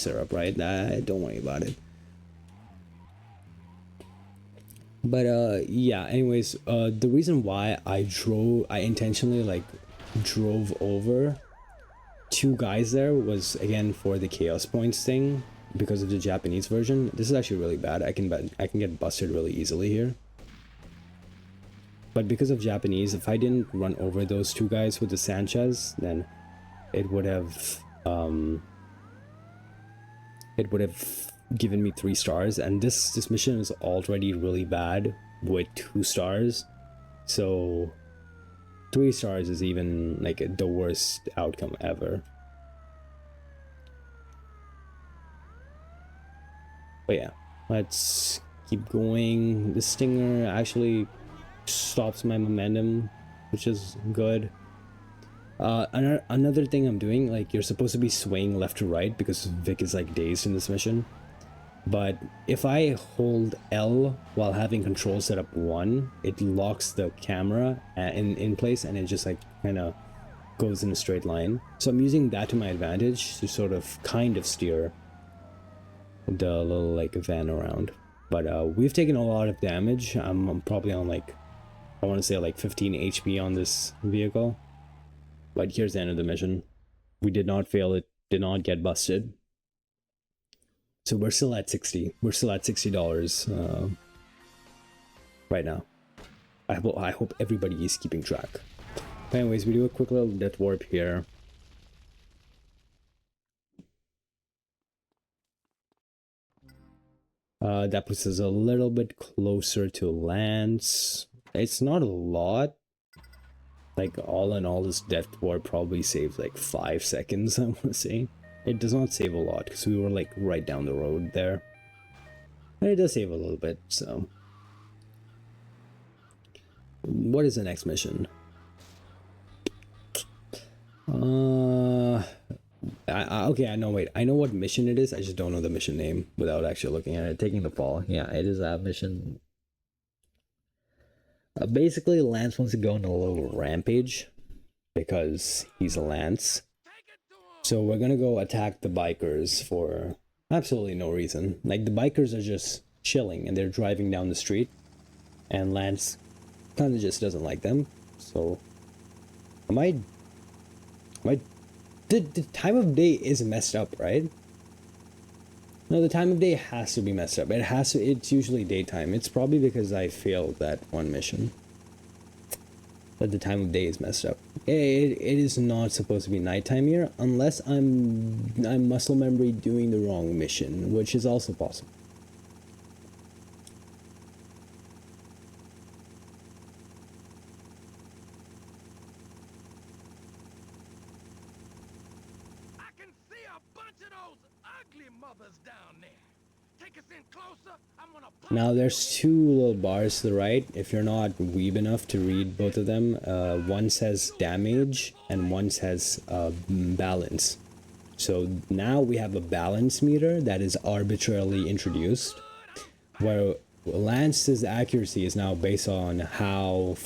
syrup, right? Don't worry about it. But yeah, anyways, the reason why I intentionally like drove over two guys there was again for the chaos points thing. Because of the Japanese version. This is actually really bad. I can get busted really easily here. But because of Japanese, if I didn't run over those two guys with the Sanchez, then it would have given me 3 stars. And this mission is already really bad with 2 stars, so 3 stars is even like the worst outcome ever. But yeah, let's keep going. The stinger actually stops my momentum, which is good. Another thing I'm doing, like, you're supposed to be swaying left to right because Vic is like dazed in this mission. But if I hold L while having control set up 1, it locks the camera in place and it just like kind of goes in a straight line. So I'm using that to my advantage to sort of kind of steer the little like van around. But we've taken a lot of damage. I'm probably on like, I want to say like 15 HP on this vehicle. But here's the end of the mission. We did not fail it, did not get busted. So we're still at 60. We're still at $60 right now. I hope everybody is keeping track. But anyways, we do a quick little death warp here. That puts us a little bit closer to Lance. It's not a lot. Like, all in all, this death warp probably saved like 5 seconds, I want to say. It does not save a lot, because we were like right down the road there. But it does save a little bit, so... What is the next mission? Okay, I know, wait. I know what mission it is, I just don't know the mission name without actually looking at it. Taking the fall. Yeah, it is that mission. Basically, Lance wants to go on a little rampage because he's Lance. So we're gonna go attack the bikers for absolutely no reason. Like, the bikers are just chilling and they're driving down the street, and Lance kind of just doesn't like them. So the time of day is messed up, right? No, the time of day has to be messed up. It's usually daytime. It's probably because I failed that one mission. But the time of day is messed up. It is not supposed to be nighttime here, unless I'm muscle memory doing the wrong mission, which is also possible. can see a bunch of those ugly mothers down there. Take us in closer. I'm gonna pop Now you there's two little bars to the right. If you're not weeb enough to read both of them, one says damage and one says balance. So now we have a balance meter that is arbitrarily introduced, where Lance's accuracy is now based on how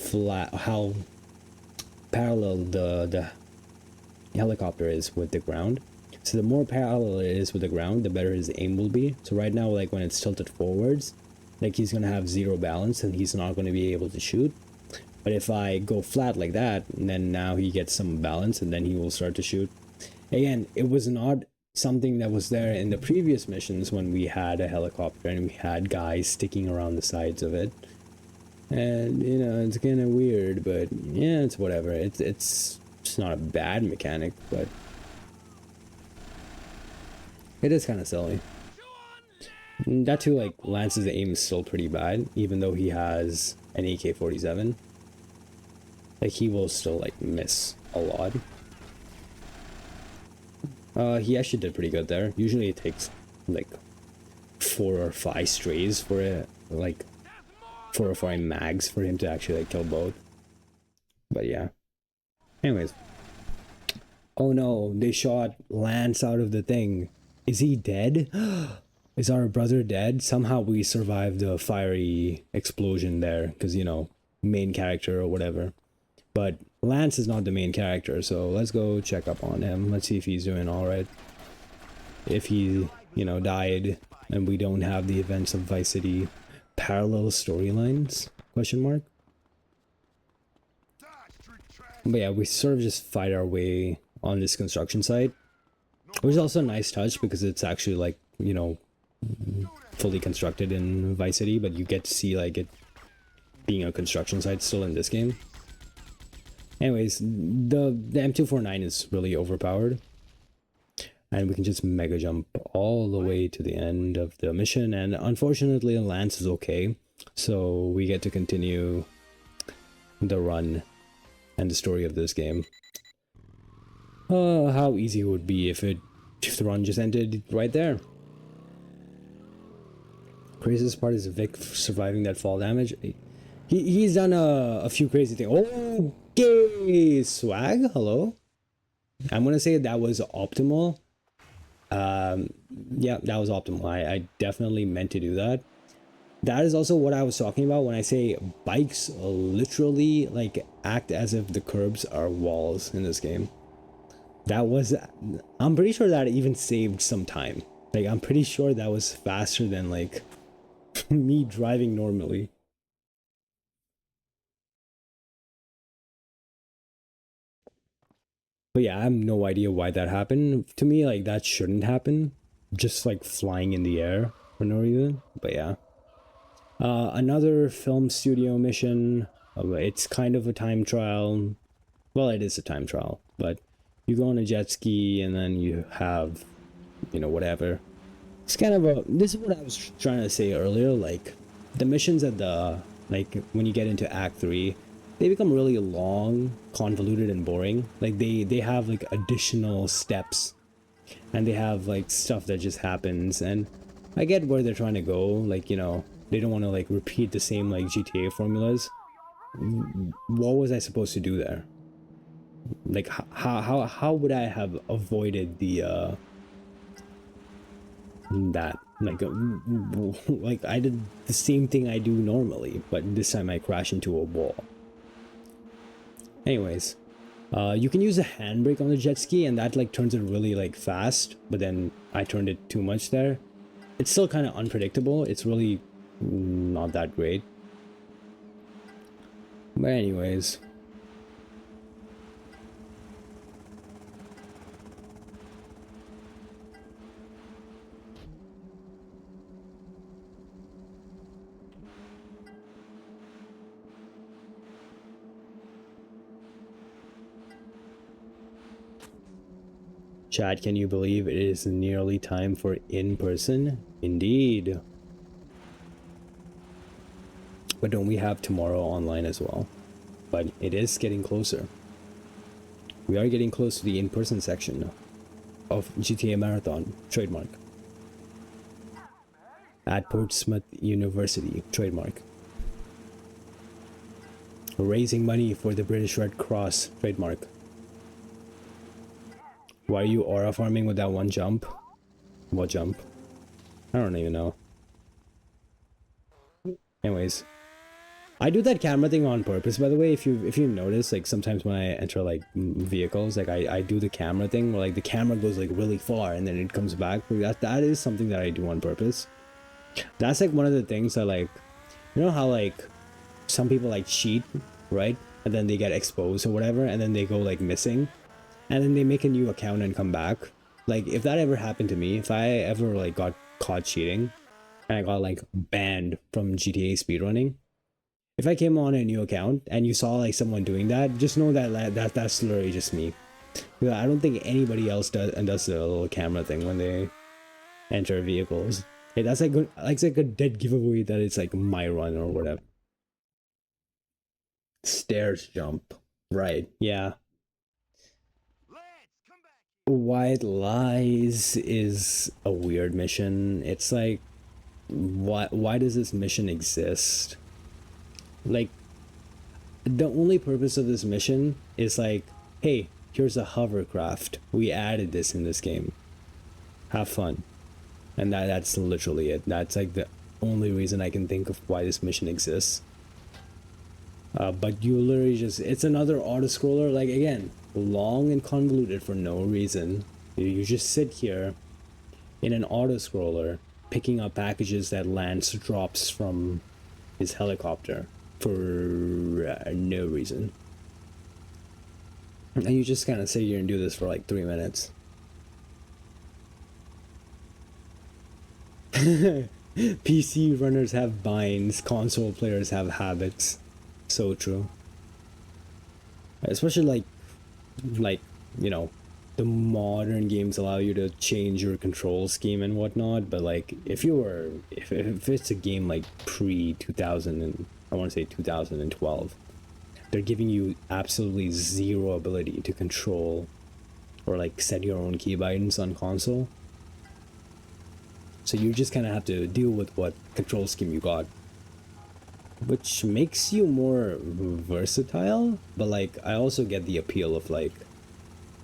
parallel the helicopter is with the ground. So the more parallel it is with the ground, the better his aim will be. So right now, like when it's tilted forwards, like he's gonna have zero balance and he's not gonna be able to shoot. But if I go flat like that, then now he gets some balance and then he will start to shoot. Again, it was not something that was there in the previous missions when we had a helicopter and we had guys sticking around the sides of it. And you know, it's kind of weird, but yeah, it's whatever. It's not a bad mechanic, but it is kind of silly. That too, like Lance's aim is still pretty bad, even though he has an AK-47. Like he will still like miss a lot. He actually did pretty good there. Usually it takes like 4 or 5 strays for it, like 4 or 5 mags for him to actually like kill both. But yeah. Anyways. Oh no, they shot Lance out of the thing. Is he dead? Is our brother dead? Somehow we survived the fiery explosion there, because you know, main character or whatever. But Lance is not the main character, so let's go check up on him. Let's see if he's doing alright. If he, you know, died and we don't have the events of Vice City parallel storylines? Question mark? But yeah, we sort of just fight our way on this construction site. Which is also a nice touch because it's actually like, you know, fully constructed in Vice City, but you get to see like it being a construction site still in this game. Anyways, the M249 is really overpowered. And we can just mega jump all the way to the end of the mission. And unfortunately, Lance is okay. So we get to continue the run and the story of this game. How easy it would be if the run just ended right there. Craziest part is Vic surviving that fall damage. He's done a few crazy things. Okay, swag, hello. I'm gonna say that was optimal. Yeah, that was optimal. I definitely meant to do that. That is also what I was talking about when I say bikes literally like act as if the curbs are walls in this game. That was, I'm pretty sure that even saved some time. Like I'm pretty sure that was faster than like me driving normally. But yeah, I have no idea why that happened. To me, like that shouldn't happen. Just like flying in the air for no reason. But yeah. Another film studio mission. It's kind of a time trial. Well, it is a time trial, but you go on a jet ski and then you have, you know, whatever. It's kind of a, this is what I was trying to say earlier, like the missions at the, like when you get into Act 3, they become really long, convoluted, and boring. Like they have like additional steps and they have like stuff that just happens, and I get where they're trying to go, like, you know, they don't want to like repeat the same like GTA formulas. What was I supposed to do there? Like how would I have avoided the that like I did the same thing I do normally, but this time I crash into a wall. Anyways, you can use a handbrake on the jet ski and that like turns it really like fast, but then I turned it too much there. It's still kind of unpredictable. It's really not that great. But anyways, Chad, can you believe it is nearly time for in-person? Indeed. But don't we have tomorrow online as well? But it is getting closer. We are getting close to the in-person section. of GTA Marathon, trademark. At Portsmouth University, trademark. Raising money for the British Red Cross, trademark. Why are you aura farming with that one jump? What jump? I don't even know. Anyways, I do that camera thing on purpose, by the way. If you notice, like sometimes when I enter like vehicles, like I do the camera thing where like the camera goes like really far and then it comes back. That is something that I do on purpose. That's like one of the things that, like, you know how like some people like cheat, right? And then they get exposed or whatever, and then they go like missing, and then they make a new account and come back. Like if that ever happened to me, if I ever like got caught cheating and I got like banned from GTA speedrunning, if I came on a new account and you saw like someone doing that, just know that that's literally just me. I don't think anybody else does the little camera thing when they enter vehicles. Hey, that's like it's like a dead giveaway that it's like my run or whatever. Stairs jump, right? Yeah. Lads, come back. White Lies is a weird mission. It's like, why does this mission exist? Like, the only purpose of this mission is like, hey, here's a hovercraft. We added this in this game. Have fun. And that's literally it. That's like the only reason I can think of why this mission exists. But you literally just, it's another auto-scroller, like again, long and convoluted for no reason. You just sit here in an auto-scroller picking up packages that Lance drops from his helicopter for no reason. And you just kind of sit here and do this for like 3 minutes. PC runners have binds, console players have habits. So true. Especially like you know, the modern games allow you to change your control scheme and whatnot, but like if it's a game like pre 2000 and I want to say 2012, they're giving you absolutely zero ability to control or like set your own keybinds on console. So you just kind of have to deal with what control scheme you got, which makes you more versatile. But like I also get the appeal of like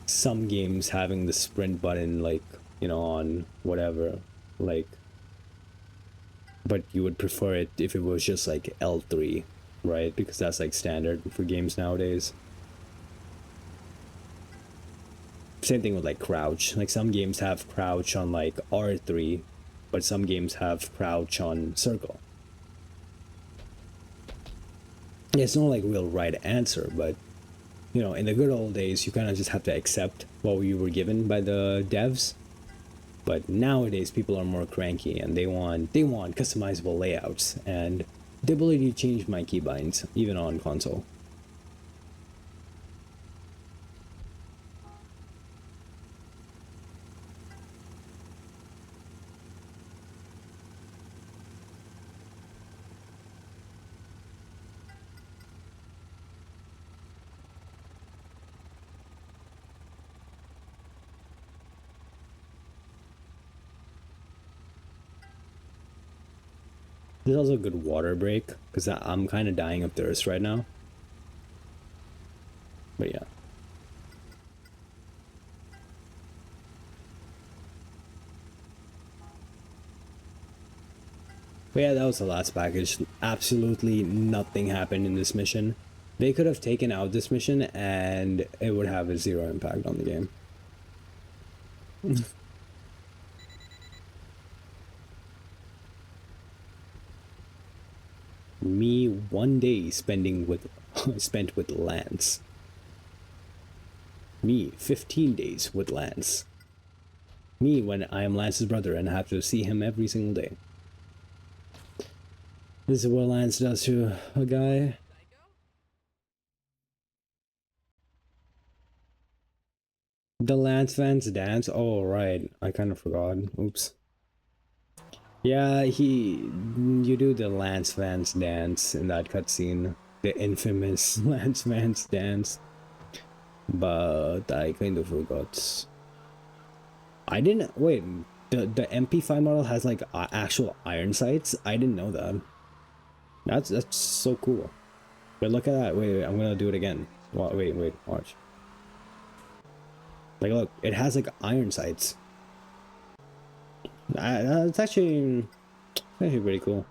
some games having the sprint button, like, you know, on whatever, like, but you would prefer it if it was just like L3, right? Because that's like standard for games nowadays. Same thing with like crouch. Like some games have crouch on like R3, but some games have crouch on circle. It's not like real right answer, but you know, in the good old days, you kind of just have to accept what you were given by the devs. But nowadays, people are more cranky and they want customizable layouts and the ability to change my keybinds even on console. There's also a good water break, because I'm kind of dying of thirst right now. But yeah. But yeah, that was the last package. Absolutely nothing happened in this mission. They could have taken out this mission and it would have a zero impact on the game. Me 1 day spent with Lance. Me 15 days with Lance. Me when I am Lance's brother and have to see him every single day. This is what Lance does to a guy. The Lance fans dance? Oh right, I kind of forgot. Oops. Yeah, you do the Lance Vance dance in that cutscene, the infamous Lance Vance dance, but I kind of forgot. I didn't wait. The MP5 model has like actual iron sights. I didn't know that. That's so cool. But look at that. Wait, I'm gonna do it again. Wait, watch. Like, look, it has like iron sights. It's actually pretty cool.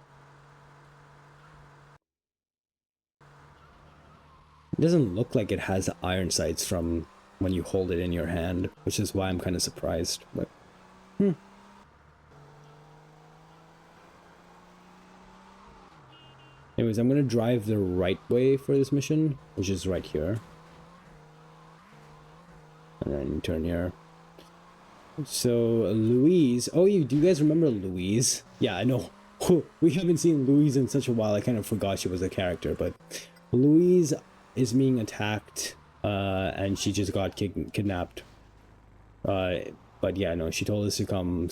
It doesn't look like it has iron sights from when you hold it in your hand, which is why I'm kind of surprised. But anyways, I'm gonna drive the right way for this mission, which is right here, and then turn here. So Louise, do you guys remember Louise? Yeah, I know. We haven't seen Louise in such a while. I kind of forgot she was a character, but Louise is being attacked, and she just got kidnapped. But yeah, no, she told us to come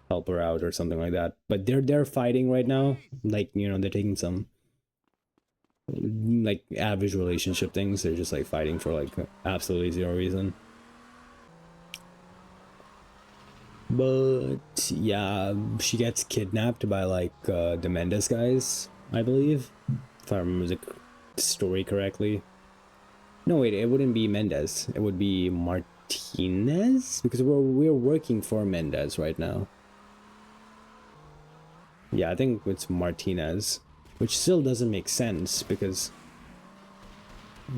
help her out or something like that. But they're fighting right now. Like, you know, they're taking some like average relationship things. They're just like fighting for like absolutely zero reason. But yeah, she gets kidnapped by like the Mendes guys, I believe, if I remember the story correctly. No, wait, it wouldn't be Mendes. It would be Martinez, because we're working for Mendes right now. Yeah, I think it's Martinez, which still doesn't make sense because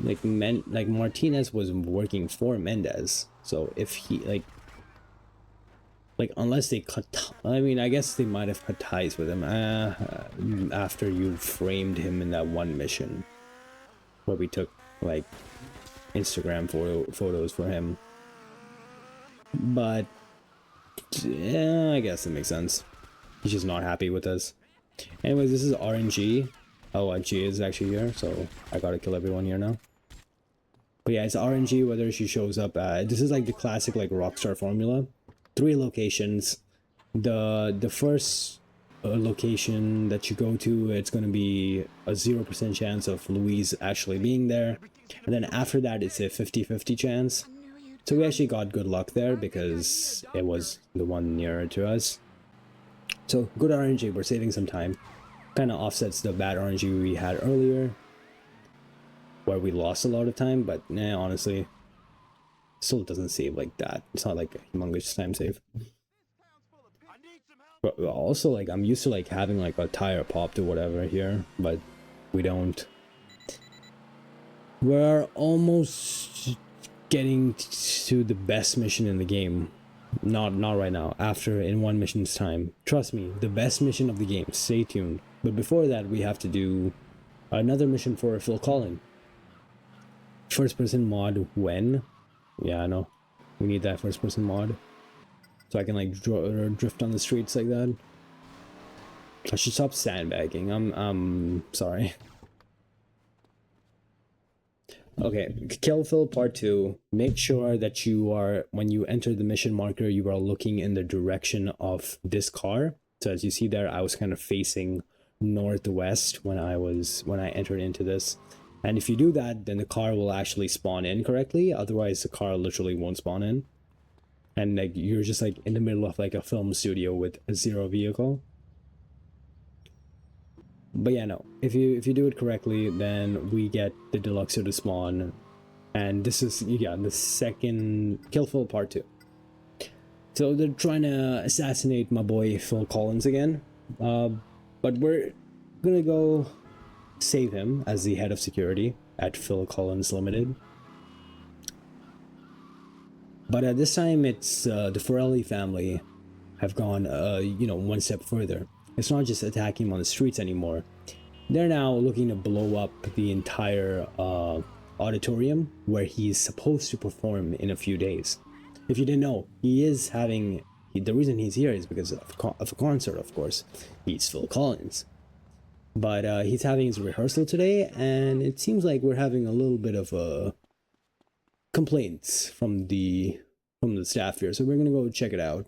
like Martinez was working for Mendes. So if he like unless they cut, I mean, I guess they might have cut ties with him after you framed him in that one mission where we took like Instagram photos for him. But yeah, I guess it makes sense. He's just not happy with us. Anyways, this is RNG. Oh, G is actually here, so I gotta kill everyone here now. But yeah, it's RNG whether she shows up. This is like the classic like Rockstar formula. 3 locations. The first location that you go to, it's going to be a 0% chance of Louise actually being there, and then after that it's a 50-50 chance. So we actually got good luck there because it was the one nearer to us. So good RNG, we're saving some time. Kind of offsets the bad RNG we had earlier where we lost a lot of time, but nah, honestly still doesn't save like that. It's not like a humongous time save. But also, like, I'm used to like having like a tire popped or whatever here, but we don't. We're almost getting to the best mission in the game. Not right now. After in 1 mission's time. Trust me, the best mission of the game. Stay tuned. But before that, we have to do another mission for Phil Collins. First person mod when? Yeah, I know. We need that first person mod. So I can like drift on the streets like that. I should stop sandbagging. I'm sorry. Okay, Kill Phil Part 2. Make sure that you are, when you enter the mission marker, you are looking in the direction of this car. So as you see there, I was kind of facing northwest when I entered into this. And if you do that, then the car will actually spawn in correctly. Otherwise, the car literally won't spawn in. And like you're just like in the middle of like a film studio with a 0 vehicle. But yeah, no. If you do it correctly, then we get the deluxer to spawn. And this is, yeah, the second Kill Phil Part 2. So they're trying to assassinate my boy Phil Collins again. But we're gonna go save him as the head of security at Phil Collins Limited. But at this time, it's the Forelli family have gone, you know, one step further. It's not just attacking him on the streets anymore. They're now looking to blow up the entire auditorium where he's supposed to perform in a few days. If you didn't know, he is having... the reason he's here is because of a concert, of course. He's Phil Collins. But he's having his rehearsal today, and it seems like we're having a little bit of complaints from the staff here. So we're gonna go check it out.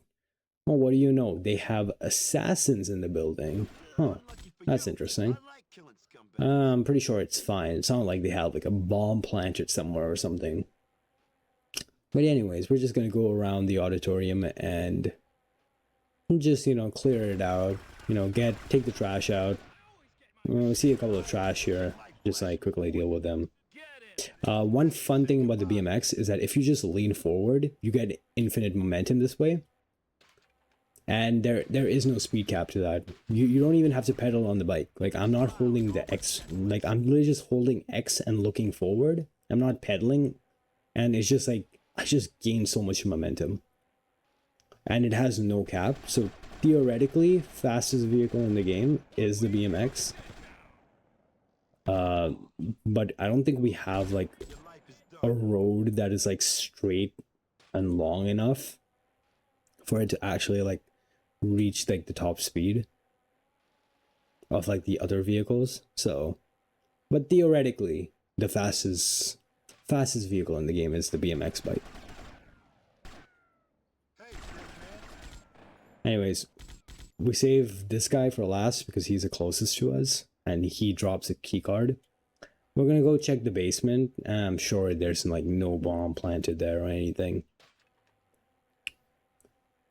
Oh, what do you know? They have assassins in the building. Huh, that's interesting. I'm pretty sure it's fine. It's not like they have like a bomb planted somewhere or something. But anyways, we're just gonna go around the auditorium and just, you know, clear it out. You know, take the trash out. We see a couple of trash here. Just like quickly deal with them. One fun thing about the BMX is that if you just lean forward, you get infinite momentum this way. And there is no speed cap to that. You don't even have to pedal on the bike. Like, I'm not holding the X. Like, I'm literally just holding X and looking forward. I'm not pedaling. And it's just like, I just gain so much momentum. And it has no cap. So theoretically, fastest vehicle in the game is the BMX. But I don't think we have like a road that is like straight and long enough for it to actually like reach like the top speed of like the other vehicles. So, but theoretically, the fastest vehicle in the game is the BMX bike. Anyways, we save this guy for last because he's the closest to us and he drops a key card. We're gonna go check the basement. I'm sure there's like no bomb planted there or anything.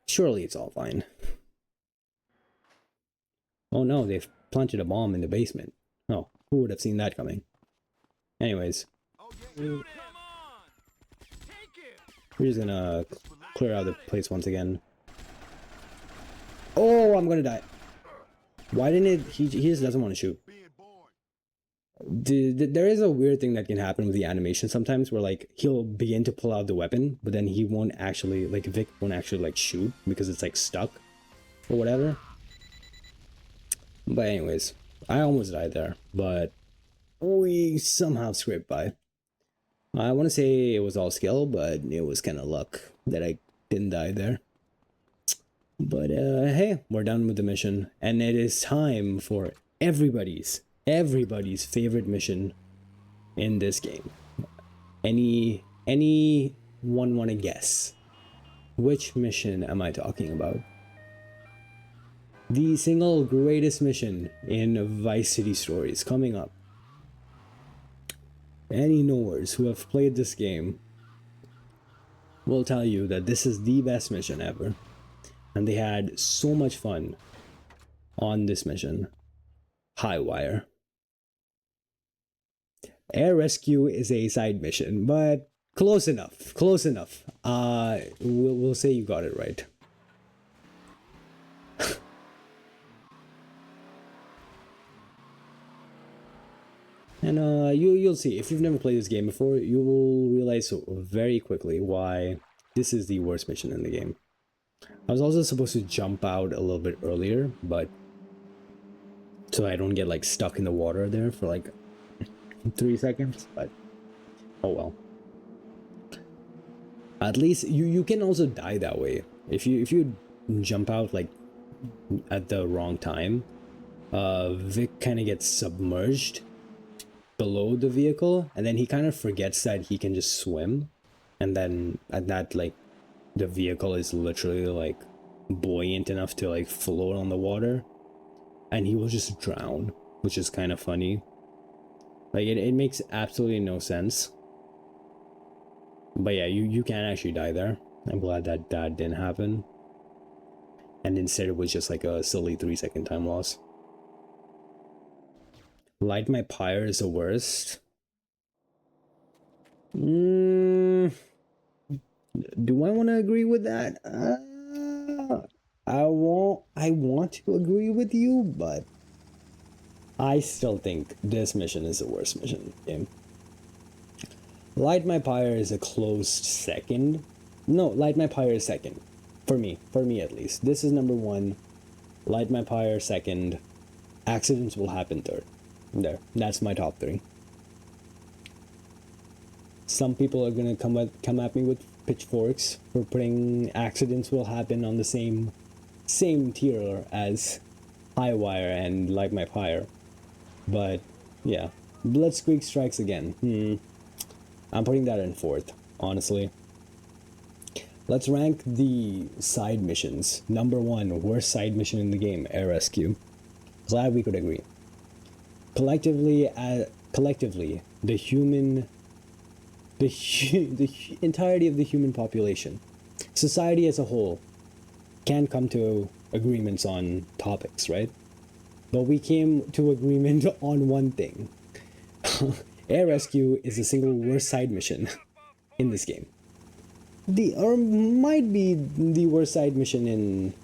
Surely it's all fine. Oh no, they've planted a bomb in the basement. Oh, who would have seen that coming? Anyways, we're just gonna clear out the place once again. Oh, I'm gonna die. Why didn't it? He just doesn't want to shoot. There is a weird thing that can happen with the animation sometimes where like he'll begin to pull out the weapon, but then he won't actually, like Vic won't actually like shoot because it's like stuck or whatever. But anyways, I almost died there, but we somehow scraped by. I want to say it was all skill, but it was kind of luck that I didn't die there. But hey, we're done with the mission, and it is time for everybody's favorite mission in this game. Anyone want to guess which mission am I talking about? The single greatest mission in Vice City stories coming up. Any knowers who have played this game will tell you that this is the best mission ever. And they had so much fun on this mission. High Wire. Air Rescue is a side mission, but close enough. Close enough. We'll say you got it right. And you'll see, if you've never played this game before, you will realize very quickly why this is the worst mission in the game. I was also supposed to jump out a little bit earlier, but so I don't get like stuck in the water there for like 3 seconds, but oh well. At least you can also die that way. If you jump out like at the wrong time, Vic kind of gets submerged below the vehicle, and then he kind of forgets that he can just swim, and then at that, like, the vehicle is literally like buoyant enough to like float on the water, and he will just drown, which is kind of funny. Like, it makes absolutely no sense. But yeah, you can actually die there. I'm glad that didn't happen, and instead it was just like a silly 3-second time loss. Light My Pyre is the worst. Do I want to agree with that? I want to agree with you, but I still think this mission is the worst mission in the game. Light My Pyre is a close second. No, Light My Pyre is second. For me at least. This is number 1. Light My Pyre second. Accidents Will Happen third. There, that's my top 3. Some people are gonna come at me with pitchforks for putting Accidents Will Happen on the same tier as High Wire and Light My Pyre. But yeah, Blitzkrieg Strikes Again. I'm putting that in 4th, honestly. Let's rank the side missions. Number 1, worst side mission in the game, Air Rescue. Glad we could agree. Collectively, the human the entirety of the human population, society as a whole, can come to agreements on topics, right? But we came to agreement on one thing. Air rescue is the single worst side mission in this game. Or might be the worst side mission in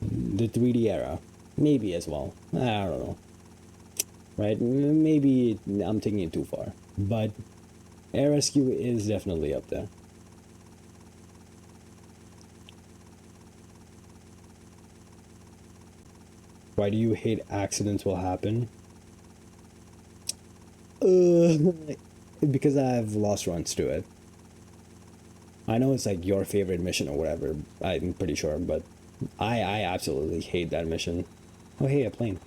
the 3D era. Maybe as well. I don't know. Right? Maybe I'm taking it too far. But air rescue is definitely up there. Why do you hate accidents will happen? Because I've lost runs to it. I know it's like your favorite mission or whatever, I'm pretty sure, but I absolutely hate that mission. Oh hey, a plane.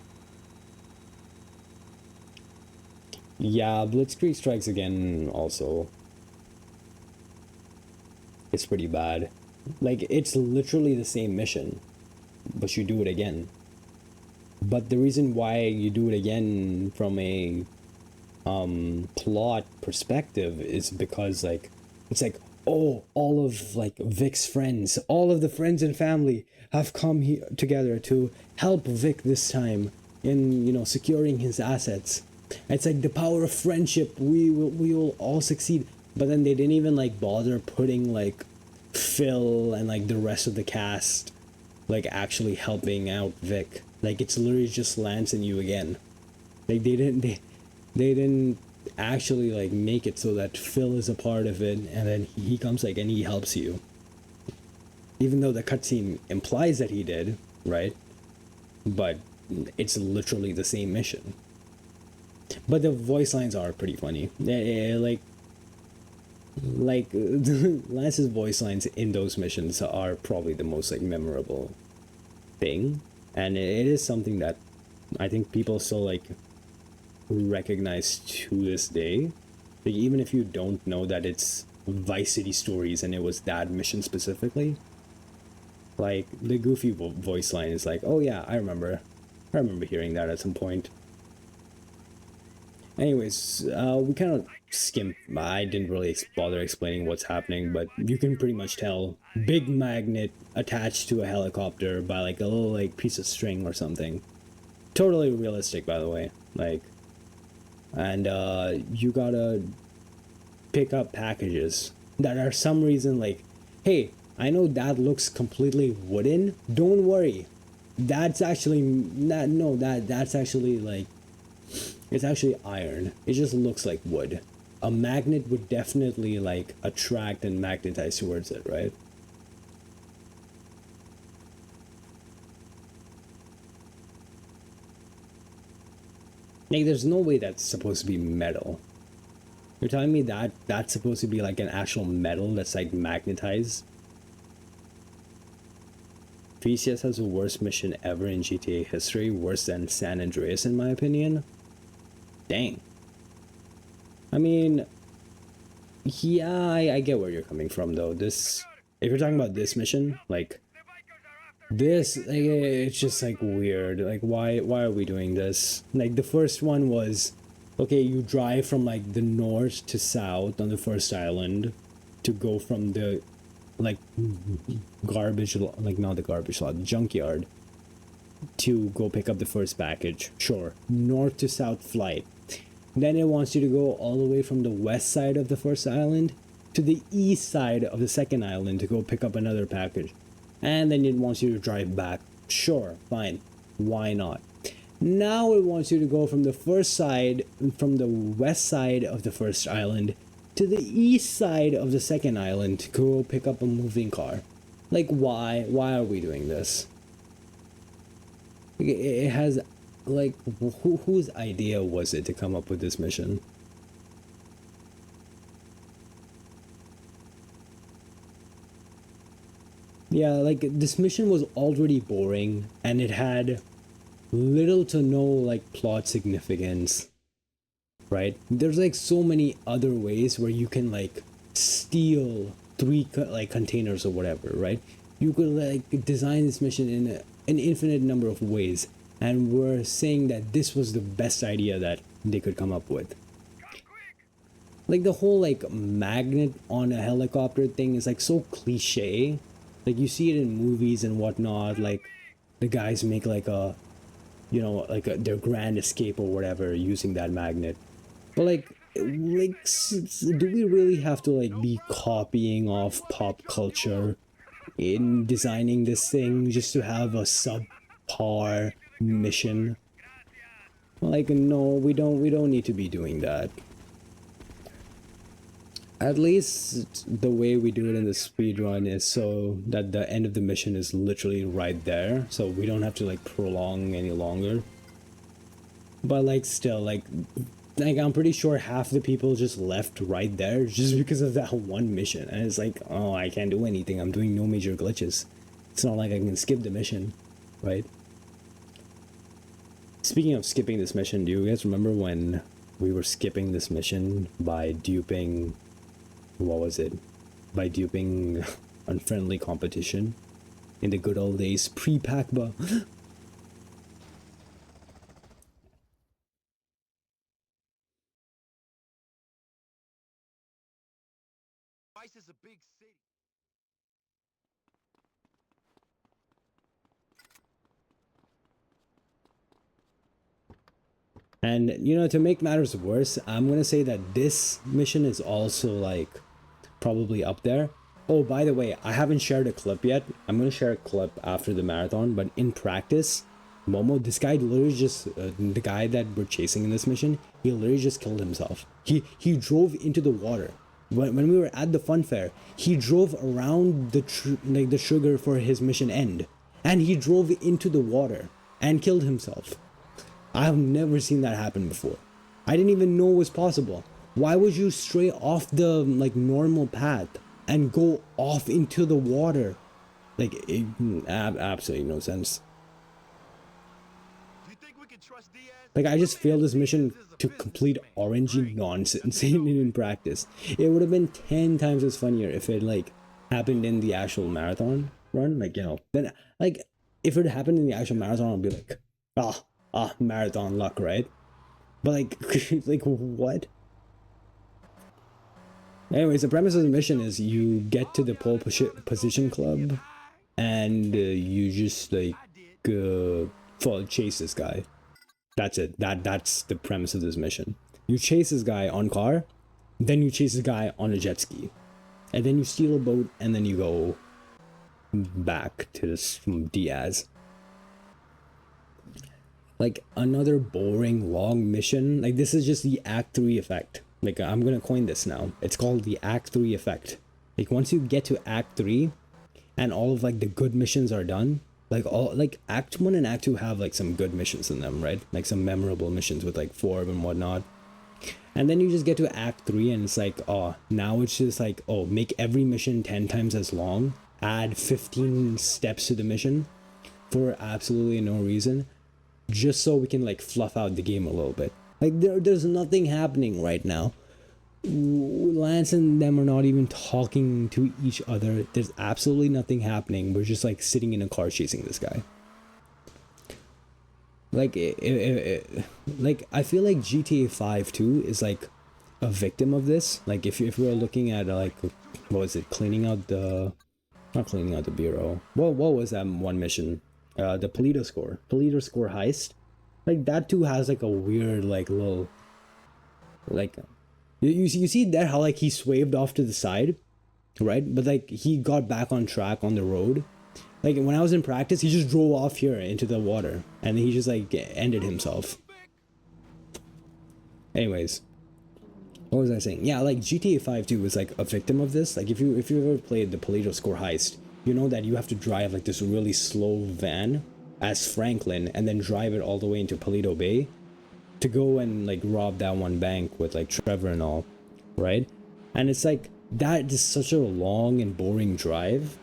Yeah, Blitzkrieg Strikes Again also. It's pretty bad. Like, it's literally the same mission, but you do it again. But the reason why you do it again from a plot perspective is because, like, it's like, oh, all of like Vic's friends, all of the friends and family have come here together to help Vic this time in, you know, securing his assets. It's like the power of friendship. We will all succeed. But then they didn't even like bother putting like Phil and like the rest of the cast like actually helping out Vic. Like, it's literally just Lance and you again. Like, they didn't actually like make it so that Phil is a part of it, and then he comes like and he helps you. Even though the cutscene implies that he did, right? But it's literally the same mission. But the voice lines are pretty funny. Like Lance's voice lines in those missions are probably the most like memorable thing, and it is something that I think people still like recognize to this day. Like, even if you don't know that it's Vice City Stories and it was that mission specifically, like the goofy voice line is like, oh yeah, I remember hearing that at some point. Anyways, we kind of skimmed. I didn't really bother explaining what's happening, but you can pretty much tell. Big magnet attached to a helicopter by like a little like piece of string or something. Totally realistic, by the way. Like, and you gotta pick up packages that are some reason like, hey, I know that looks completely wooden. Don't worry, that's actually that's actually like, it's actually iron. It just looks like wood. A magnet would definitely like attract and magnetize towards it, right? Like, there's no way that's supposed to be metal. You're telling me that that's supposed to be like an actual metal that's like magnetized? VCS has the worst mission ever in GTA history, worse than San Andreas in my opinion. Dang. I mean, yeah, I get where you're coming from though. This, if you're talking about this mission, like this, like, it's just like weird. Like, why are we doing this? Like, the first one was, okay, you drive from like the north to south on the first island to go from the like garbage, like not the garbage lot, the junkyard, to go pick up the first package. Sure, north to south flight. Then it wants you to go all the way from the west side of the first island to the east side of the second island to go pick up another package. And then it wants you to drive back. Sure, fine. Why not? Now it wants you to go from the first side, from the west side of the first island to the east side of the second island to go pick up a moving car. Like, why? Why are we doing this? It has, like, whose idea was it to come up with this mission? Yeah, like, this mission was already boring, and it had little to no, like, plot significance, right? There's, like, so many other ways where you can, like, steal 3, like, containers or whatever, right? You could, like, design this mission in an infinite number of ways, and we're saying that this was the best idea that they could come up with. Like the whole like magnet on a helicopter thing is like so cliche. Like you see it in movies and whatnot. Like the guys make like a, you know, like their grand escape or whatever using that magnet. But do we really have to like be copying off pop culture in designing this thing just to have a subpar mission? Like, no, we don't need to be doing that. At least the way we do it in the speedrun is so that the end of the mission is literally right there, so we don't have to like prolong any longer. But like still, like I'm pretty sure half the people just left right there just because of that one mission, and it's like, oh, I can't do anything, I'm doing no major glitches. It's not like I can skip the mission, right? Speaking of skipping this mission, do you guys remember when we were skipping this mission by duping, what was it? By duping unfriendly competition in the good old days pre-PACBA? Vice is a big city. And, you know, to make matters worse, I'm gonna say that this mission is also, like, probably up there. Oh, by the way, I haven't shared a clip yet. I'm gonna share a clip after the marathon, but in practice, Momo, this guy literally just, the guy that we're chasing in this mission, he literally just killed himself. He drove into the water. When we were at the fun fair, he drove around the sugar for his mission end. And he drove into the water and killed himself. I've never seen that happen before. I didn't even know it was possible. Why would you stray off the like normal path and go off into the water? Like, it, absolutely no sense. Do you think we can trust Diaz? Like, I just failed this mission to complete orangey nonsense in practice. It would have been 10 times as funnier if it like happened in the actual marathon run. Like, you know, then like if it happened in the actual marathon, I'd be like, marathon luck, right? But like, like what? Anyways, the premise of the mission is you get to the pole position club, and you just like chase this guy. That's it. That's the premise of this mission. You chase this guy on car, then you chase this guy on a jet ski, and then you steal a boat, and then you go back to this Diaz. Like another boring long mission. Like this is just the Act 3 effect. Like I'm gonna coin this now. It's called the Act 3 effect. Like once you get to Act 3 and all of like the good missions are done, like all like Act 1 and Act 2 have like some good missions in them, right? Like some memorable missions with like Forb and whatnot. And then you just get to Act 3 and it's like, oh, now it's just like, oh, make every mission 10 times as long, add 15 steps to the mission for absolutely no reason, just so we can like fluff out the game a little bit. Like there's nothing happening right now. Lance and them are not even talking to each other. There's absolutely nothing happening. We're just like sitting in a car chasing this guy. Like like I feel like GTA 5 too is like a victim of this. Like if we're looking at like, what was it, not cleaning out the bureau, what was that one mission, the Polito score heist. Like that too has like a weird like little like you see there how like he swerved off to the side, right? But like he got back on track on the road. Like when I was in practice, he just drove off here into the water and he just like ended himself. Anyways, what was I saying? Yeah, like GTA 5 too was like a victim of this. Like if you ever played the Polito score heist, you know that you have to drive like this really slow van as Franklin and then drive it all the way into Polito Bay to go and like rob that one bank with like Trevor and all, right? And it's like that is such a long and boring drive,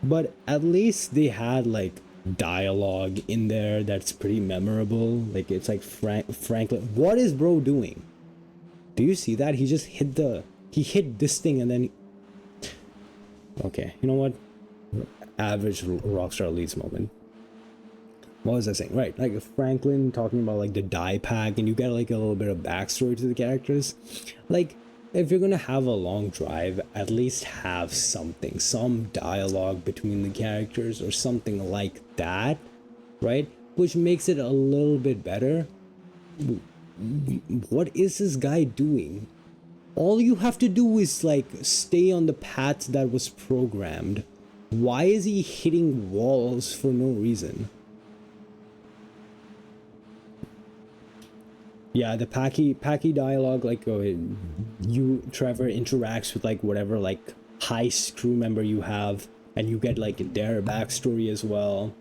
but at least they had like dialogue in there that's pretty memorable. Like it's like Franklin, what is bro doing? Do you see that? He just hit this thing and then okay, you know what? Average Rockstar Leads moment. What was I saying? Right, like Franklin talking about like the die pack, and you get like a little bit of backstory to the characters. Like if you're gonna have a long drive, at least have something, some dialogue between the characters or something like that, right? Which makes it a little bit better. What is this guy doing? All you have to do is like stay on the path that was programmed. Why is he hitting walls for no reason? Yeah, the Packy dialogue, like you Trevor interacts with like whatever like heist crew member you have, and you get like their backstory as well.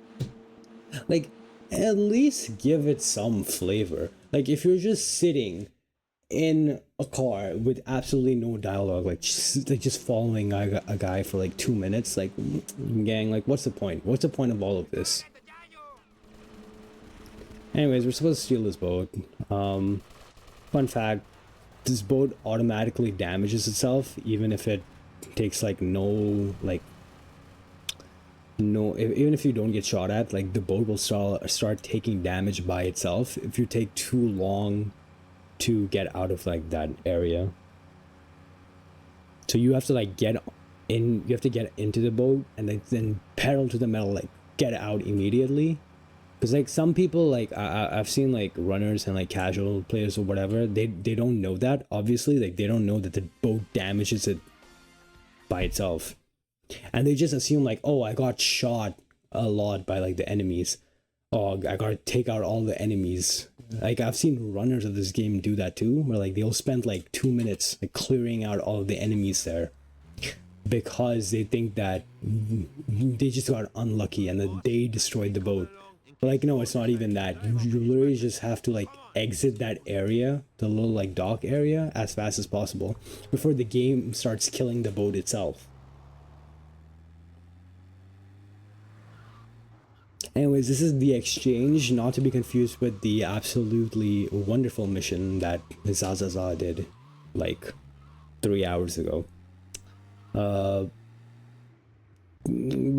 Like, at least give it some flavor. Like, if you're just sitting in a car with absolutely no dialogue, like just following a guy for like 2 minutes, like, gang, like, what's the point? What's the point of all of this? Anyways, we're supposed to steal this boat. Fun fact, this boat automatically damages itself even if it takes like even if you don't get shot at, like the boat will start taking damage by itself if you take too long to get out of like that area. So you have to like get into the boat and then pedal to the metal, like get out immediately. Because like some people, like I've seen like runners and like casual players or whatever, they don't know that, obviously, like they don't know that the boat damages it by itself, and they just assume like, oh, I got shot a lot by like the enemies, oh, I gotta take out all the enemies. Like I've seen runners of this game do that too, where like they'll spend like 2 minutes like clearing out all of the enemies there because they think that they just got unlucky and that they destroyed the boat. But like, no, it's not even that. You literally just have to like exit that area, the little like dock area, as fast as possible before the game starts killing the boat itself. Anyways, this is the exchange, not to be confused with the absolutely wonderful mission that Zazaza did like 3 hours ago. But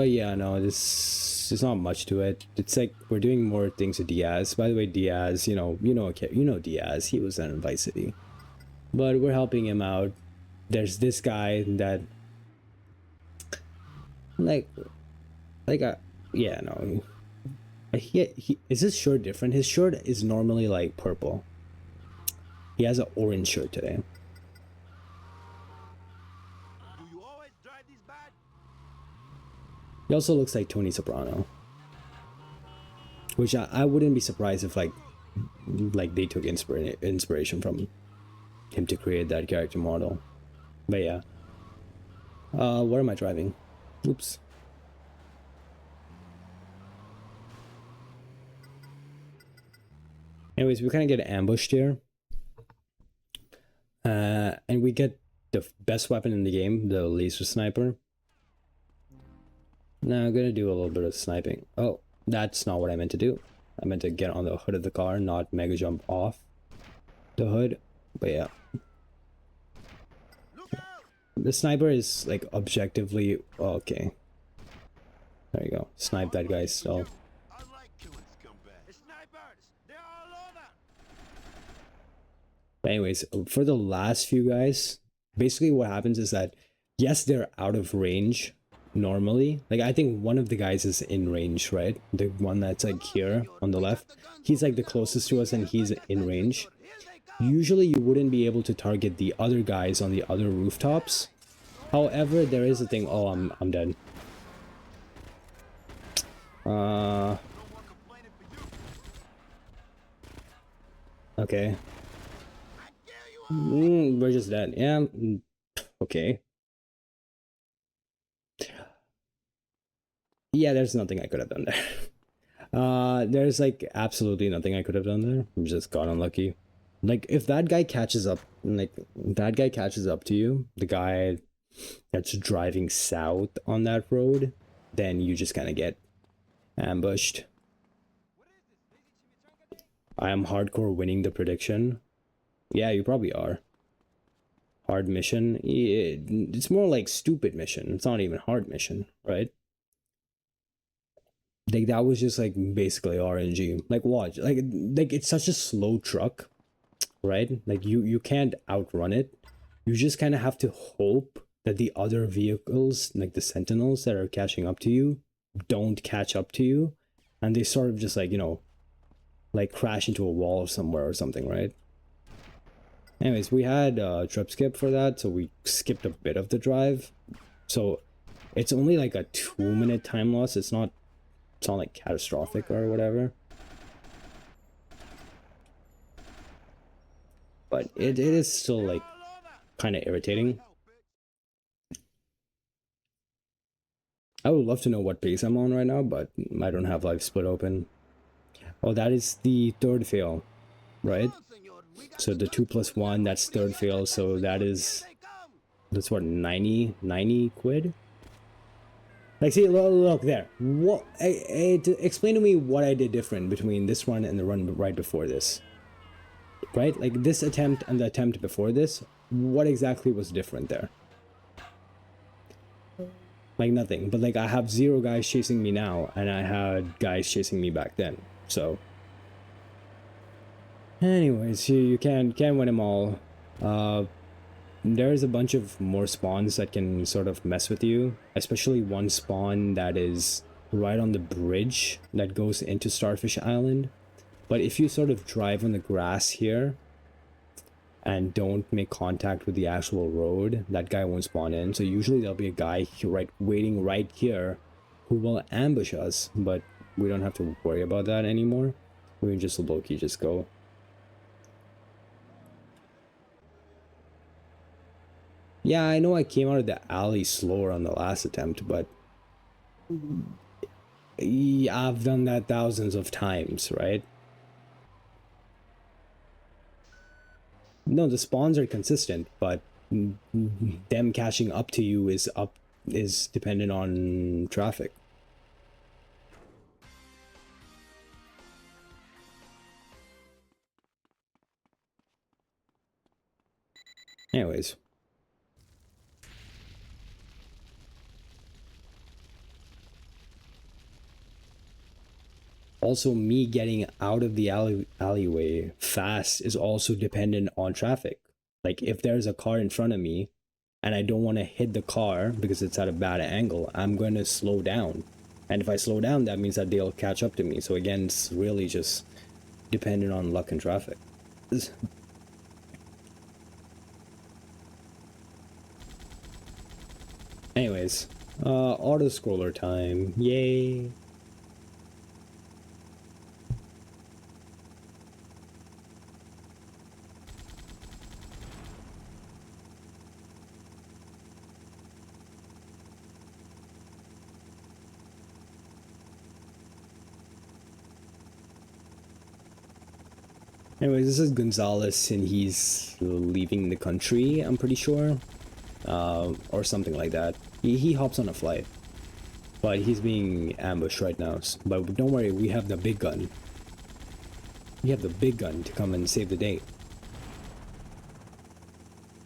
yeah, no, there's not much to it. It's like we're doing more things with Diaz. By the way, Diaz, you know Diaz. He was in Vice City, but we're helping him out. There's this guy that, yeah, no, he is his shirt different? His shirt is normally like purple. He has an orange shirt today. He also looks like Tony Soprano, which I wouldn't be surprised if like they took inspiration from him to create that character model. But yeah, where am I driving? Oops. Anyways, we kind of get ambushed here, and we get the best weapon in the game, the laser sniper. Now I'm gonna do a little bit of sniping. Oh, that's not what I meant to do. I meant to get on the hood of the car, not mega jump off the hood. But yeah, the sniper is like objectively okay. There you go. Snipe that guy still. But anyways, for the last few guys, basically what happens is that yes, they're out of range normally. Like I think one of the guys is in range, right? The one that's like here on the left, he's like the closest to us and he's in range. Usually you wouldn't be able to target the other guys on the other rooftops. However, there is a thing. Oh, I'm dead. Okay. We're just dead. Yeah. Okay. Yeah, there's nothing I could have done there. There's like absolutely nothing I could have done there. I'm just got unlucky. Like if that guy catches up, to you, the guy that's driving south on that road, then you just kind of get ambushed. I am hardcore winning the prediction. Yeah, you probably are. Hard mission. It's more like stupid mission. It's not even hard mission, right? Like that was just like basically RNG. Like watch, like it's such a slow truck, right? Like you can't outrun it. You just kind of have to hope that the other vehicles, like the sentinels that are catching up to you, don't catch up to you, and they sort of just like, you know, like crash into a wall somewhere or something, right? Anyways, we had trip skip for that, so we skipped a bit of the drive. So it's only like a 2-minute time loss. It's not like catastrophic or whatever. But it is still like kind of irritating. I would love to know what pace I'm on right now, but I don't have live split open. Oh, that is the third fail, right? So the 2+1, that's third fail, so that's what, 90 quid? Like, see, look there. What? Explain to me what I did different between this run and the run right before this. Right? Like, this attempt and the attempt before this, what exactly was different there? Like, nothing. But, like, I have 0 guys chasing me now, and I had guys chasing me back then. So, anyways, you can't win them all. There's a bunch of more spawns that can sort of mess with you, especially one spawn that is right on the bridge that goes into Starfish Island. But if you sort of drive on the grass here and don't make contact with the actual road, that guy won't spawn in. So usually there'll be a guy waiting right here who will ambush us, but we don't have to worry about that anymore. We can just low-key just go. Yeah, I know I came out of the alley slower on the last attempt, but yeah, I've done that thousands of times, right? No, the spawns are consistent, but them catching up to you is dependent on traffic. Anyways. Also, me getting out of the alleyway fast is also dependent on traffic. Like, if there's a car in front of me and I don't want to hit the car because it's at a bad angle, I'm going to slow down. And if I slow down, that means that they'll catch up to me. So again, it's really just dependent on luck and traffic. Anyways, auto scroller time. Yay. Anyways, this is Gonzalez, and he's leaving the country, I'm pretty sure. Or something like that. He hops on a flight. But he's being ambushed right now. But don't worry, we have the big gun. We have the big gun to come and save the day.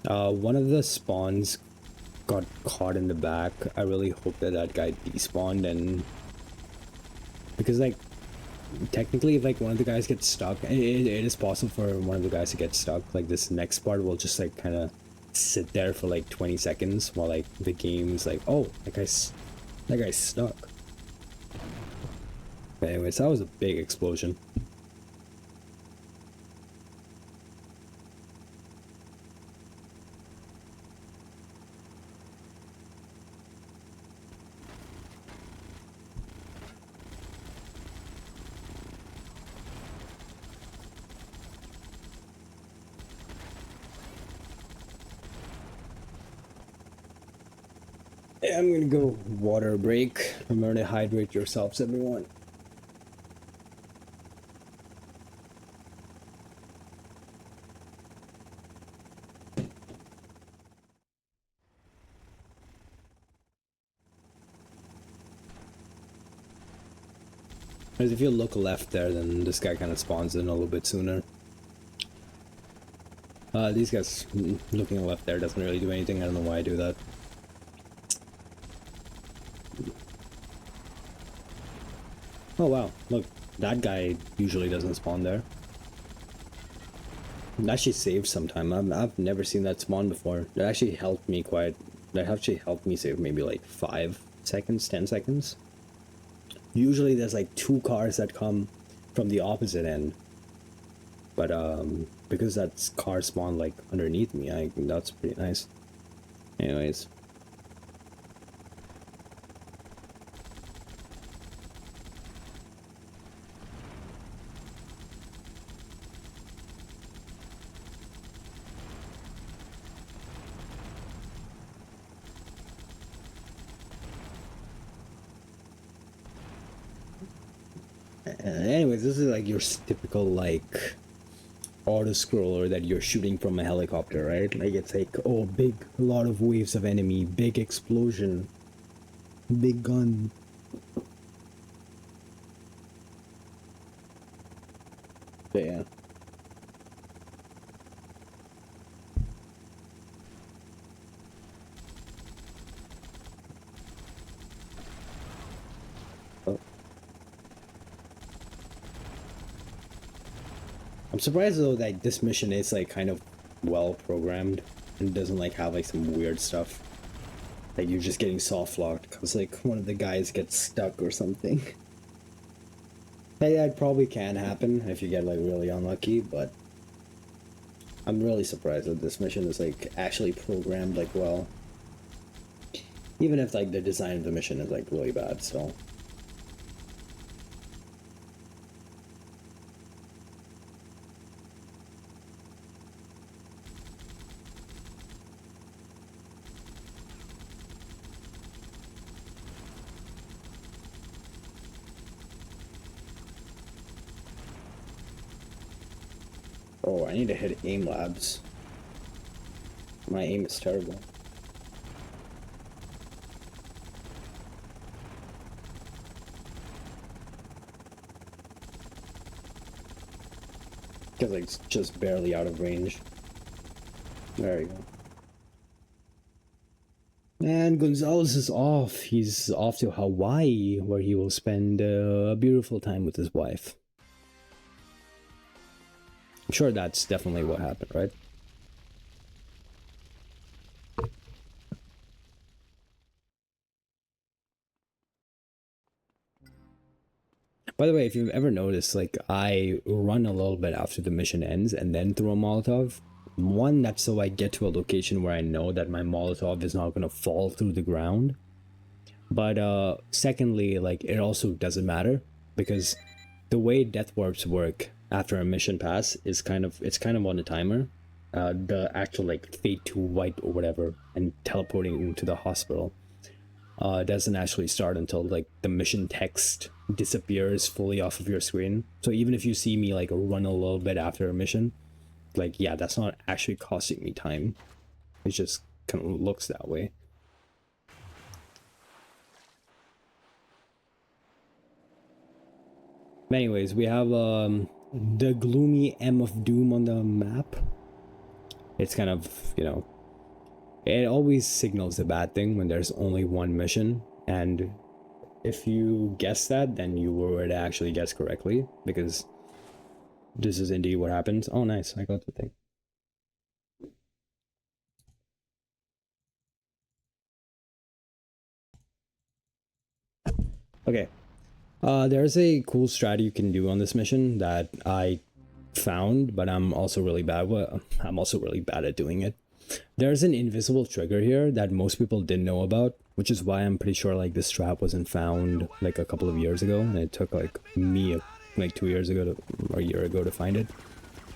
One of the spawns got caught in the back. I really hope that that guy despawned, and... because, like, technically, if like one of the guys gets stuck, it is possible for one of the guys to get stuck. Like, this next part will just like kind of sit there for like 20 seconds while like the game's like, oh, that guy's stuck. But anyways, that was a big explosion. Yeah, I'm gonna go water break. Remember to hydrate yourselves, everyone. Because if you look left there, then this guy kind of spawns in a little bit sooner. These guys looking left there doesn't really do anything. I don't know why I do that. Oh wow, look, that guy usually doesn't spawn there. actually saved sometime. I've never seen that spawn before. That actually helped me quite. That actually helped me save maybe like 5 seconds, 10 seconds. Usually there's like 2 cars that come from the opposite end. But because that car spawned like underneath me, that's pretty nice. Anyways. Anyways, this is like your typical like auto scroller that you're shooting from a helicopter, right? Like it's like, oh, a lot of waves of enemy, big explosion, big gun. But yeah. I'm surprised though that this mission is like kind of well programmed and doesn't like have like some weird stuff. Like you're just getting soft locked because like one of the guys gets stuck or something. Hey, that probably can happen if you get like really unlucky, but I'm really surprised that this mission is like actually programmed like well. Even if like the design of the mission is like really bad, so. Oh, I need to hit aim labs. My aim is terrible. Because like, it's just barely out of range. There you go. And Gonzalez is off. He's off to Hawaii, where he will spend a beautiful time with his wife. I'm sure that's definitely what happened, right? By the way, if you've ever noticed, like, I run a little bit after the mission ends and then throw a Molotov. One, that's so I get to a location where I know that my Molotov is not going to fall through the ground. But secondly, like, it also doesn't matter because the way death warps work after a mission pass is kind of on a timer. The actual like fade to white or whatever and teleporting into the hospital doesn't actually start until like the mission text disappears fully off of your screen. So even if you see me like run a little bit after a mission, like yeah, that's not actually costing me time. It just kind of looks that way. Anyways, we have the gloomy M of Doom on the map. It's kind of, you know, it always signals a bad thing when there's only one mission, and if you guess that, then you would actually guess correctly, because this is indeed what happens. Oh nice, I got the thing. Okay, there's a cool strat you can do on this mission that I found, but I'm also really bad at doing it. There's an invisible trigger here that most people didn't know about, which is why I'm pretty sure like this trap wasn't found like a couple of years ago, and it took like me like 2 years ago or a year ago to find it.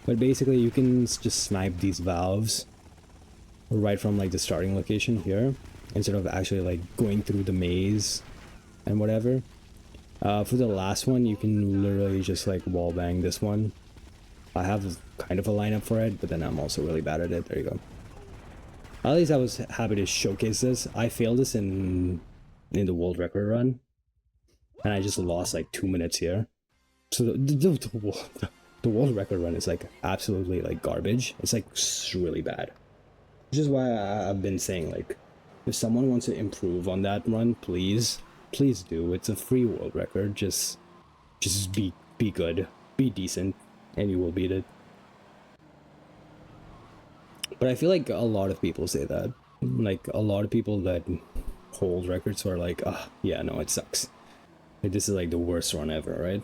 But basically you can just snipe these valves right from like the starting location here, instead of actually like going through the maze and whatever. For the last one, you can literally just like wallbang this one. I have kind of a lineup for it, but then I'm also really bad at it. There you go. At least I was happy to showcase this. I failed this in the world record run, and I just lost like 2 minutes here. So the world record run is like absolutely like garbage. It's like really bad. Which is why I've been saying, like, if someone wants to improve on that run, please do. It's a free world record. Just be good, be decent, and you will beat it. But I feel like a lot of people say that. Like a lot of people that hold records are like, ah, yeah, no, it sucks. Like, this is like the worst run ever, right?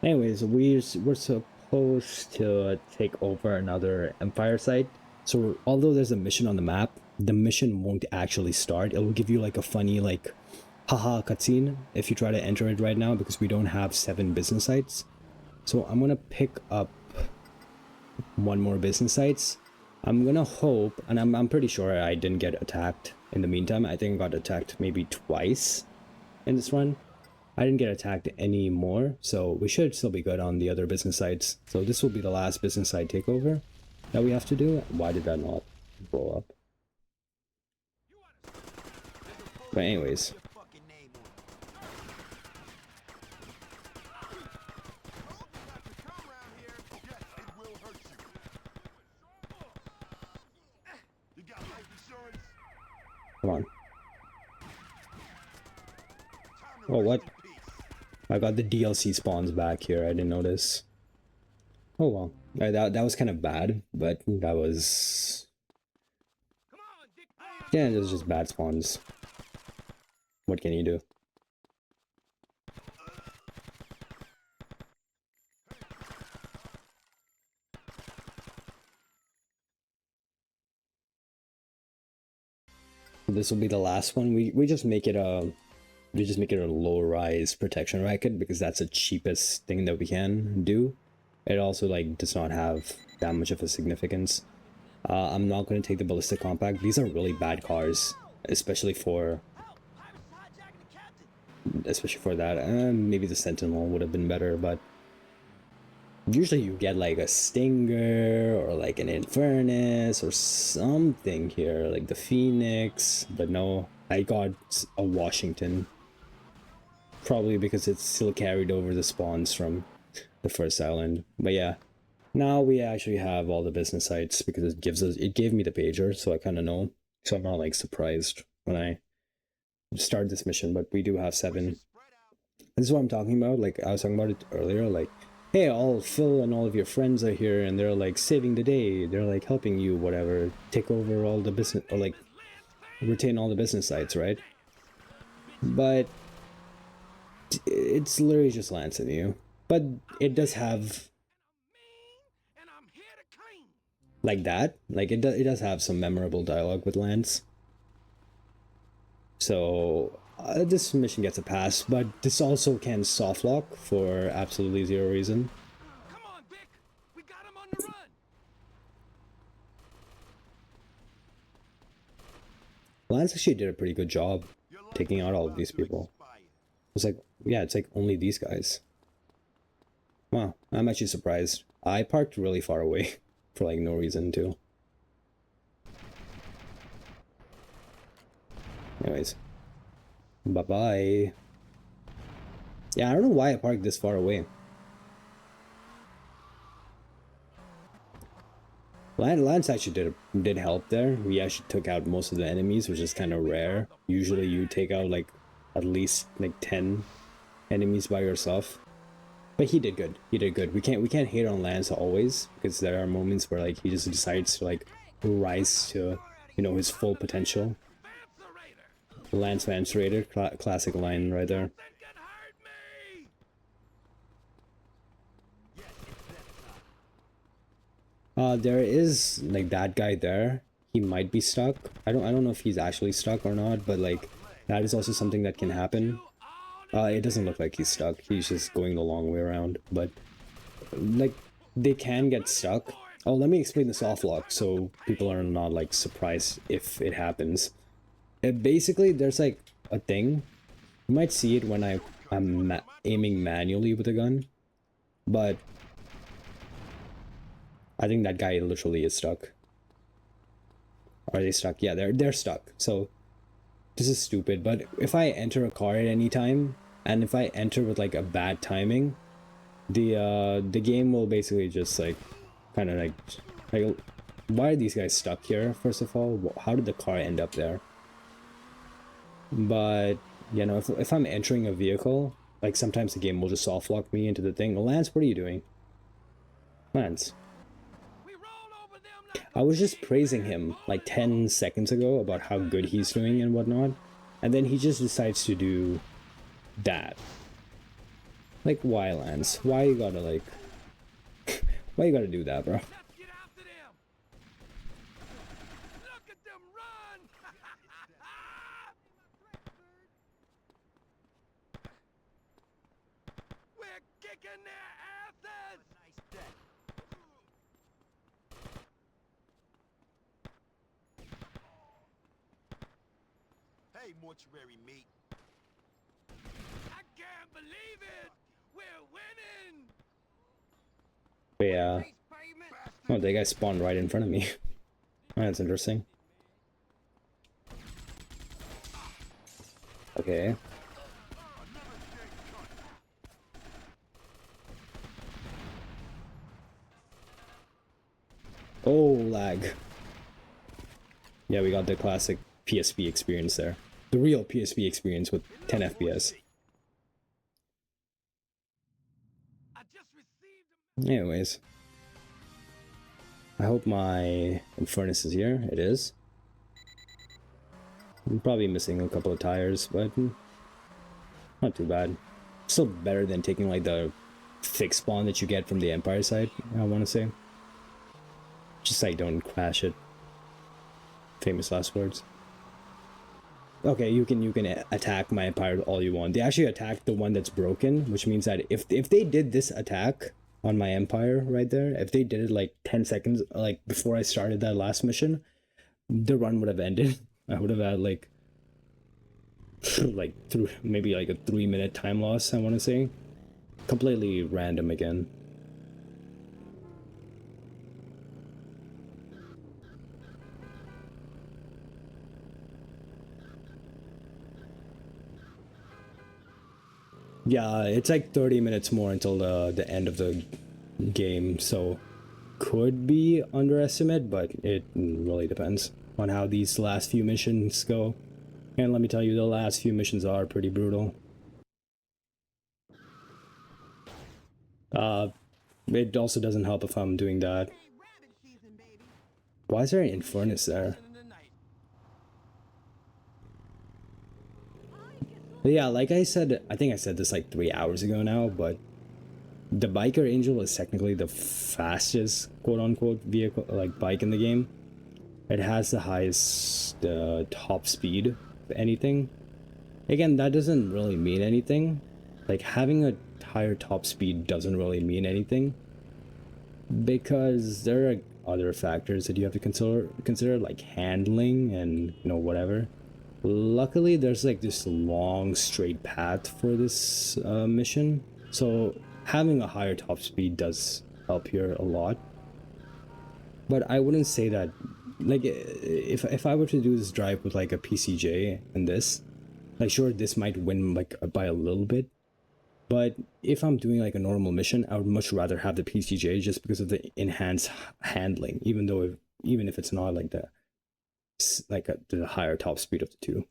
Anyways, we're supposed to take over another Empire site. So although there's a mission on the map, the mission won't actually start. It will give you like a funny like haha cutscene if you try to enter it right now, because we don't have 7 business sites. So I'm gonna pick up one more business sites. I'm gonna hope, and I'm pretty sure I didn't get attacked in the meantime. I think I got attacked maybe twice in this run. I didn't get attacked anymore, so we should still be good on the other business sites. So this will be the last business site takeover that we have to do. Why did that not blow up? But anyways. Come on. Oh, what? I got the DLC spawns back here. I didn't notice. Oh well. That was kind of bad, but that was... yeah, it was just bad spawns. What can you do? This will be the last one. We just make it a low rise protection racket because that's the cheapest thing that we can do. It also like does not have that much of a significance. I'm not going to take the ballistic compact. These are really bad cars, especially for that. Maybe the Sentinel would have been better, but usually you get like a Stinger or like an Infernus or something here, like the Phoenix, but no, I got a Washington. Probably because it's still carried over the spawns from the first island. But yeah, now we actually have all the business sites because it gave me the pager, so I kind of know. So I'm not like surprised when I start this mission, but we do have 7. This is what I'm talking about. Like I was talking about it earlier, like, hey, all Phil and all of your friends are here and they're like saving the day. They're like helping you, whatever, take over all the business, or like retain all the business sites, right? But it's literally just Lance and you. But it does have like that. Like it does have some memorable dialogue with Lance. So this mission gets a pass, but this also can soft lock for absolutely 0 reason. Come on, Vic. We got him on the run. Lance actually did a pretty good job taking out all of these people. It's like, yeah, it's like only these guys. Wow, I'm actually surprised. I parked really far away for like no reason too. Anyways. Bye-bye. Yeah, I don't know why I parked this far away. Lance actually did help there. We actually took out most of the enemies, which is kind of rare. Usually you take out like at least like 10 enemies by yourself. But he did good. He did good. We can't hate on Lance always, because there are moments where like he just decides to like rise to, you know, his full potential. Lance Vance Raider, classic line right there. There is like that guy there. He might be stuck. I don't know if he's actually stuck or not, but like that is also something that can happen. It doesn't look like he's stuck. He's just going the long way around. But like they can get stuck. Oh, let me explain the soft lock so people are not like surprised if it happens. Basically, there's like a thing. You might see it when I'm aiming manually with a gun, but I think that guy literally is stuck. Are they stuck? Yeah, they're stuck. So this is stupid. But if I enter a car at any time, and if I enter with like a bad timing, the game will basically just like kind of like why are these guys stuck here? First of all, how did the car end up there? But you know, if I'm entering a vehicle, like sometimes the game will just soft lock me into the thing. Lance, what are you doing? Lance. We roll over them like I was just praising him like 10 seconds ago about how good he's doing and whatnot, and then he just decides to do that. Like, why, Lance? Why you gotta, like... why you gotta do that, bro? let's get after them. Look at them run. We're kicking their asses. Hey, mortuary meat. I can't believe it. We're winning. But yeah. Grease pavement. Oh, that guy spawned right in front of me. That's interesting. Okay. Oh, lag. Yeah, we got the classic PSP experience there. The real PSP experience with 10 FPS. I just received Anyways. I hope my Infernus is here. It is. I'm probably missing a couple of tires, but not too bad. Still better than taking like the fixed spawn that you get from the Empire side, I want to say. Just like don't crash it. Famous last words. Okay, you can attack my Empire all you want. They actually attacked the one that's broken, which means that if they did this attack on my Empire right there, if they did it like 10 seconds like before I started that last mission, the run would have ended. I would have had like through maybe like a 3-minute time loss, I want to say. Completely random again. Yeah, it's like 30 minutes more until the end of the game, so could be underestimate, but it really depends on how these last few missions go. And let me tell you, the last few missions are pretty brutal. It also doesn't help if I'm doing that. Why is there an Infernus there? But yeah, like I said, I think I said this like 3 hours ago now, but the Biker Angel is technically the fastest quote-unquote vehicle, like bike in the game. It has the highest top speed, if anything. Again, that doesn't really mean anything. Like, having a higher top speed doesn't really mean anything, because there are other factors that you have to consider like handling and, you know, whatever. Luckily, there's like this long straight path for this mission, so having a higher top speed does help here a lot. But I wouldn't say that, like, if I were to do this drive with like a PCJ and this, like, sure, this might win like by a little bit, but if I'm doing like a normal mission, I would much rather have the PCJ just because of the enhanced handling, even if it's not like the higher top speed of the two.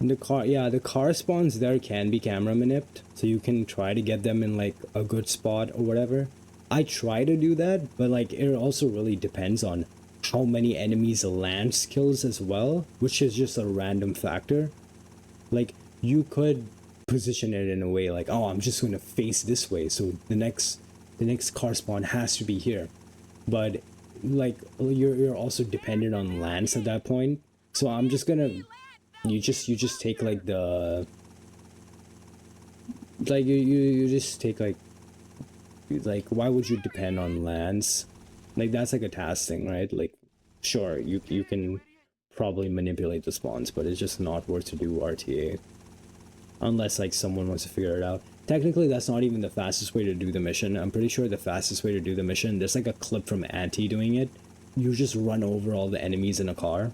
The car spawns there can be camera manipped, so you can try to get them in like a good spot or whatever. I try to do that, but like it also really depends on how many enemies Lance kills as well, which is just a random factor. Like, you could position it in a way like, oh, I'm just going to face this way, so the next car spawn has to be here. But like, you're also dependent on Lance at that point, so I'm just gonna. You just take like the, like you just take like why would you depend on Lance? Like, that's like a task thing, right? Like, sure, you can probably manipulate the spawns, but it's just not worth to do RTA unless like someone wants to figure it out. technically that's not even the fastest way to do the mission. I'm pretty sure the fastest way to do the mission, there's like a clip from Auntie doing it. You just run over all the enemies in a car.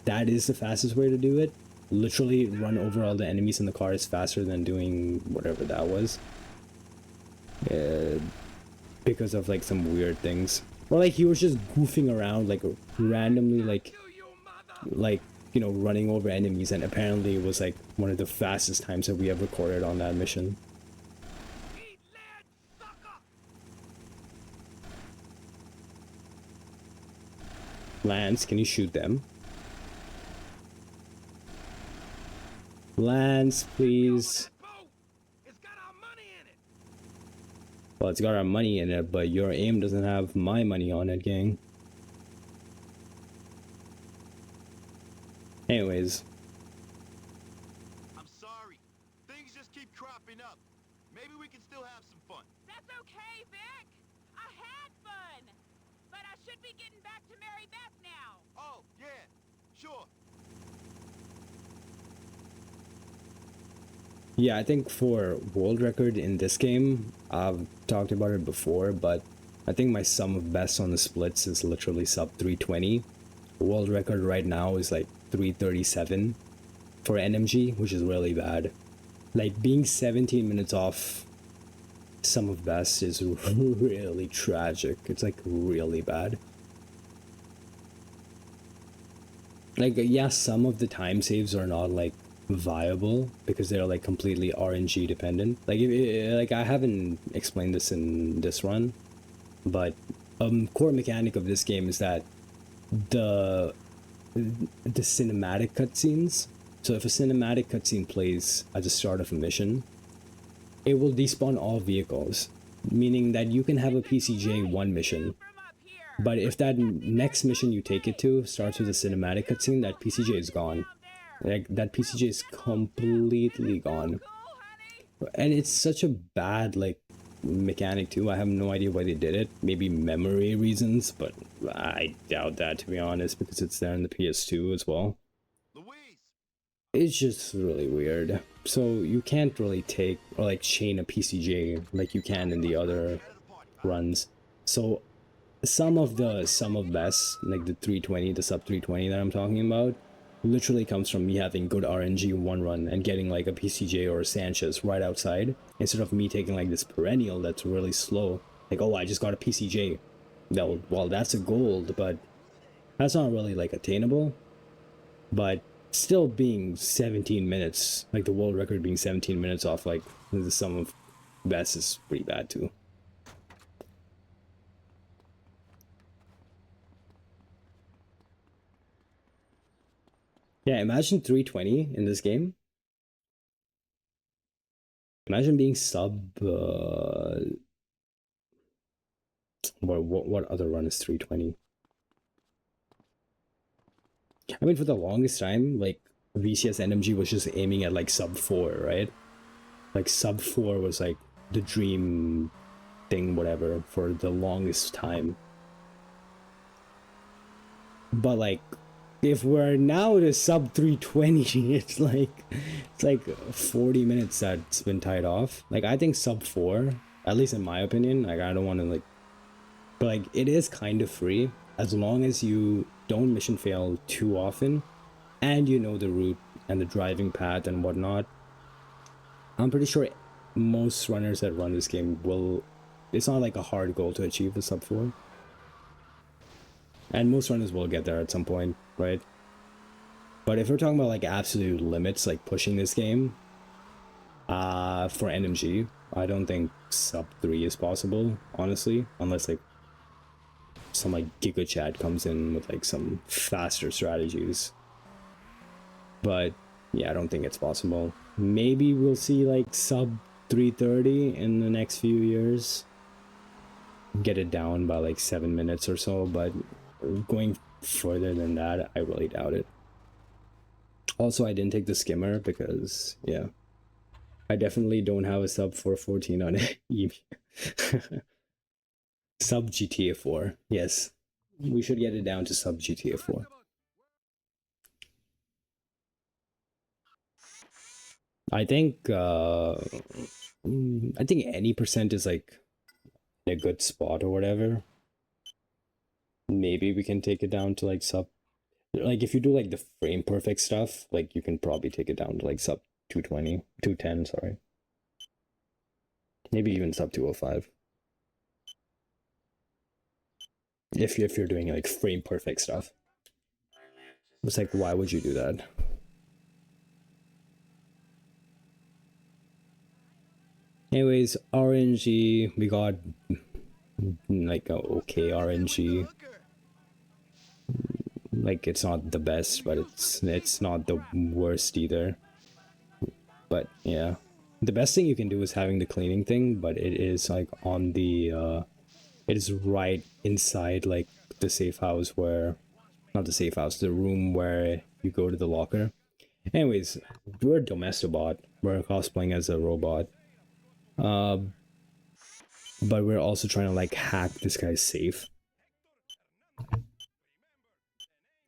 That is the fastest way to do it. Literally run over all the enemies in the car is faster than doing whatever that was. Because of like some weird things. Or like he was just goofing around like randomly like you know, running over enemies, and apparently it was like one of the fastest times that we have recorded on that mission. Eat lead, sucker! Lance, can you shoot them? Lance, please. That boat, it's got our money in it. Well, it's got our money in it, but your aim doesn't have my money on it, gang. Anyways. I'm sorry. Things just keep cropping up. Maybe we can still have some fun. That's okay, Vic. I had fun. But I should be getting back to Mary Beth now. Oh, yeah, sure. Yeah, I think for world record in this game, I've talked about it before, but I think my sum of best on the splits is literally sub 320. World record right now is like 337 for NMG, which is really bad. Like being 17 minutes off sum of best is really tragic. It's like really bad. Like, yeah, some of the time saves are not like viable because they're like completely RNG dependent. Like, like I haven't explained this in this run, but core mechanic of this game is that the cinematic cutscenes. So if a cinematic cutscene plays at the start of a mission, it will despawn all vehicles, meaning that you can have a PCJ one mission, From up here. but if that next mission you take it to starts with a cinematic cutscene, that PCJ is gone. Like that PCJ is completely gone, Cool, honey. and it's such a bad like mechanic too. I have no idea why they did it. Maybe memory reasons, but I doubt that, to be honest, because it's there in the PS2 as well. Louise! It's just really weird. So you can't really take or like chain a PCJ like you can in the other runs. So some of best, like the 320, the sub 320 that I'm talking about, literally comes from me having good RNG one run and getting like a PCJ or a Sanchez right outside, instead of me taking like this perennial that's really slow. Like, oh, I just got a PCJ. Well, that's a gold, but that's not really like attainable. But still being 17 minutes, like the world record being 17 minutes off like the sum of best is pretty bad too. Yeah, imagine 320 in this game. Imagine being sub what other run is 320? I mean, for the longest time, like VCS NMG was just aiming at like sub 4, right? Like sub 4 was like the dream thing, whatever, for the longest time. But like, if we're now to sub 320, it's like 40 minutes that's been tied off. Like, I think sub 4, at least in my opinion, like I don't want to like, but like it is kind of free as long as you don't mission fail too often and you know the route and the driving path and whatnot. I'm pretty sure most runners that run this game will, it's not like a hard goal to achieve a sub 4. And most runners will get there at some point, right? But if we're talking about like absolute limits, like pushing this game, for NMG, I don't think sub 3 is possible, honestly, unless like some like Giga Chat comes in with like some faster strategies. But yeah, I don't think it's possible. Maybe we'll see like sub 330 in the next few years. Get it down by like 7 minutes or so, but going further than that, I really doubt it. Also, I didn't take the skimmer because, yeah, I definitely don't have a sub 414 on it. Sub GTA 4, yes. We should get it down to sub GTA 4. I think I think any percent is like in a good spot or whatever. Maybe we can take it down to like sub. Like if you do like the frame perfect stuff, like you can probably take it down to like sub 220, 210, sorry. Maybe even sub 205. If you're doing like frame perfect stuff. It's like, why would you do that? Anyways, RNG, we got like a okay RNG. Like it's not the best, but it's not the worst either. But yeah, the best thing you can do is having the cleaning thing, but it is like on the it is right inside like the safe house where, not the safe house, the room where you go to the locker. Anyways, we're a Domestobot. We're cosplaying as a robot. But we're also trying to like hack this guy's safe.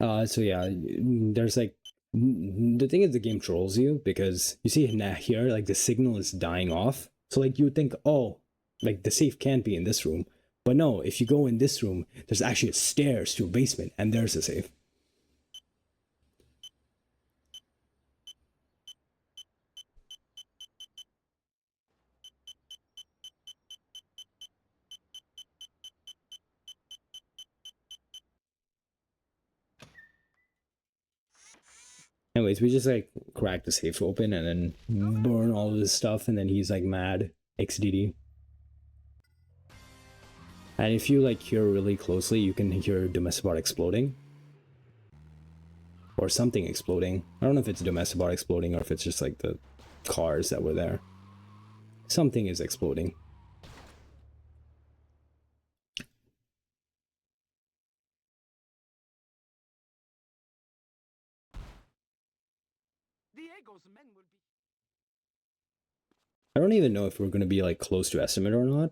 So yeah, there's like, the thing is the game trolls you because you see here like the signal is dying off. So like you would think, oh, like the safe can't be in this room. But no, if you go in this room, there's actually stairs to a basement and there's a safe. Anyways, we just like crack the safe open and then burn all of this stuff, and then he's like mad, XDD. And if you like hear really closely, you can hear Domestobot exploding. Or something exploding. I don't know if it's Domestobot exploding or if it's just like the cars that were there. Something is exploding. Diego's men will be. I don't even know if we're going to be like close to estimate or not.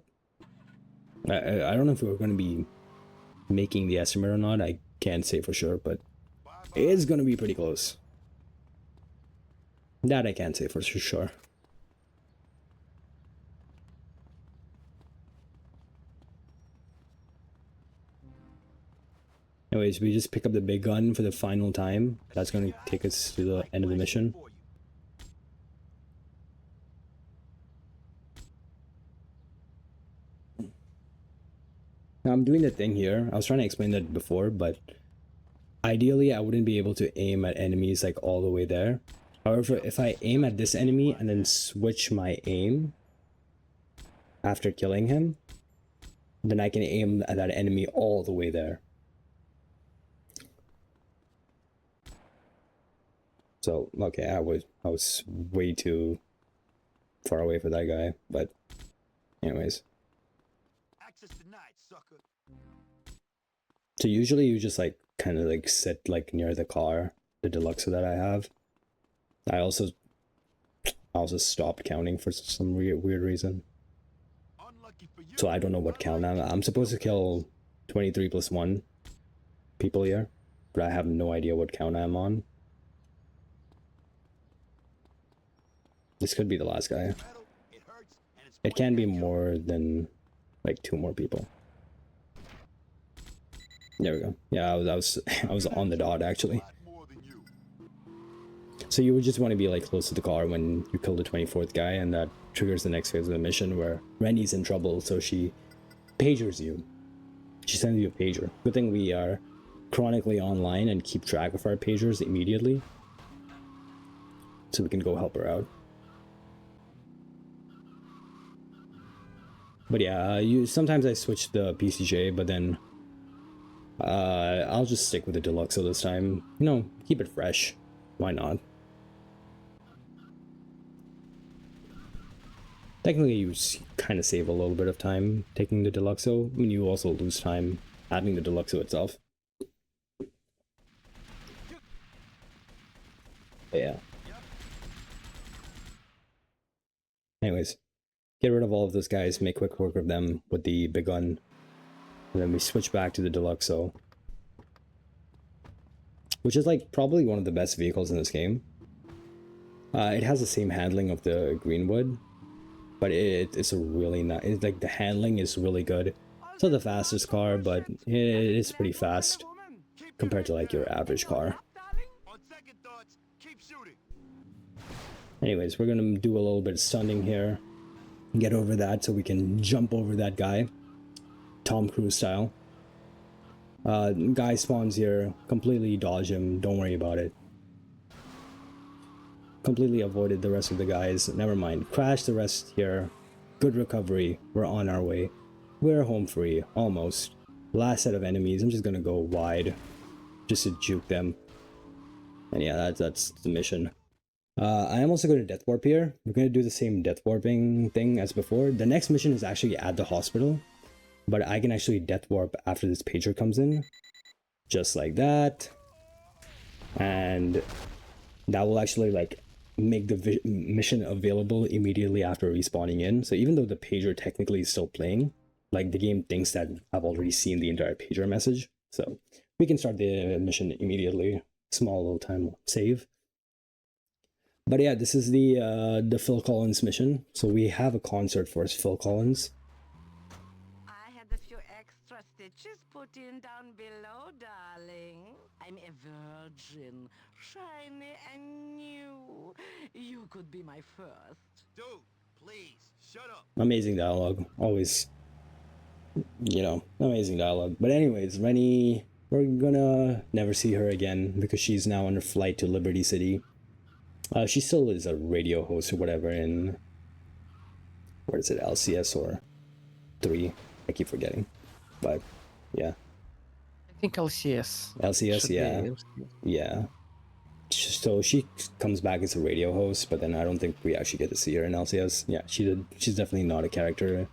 I don't know if we're going to be making the estimate or not. I can't say for sure, but it's going to be pretty close. That I can't say for sure. Anyways, we just pick up the big gun for the final time. That's going to take us to the end of the mission. Now I'm doing the thing here. I was trying to explain that before, but ideally I wouldn't be able to aim at enemies like all the way there. However, if I aim at this enemy and then switch my aim after killing him, then I can aim at that enemy all the way there. So, okay, I was way too far away for that guy, but anyways. Access denied, sucker. So usually you just like kind of like sit like near the car, the Deluxo that I have. I also stopped counting for some weird reason. Unlucky for you. So I don't know what count I'm supposed to kill 23 plus 1 people here, but I have no idea what count I'm on. This could be the last guy. It can be more than like 2 more people. There we go. Yeah, I was on the dot actually. So you would just want to be like close to the car when you kill the 24th guy, and that triggers the next phase of the mission where Rennie's in trouble, so she pagers you. She sends you a pager. Good thing we are chronically online and keep track of our pagers immediately, so we can go help her out. But yeah, sometimes I switch the PCJ, but then I'll just stick with the Deluxo this time. You know, keep it fresh. Why not? Technically, you kind of save a little bit of time taking the Deluxo. I mean, you also lose time having the Deluxo itself. But yeah. Anyways, get rid of all of those guys, make quick work of them with the big gun, and then we switch back to the Deluxo, which is like probably one of the best vehicles in this game. It has the same handling of the Greenwood, but it's a really nice. Like the handling is really good. It's not the fastest car, but it is pretty fast compared to like your average car. On second thoughts, keep shooting. Anyways, we're gonna do a little bit of stunning here, get over that so we can jump over that guy, Tom Cruise style. Guy spawns here, completely dodge him, don't worry about it. Completely avoided the rest of the guys, never mind. Crash the rest here, good recovery, we're on our way. We're home free, almost. Last set of enemies, I'm just gonna go wide, just to juke them. And yeah, that's the mission. I am also going to death warp here. We're going to do the same death warping thing as before. The next mission is actually at the hospital, but I can actually death warp after this pager comes in. Just like that. And that will actually like make the mission available immediately after respawning in. So even though the pager technically is still playing, like the game thinks that I've already seen the entire pager message. So we can start the mission immediately. Small little time save. But yeah, this is the Phil Collins mission. So we have a concert for Phil Collins. I had a few extra stitches put in down below, darling. I'm a virgin, shiny and new. You could be my first. Dude, please, shut up. Amazing dialogue. Always, amazing dialogue. But anyways, Rennie, we're gonna never see her again because she's now on her flight to Liberty City. She still is a radio host or whatever in, what is it, LCS or 3? I keep forgetting. But, yeah. I think LCS. LCS, Should be yeah. LCS. Yeah. So she comes back as a radio host, but then I don't think we actually get to see her in LCS. Yeah, she's definitely not a character.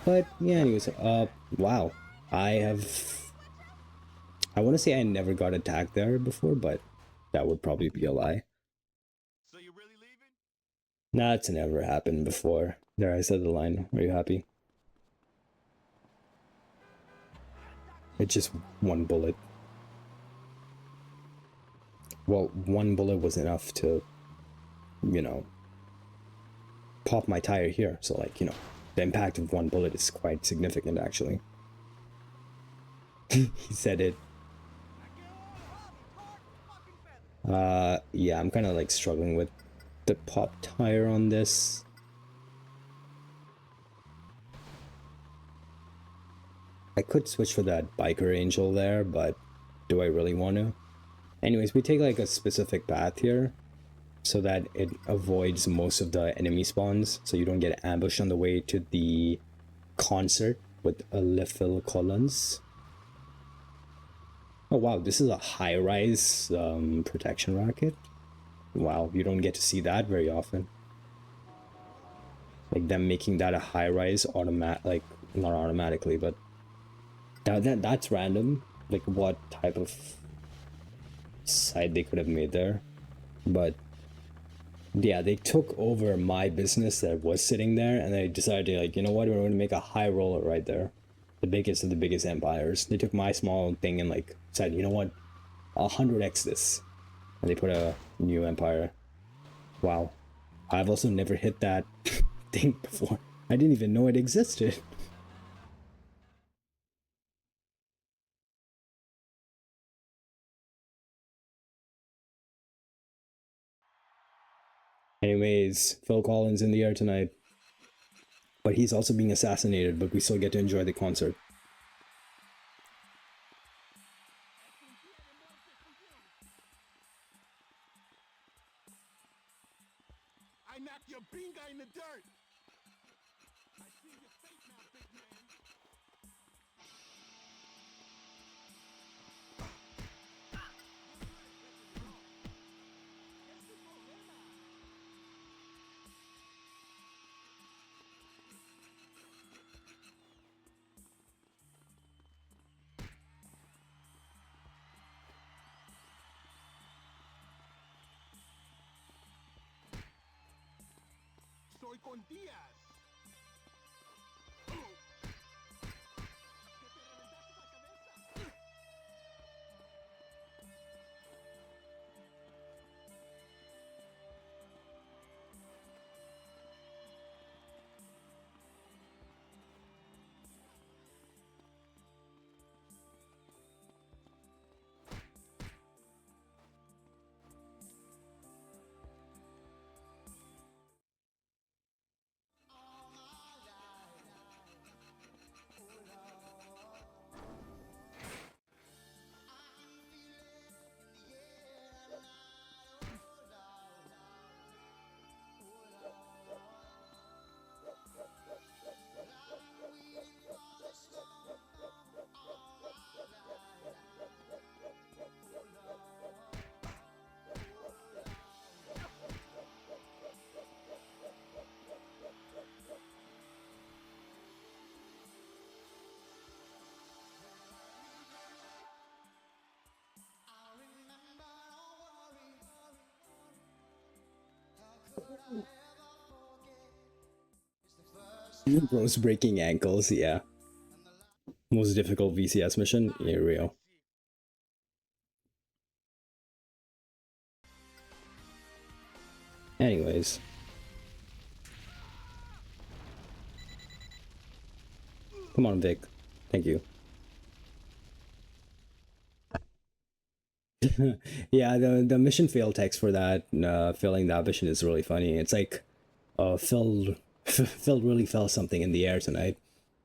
But, yeah, anyways, wow. I want to say I never got attacked there before, but that would probably be a lie. So you really leaving? That's never happened before. There, I said the line. Are you happy? It's just one bullet. Well, one bullet was enough to, pop my tire here. So, like, the impact of one bullet is quite significant, actually. He said it. Yeah, I'm kind of, like, struggling with the pop tire on this. I could switch for that biker angel there, but do I really want to? Anyways, we take like a specific path here so that it avoids most of the enemy spawns, so you don't get ambushed on the way to the concert with Phil Collins. Oh wow, this is a high-rise protection racket. Wow, you don't get to see that very often. Like them making that a high-rise like not automatically, but that's random. Like what type of site they could have made there. But yeah, they took over my business that was sitting there, and they decided to, like, you know what, we're going to make a high roller right there. The biggest of the biggest empires. They took my small thing and like said, you know what, 100x this. And they put a new empire. Wow. I've also never hit that thing before. I didn't even know it existed. Anyways, Phil Collins in the air tonight. But he's also being assassinated, but we still get to enjoy the concert. I knocked your binga in the dirt. I see your face now, big man. Soy con Díaz. Bro's breaking ankles, yeah. Most difficult VCS mission? Yeah, real. Anyways. Come on, Vic. Thank you. Yeah, the mission fail text for that, failing that mission is really funny. It's like, Phil really fell something in the air tonight,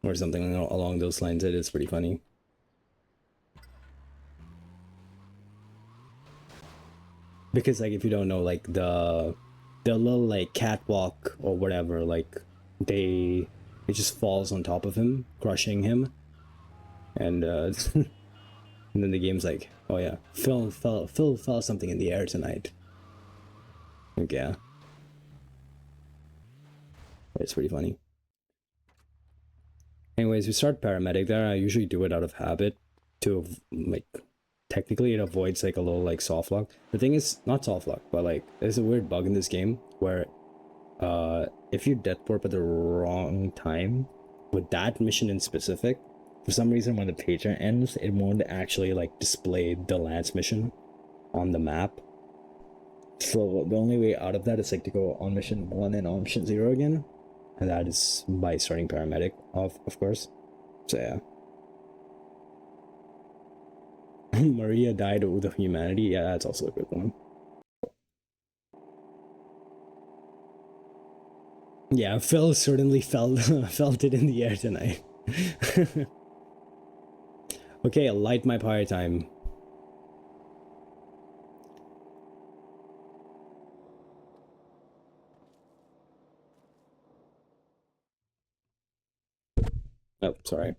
or something along those lines. It is pretty funny. Because like if you don't know, like the little like catwalk or whatever, like it just falls on top of him, crushing him, and and then the game's like, oh yeah, Phil fell something in the air tonight. Like, yeah, it's pretty funny. Anyways, we start paramedic there. I usually do it out of habit to like, technically it avoids like a little like soft lock. The thing is, not soft lock, but like there's a weird bug in this game where if you death warp at the wrong time with that mission in specific, for some reason when the page ends, it won't actually like display the Lance mission on the map. So the only way out of that is like to go on mission 1 and on mission 0 again, and that is by starting paramedic off, of course. So yeah. Maria died with the humanity. Yeah, that's also a good one. Yeah, Phil certainly felt it in the air tonight. Okay, light my pyre time. Oh, sorry.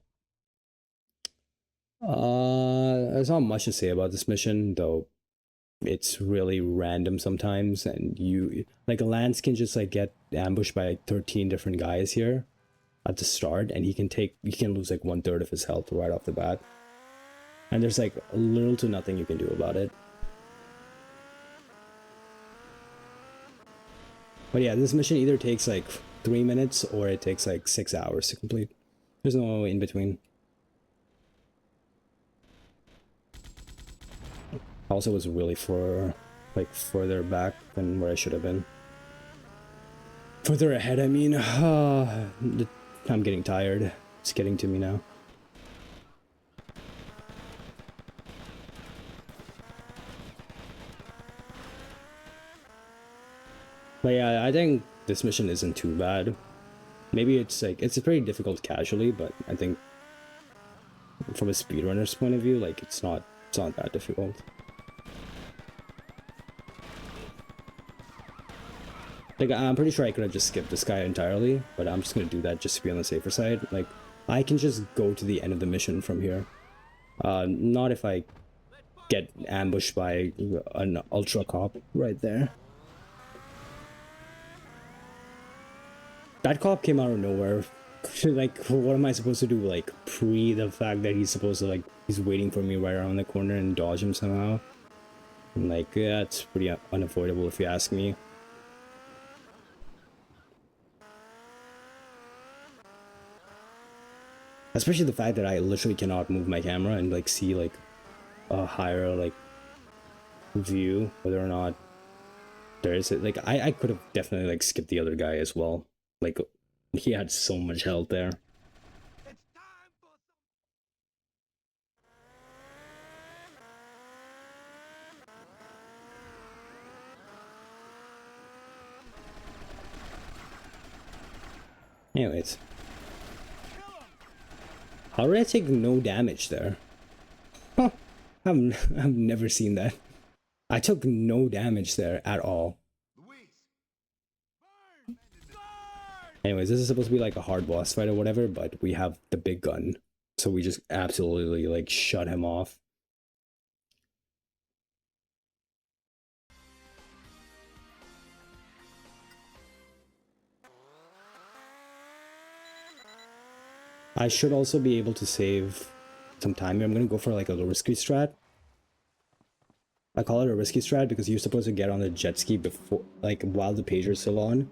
There's not much to say about this mission, though. It's really random sometimes, and you like Lance can just like get ambushed by like 13 different guys here at the start, and he can lose like 1/3 of his health right off the bat, and there's like little to nothing you can do about it. But yeah, this mission either takes like 3 minutes or it takes like 6 hours to complete. There's no in between. Also was really further back than where I should have been. Further ahead, I mean. I'm getting tired. It's getting to me now. But yeah, I think this mission isn't too bad. Maybe it's pretty difficult casually, but I think from a speedrunner's point of view, like it's not that difficult. Like, I'm pretty sure I could have just skipped this guy entirely, but I'm just gonna do that just to be on the safer side. Like, I can just go to the end of the mission from here. Not if I get ambushed by an ultra cop right there. That cop came out of nowhere. Like, what am I supposed to do? Like, pre the fact that he's supposed to, like, he's waiting for me right around the corner and dodge him somehow? And like, yeah, it's pretty unavoidable if you ask me. Especially the fact that I literally cannot move my camera and like see like a higher like view, whether or not there is it. Like I could have definitely like skipped the other guy as well. Like he had so much health there. It's time for Anyways. How did I take no damage there? Huh. I've never seen that. I took no damage there at all. Luis, Anyways, this is supposed to be like a hard boss fight or whatever, but we have the big gun. So we just absolutely like shut him off. I should also be able to save some time here. I'm gonna go for like a risky strat. I call it a risky strat because you're supposed to get on the jet ski before, like, while the pager's still on.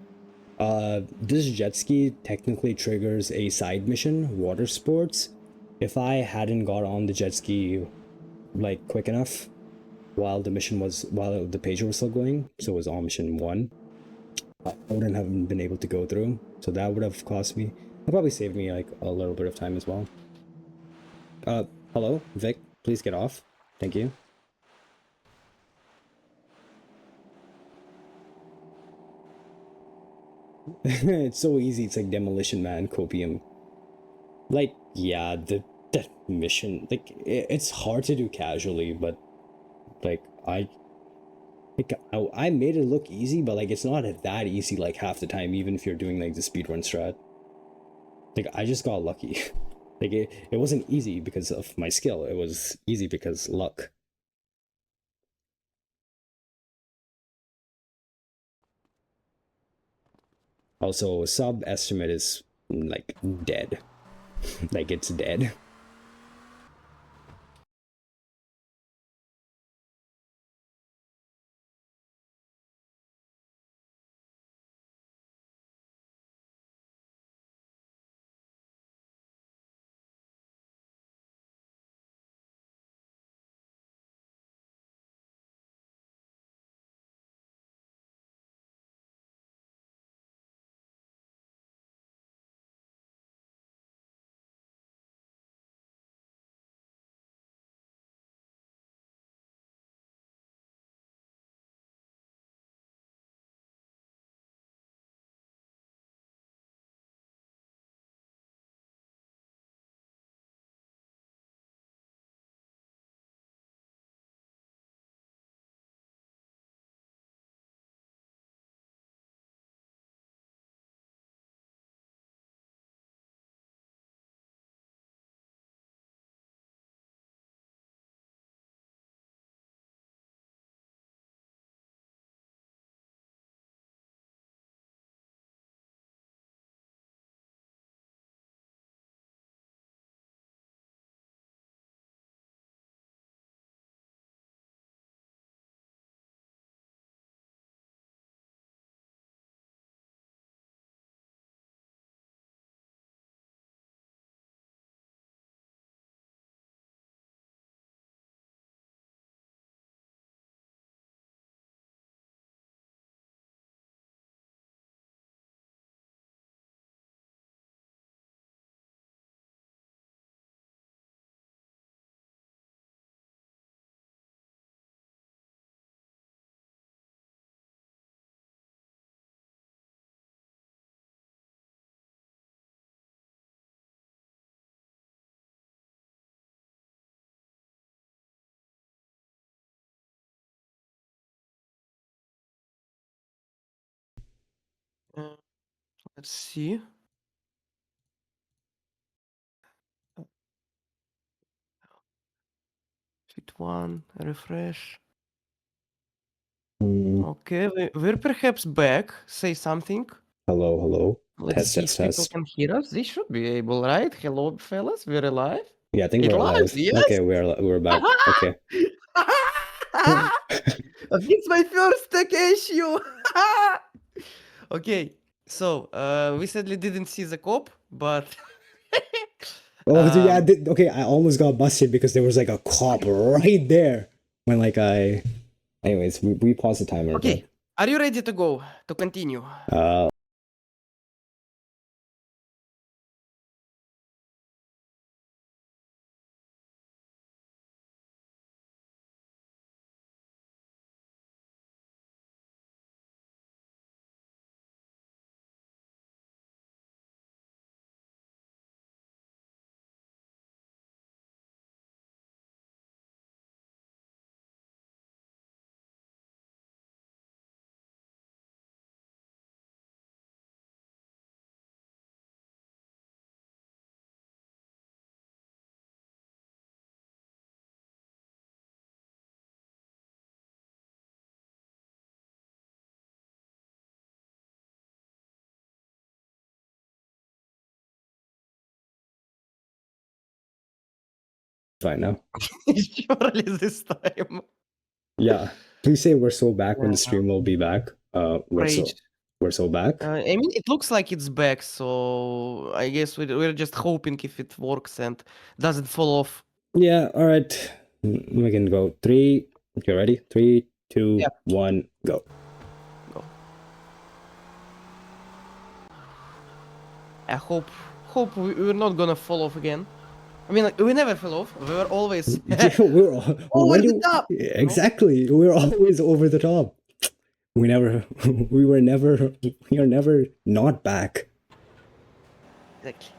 This jet ski technically triggers a side mission, water sports. If I hadn't got on the jet ski, like, quick enough while the pager was still going, so it was on mission 1, I wouldn't have been able to go through. So that would have cost me. That probably saved me like a little bit of time as well. Hello, Vic. Please get off. Thank you. It's so easy. It's like Demolition Man, Copium. Like, yeah, that mission, like, it's hard to do casually, but like I made it look easy, but like it's not that easy like half the time, even if you're doing like the speedrun strat. Like, I just got lucky. Like, it wasn't easy because of my skill, it was easy because luck. Also, sub estimate is like dead. Like, it's dead. Let's see. Fit one, refresh. Okay, we're perhaps back. Say something. Hello. Let's see if people Test. can hear us. They should be able, right? Hello, fellas. We're alive. Yeah, I think It we're lives, alive. yes. Okay, we're back. Okay. It's my first tech issue. Okay, so we sadly didn't see the cop, but Oh, yeah, okay, I almost got busted because there was like a cop right there when like I. Anyways, we pause the timer. okay. Are you ready to go to continue? Fine now. Surely this time. Yeah. Please say we're so back when the Yeah. stream will be back. Rage. We're so back. I mean, it looks like it's back, so I guess we're just hoping if it works and doesn't fall off. Yeah, all right. We can go. 3. Okay, ready? 3, 2, Yep. 1, go. Go. I hope we're not gonna fall off again. I mean, like, we never fell off. We were always Yeah, we're over when the do- top. Yeah, exactly. We're always over the top. We are never not back. Exactly.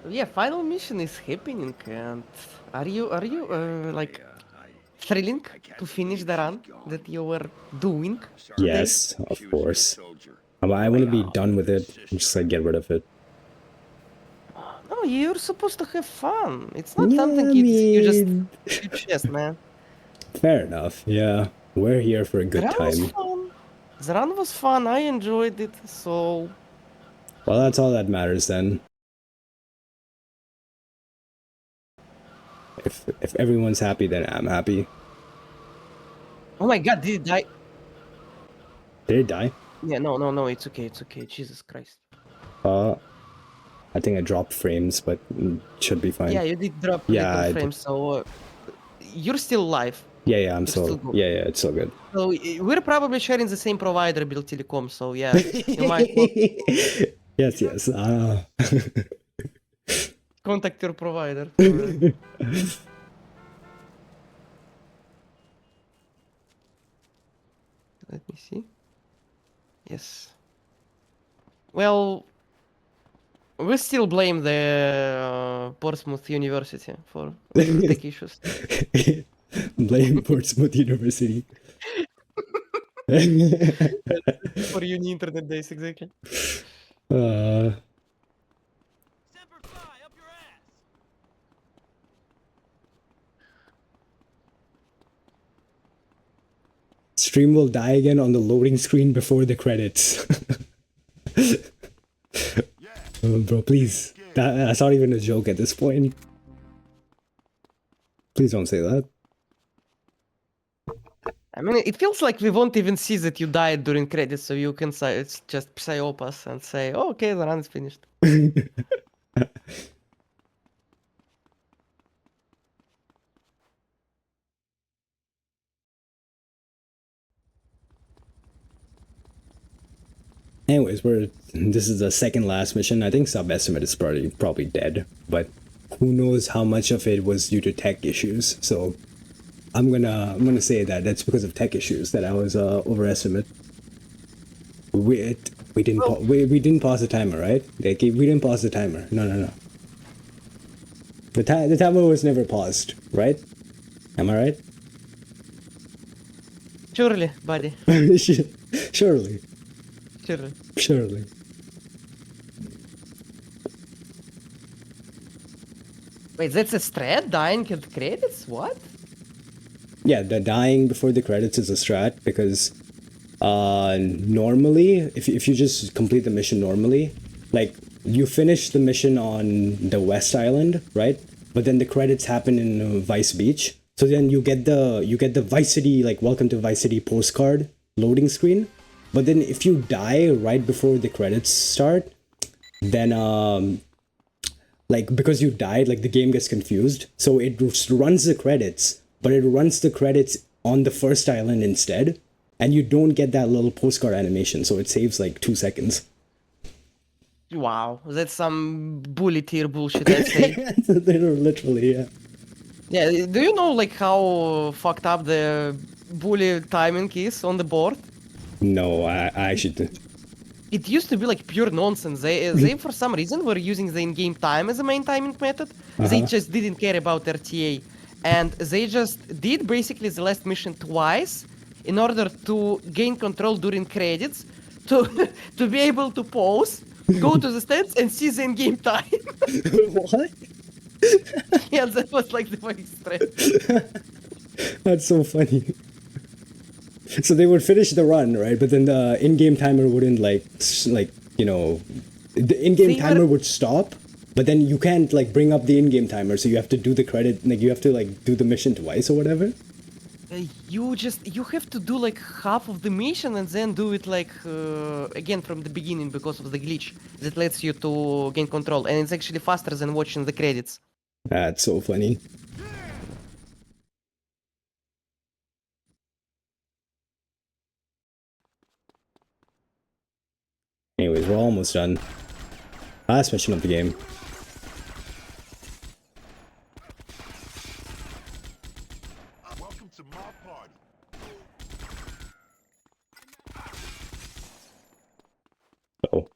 Yeah, final mission is happening, and are you like thrilling to finish the run that you were doing? Yes, of course. I want to be done with it. Just like get rid of it. No, you're supposed to have fun. It's not Yeah, something I you just mean, shoot chest, man. fair enough. Yeah, we're here for a good The run was time. fun. The run was fun. I enjoyed it. So Well, that's all that matters then. If everyone's happy, then I'm happy. oh my god, did it die? Did it die? Yeah, no, it's okay, Jesus Christ. I think I dropped frames, but should be fine. Yeah, you did drop Yeah, little I did. frames, so you're still alive. Yeah, I'm You're still good. yeah, it's so good. So we're probably sharing the same provider, Bill Telecom. So yeah, you might want to Yes. contact your provider. Let me see. Yes. Well, we still blame the Portsmouth University for tech issues. Blame Portsmouth University. For uni internet days, exactly. Semper Fi, up your ass! Stream will die again on the loading screen before the credits. Bro, please. That's not even a joke at this point. Please don't say that. I mean, it feels like we won't even see that you died during credits, so you can say it's just psyop us and say, oh, okay, the run is finished. Anyways, this is the second last mission. I think sub-estimate is probably dead, but who knows how much of it was due to tech issues. So I'm gonna say that that's because of tech issues that I was overestimate. We didn't pause the timer, right? Like, we didn't pause the timer. No. The timer was never paused, right? Am I right? Surely, buddy. Surely. Surely. Wait, that's a strat? Dying at credits? What? Yeah, the dying before the credits is a strat because normally, if you just complete the mission normally, like you finish the mission on the West Island, right? But then the credits happen in Vice Beach. So then you get the Vice City, like welcome to Vice City postcard loading screen. But then if you die right before the credits start, then like because you died, like the game gets confused. So it runs the credits, but it runs the credits on the first island instead, and you don't get that little postcard animation. So it saves like 2 seconds. Wow, that's some bully tier bullshit, I'd say. Literally, yeah. Yeah, do you know like how fucked up the bully timing is on the board? No, I actually did. It used to be like pure nonsense. They for some reason were using the in-game time as a main timing method. They just didn't care about RTA. And they just did basically the last mission twice in order to gain control during credits, to to be able to pause, go to the stats and see the in-game time. What? Yeah, that was like the fucking strat. That's so funny. So they would finish the run, right? But then the in-game timer wouldn't the in-game They timer were- would stop, But then you can't like bring up the in-game timer, so you have to do the credit, like you have to like do the mission twice or whatever. You have to do like half of the mission and then do it like again from the beginning because of the glitch that lets you to gain control, and it's actually faster than watching the credits. That's so funny. Anyways, we're almost done. Last mission of the game. Welcome to my party. Oh.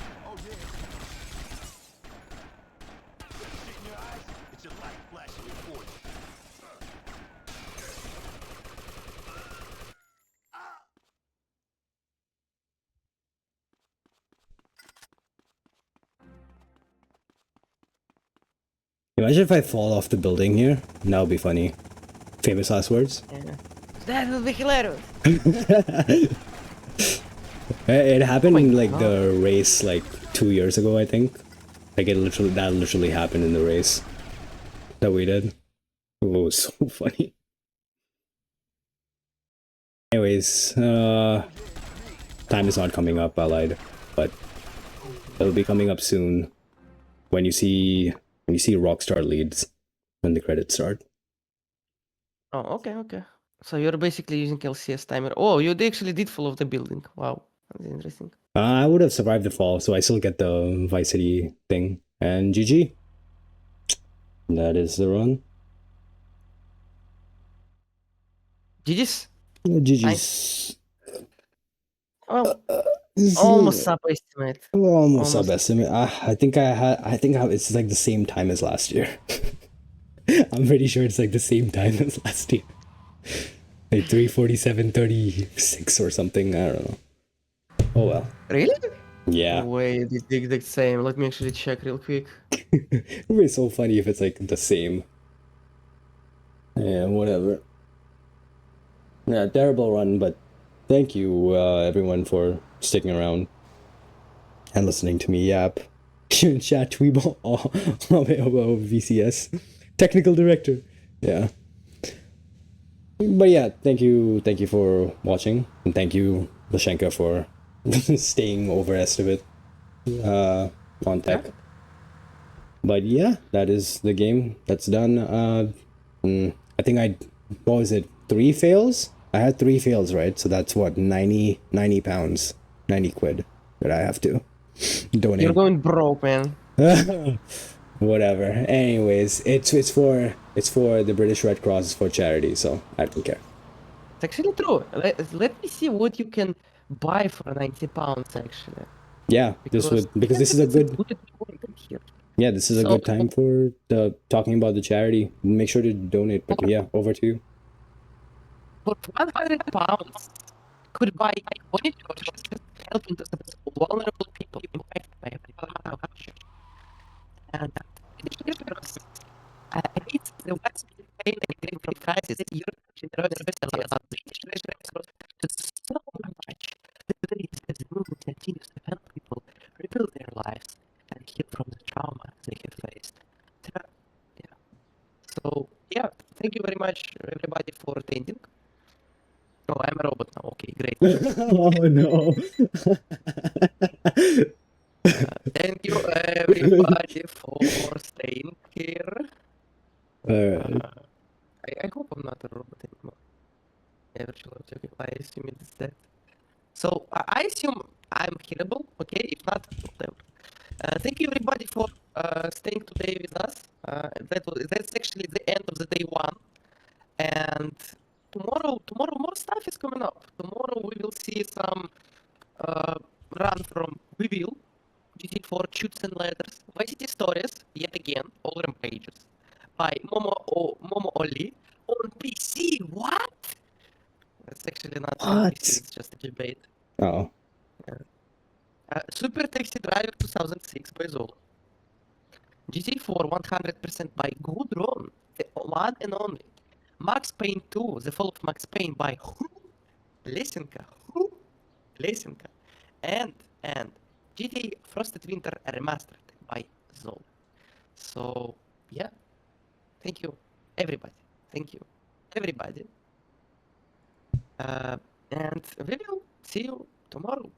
Oh yeah. Shit in your eyes? It's your light flashing for you. Imagine if I fall off the building here. That would be funny. Famous last words. Yeah. That would be hilarious. It happened in like God. the race like 2 years ago, I think. Like that literally happened in the race that we did. It was so funny. Anyways, time is not coming up, I lied. But it'll be coming up soon when you see Rockstar leads when the credits start. Oh, okay. So you're basically using LCS timer. Oh, you actually did follow the building. Wow, that's interesting. I would have survived the fall, so I still get the Vice City thing. And GG. That is the run. GG's. GG's. Well, almost sub-estimate. Almost sub-estimate. I think it's like the same time as last year. I'm pretty sure it's like the same time as last year. Like 3:47:36 or something. I don't know. Oh well. Really? Yeah. Wait, it's the exact same. Let me actually check real quick. It would be so funny if it's like the same. Yeah, whatever. Yeah, terrible run, but thank you everyone for sticking around and listening to me yap. Chat Tweebo about VCS. Technical director. Yeah. But yeah, thank you for watching, and thank you Lashenka for staying over estimate on tech. But yeah, that is the game. That's done. I think what was it? 3 fails? I had 3 fails, right? So that's what, 90 pounds, 90 quid that I have to donate. You're going broke, man. Whatever. Anyways, it's for the British Red Cross, it's for charity, so I don't care. It's actually true. Let me see what you can buy for 90 pounds, actually. Yeah, because this is a good content here. yeah, this is a good time for talking about the charity. Make sure to donate. But yeah, over to you. For 100 pounds, could buy money to helping to support vulnerable people impacted by agriculture. And it's the West pain and from crisis. Europe generally especially about British treasure to so much that the movement continues to help people rebuild their lives and heal from the trauma they have faced. Yeah. So yeah, thank you very much everybody for attending. Oh, I'm a robot now. Okay, great. Oh no. Thank you everybody for staying here. I hope I'm not a robot anymore. Virtual object, I assume it is that. So I assume I'm hearable, okay? If not, whatever. Thank you everybody for staying today with us. That's actually the end of the day 1. And tomorrow more stuff is coming up. Tomorrow we will see some run from GT4 Shoots and Ladders, YCT Stories, yet again, all rampages, by Momo Oli on PC. What? That's actually not on PC, it's just a debate. Oh. Super Taxi Driver 2006 by Zolo. GT4 100% by Gudron, the one and only. Max Payne 2, The Fall of Max Payne by Lesinka. And GTA Frosted Winter Remastered by Zoe. So yeah, thank you everybody. Thank you everybody. And we will see you tomorrow.